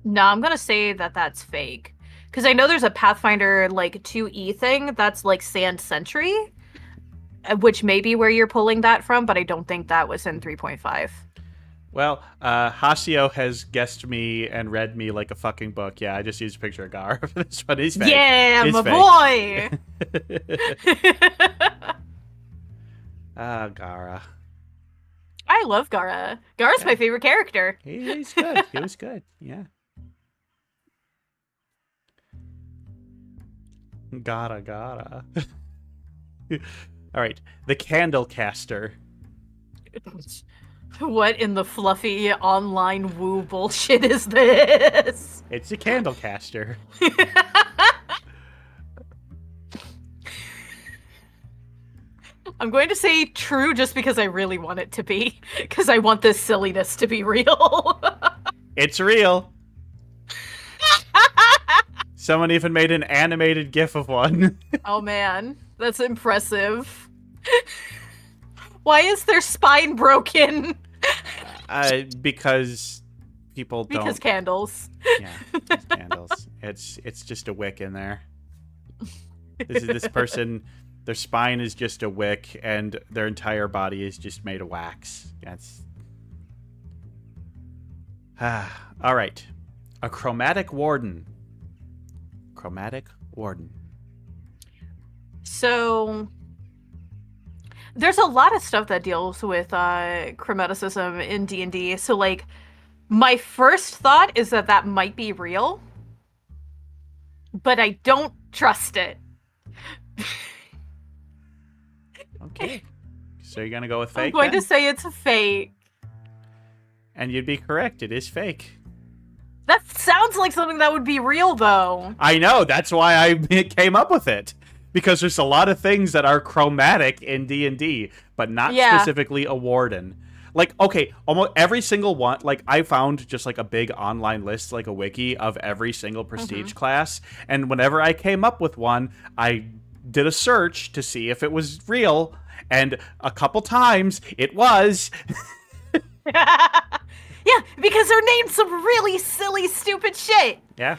No, I'm gonna say that that's fake. Because I know there's a Pathfinder, like, 2E thing that's, like, Sand Sentry, which may be where you're pulling that from, but I don't think that was in 3.5. Well, Hasio has guessed me and read me like a fucking book. Yeah, I just used a picture of Gar for this one. He's fake. Yeah, He's my fake. boy! Gara. I love Gara. Gara's my favorite character. He's good. He was good. Yeah. Gara. All right. The Candlecaster. What in the fluffy online woo bullshit is this? It's a Candlecaster. I'm going to say true just because I really want it to be. Because I want this silliness to be real. It's real. Someone even made an animated GIF of one. Oh man, that's impressive. Why is their spine broken? Because people don't. Because candles. Yeah, it's candles. It's just a wick in there. This person, their spine is just a wick, and their entire body is just made of wax. That's. All right, a chromatic warden. Chromatic warden. So there's a lot of stuff that deals with chromaticism in D&D. So like my first thought is that that might be real, but I don't trust it. Okay. So you're going to go with fake? I'm going then? to say it's fake. And you'd be correct. It is fake. That sounds like something that would be real, though. I know. That's why I came up with it. Because there's a lot of things that are chromatic in D&D, but not specifically a warden. Like, okay, almost every single one, like, I found just, like, a big online list, like a wiki of every single prestige class, and whenever I came up with one, I did a search to see if it was real, and a couple times, it was. Yeah, because they're named some really silly, stupid shit. Yeah.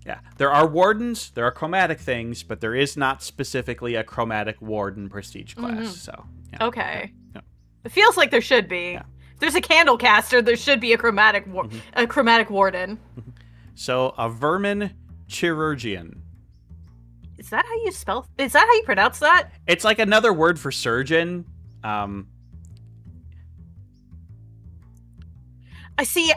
Yeah, there are wardens, there are chromatic things, but there is not specifically a chromatic warden prestige class. So, yeah. Okay. Yeah. It feels like there should be. Yeah. If there's a candle caster, there should be a chromatic warden. So, a vermin chirurgian. Is that how you spell? Is that how you pronounce that? It's like another word for surgeon. I see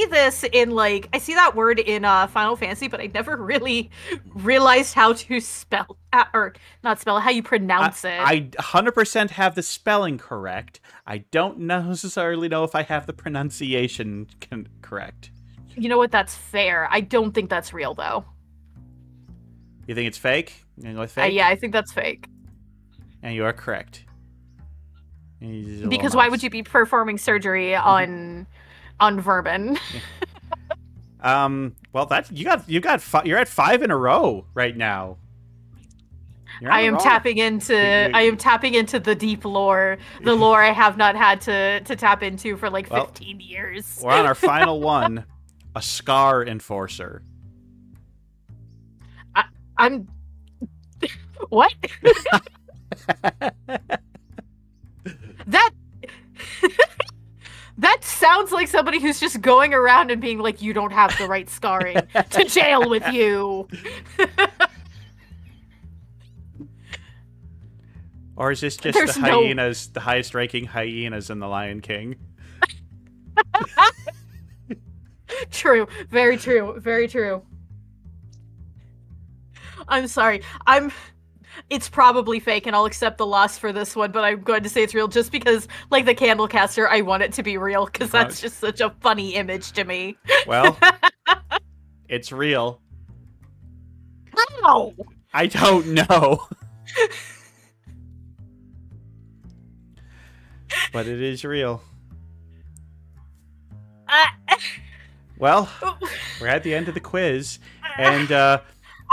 this in, like, I see that word in Final Fantasy, but I never really realized how to spell, or not spell, how you pronounce it. I 100% have the spelling correct. I don't necessarily know if I have the pronunciation correct. You know what? That's fair. I don't think that's real, though. You think it's fake? You gonna go with fake? Yeah, I think that's fake. And you are correct. Because why would you be performing surgery on vermin? Well, you're at 5 in a row right now. I am tapping into the deep lore, the lore I have not had to tap into for like 15 years. We're on our final one, a scar enforcer. I'm what? That sounds like somebody who's just going around and being like, you don't have the right scarring. To jail with you. Or is this just the hyenas, the highest ranking hyenas in The Lion King? True. Very true. Very true. I'm sorry. It's probably fake, and I'll accept the loss for this one, but I'm going to say it's real just because, like the Candlecaster, I want it to be real, because that's just such a funny image to me. Well, it's real. How? I don't know. But it is real. Well, we're at the end of the quiz, and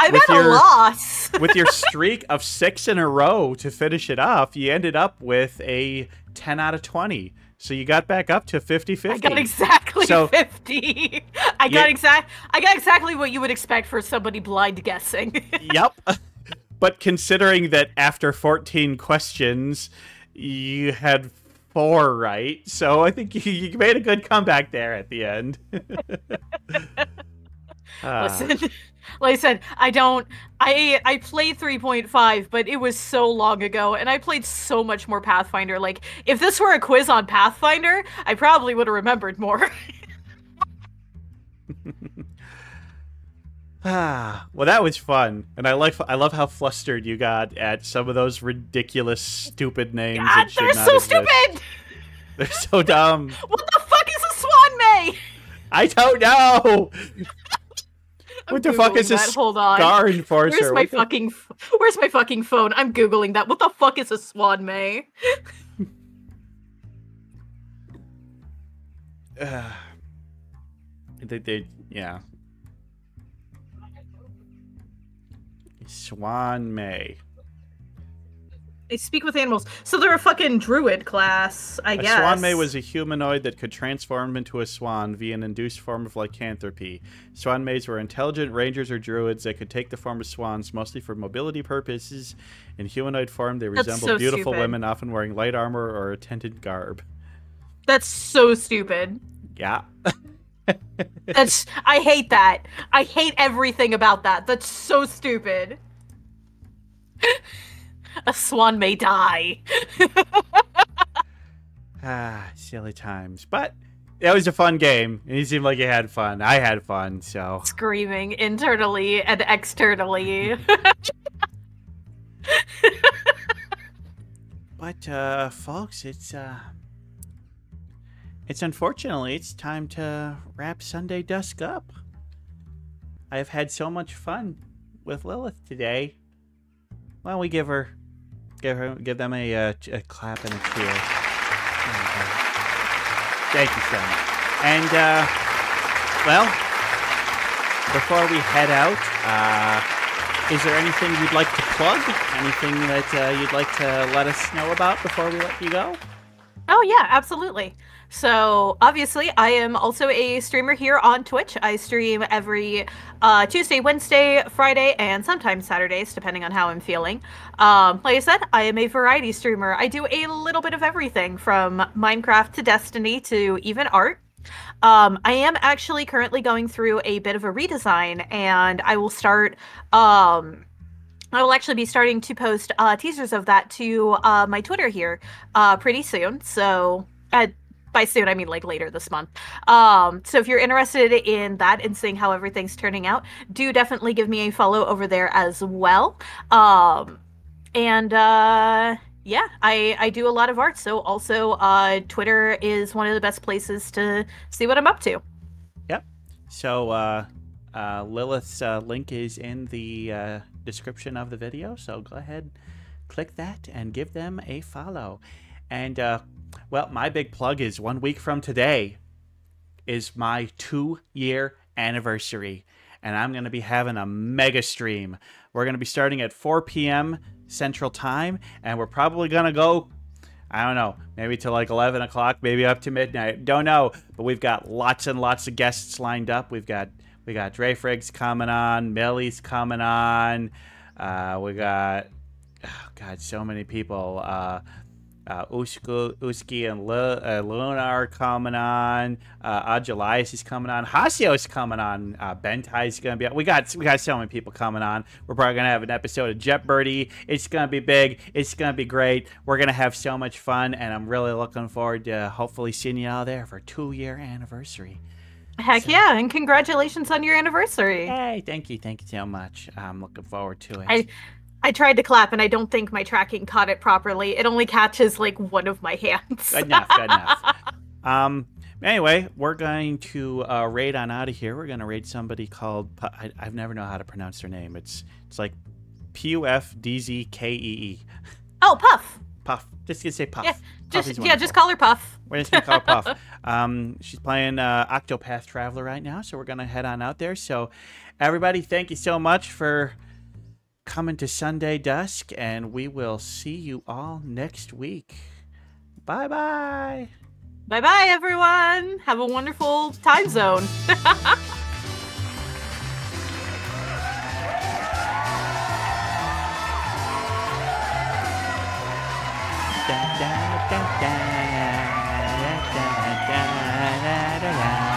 I'm at a loss. With your streak of 6 in a row to finish it off, you ended up with a 10 out of 20. So you got back up to 50-50. I got exactly 50. I got exactly what you would expect for somebody blind guessing. Yep. But considering that after 14 questions, you had 4 right, so I think you made a good comeback there at the end. Listen, like I said, I played 3.5, but it was so long ago, and I played so much more Pathfinder. Like, if this were a quiz on Pathfinder, I probably would have remembered more. Well, that was fun, and I love how flustered you got at some of those ridiculous, stupid names. God, they're so stupid! They're so dumb. What the fuck is a Swan May? I don't know! What the fuck is this Scar Enforcer? Where's my fucking phone? I'm Googling that. What the fuck is a Swan May? Yeah. Swan May. They speak with animals. So they're a fucking druid class, I guess. A Swan May was a humanoid that could transform into a swan via an induced form of lycanthropy. Swan Mays were intelligent rangers or druids that could take the form of swans, mostly for mobility purposes. In humanoid form, they resemble beautiful women, often wearing light armor or a tinted garb. That's so stupid. Yeah. I hate that. I hate everything about that. That's so stupid. A swan may die. Silly times. But it was a fun game. And you seemed like you had fun. I had fun, so. Screaming internally and externally. But, folks, it's unfortunately, it's time to wrap Sunday Dusk up. I've had so much fun with Lilith today. Why don't we give them a clap and a cheer? Thank you so much. And well, before we head out, is there anything you'd like to plug? Anything that you'd like to let us know about before we let you go? Oh yeah, absolutely. So obviously I am also a streamer here on Twitch. I stream every Tuesday, Wednesday, Friday, and sometimes Saturdays, depending on how I'm feeling. Like I said, I am a variety streamer. I do a little bit of everything from Minecraft to Destiny to even art. I am actually currently going through a bit of a redesign, and I will start I will actually be starting to post teasers of that to my Twitter here pretty soon. So by soon, I mean like later this month. So if you're interested in that and seeing how everything's turning out, do definitely give me a follow over there as well. Yeah, I do a lot of art. So also Twitter is one of the best places to see what I'm up to. Yep. So Lilith's link is in the description of the video. So go ahead, click that and give them a follow. And well, my big plug is 1 week from today is my 2-year anniversary. And I'm going to be having a mega stream. We're going to be starting at 4 p.m. Central Time. And we're probably going to go, I don't know, maybe to like 11 o'clock, maybe up to midnight. Don't know. But we've got lots and lots of guests lined up. We got Dre Friggs coming on. Millie's coming on. We got, oh God, so many people. Uski and Luna are coming on. Ajalias is coming on. Hasio's coming on. Bentai's going to be on. We got so many people coming on. We're probably going to have an episode of Jet Birdie. It's going to be big. It's going to be great. We're going to have so much fun, and I'm really looking forward to hopefully seeing you all there for a 2-year anniversary. Heck yeah, and congratulations on your anniversary. Hey, thank you so much. I'm looking forward to it. I tried to clap, and I don't think my tracking caught it properly. It only catches, like, one of my hands. Good enough. Anyway, we're going to raid on out of here. We're going to raid somebody called... I've never know how to pronounce their name. It's like Puffdzkee. Oh, Puff. Puff. Just gonna say Puff. Yeah, just call her Puff. We're just gonna call her Puff. She's playing Octopath Traveler right now, so we're gonna head on out there. So, Everybody, thank you so much for coming to Sunday Dusk, and we will see you all next week. Bye-bye. Bye-bye, everyone. Have a wonderful time zone. Da, da, da, da, da, da, da, da, da, da.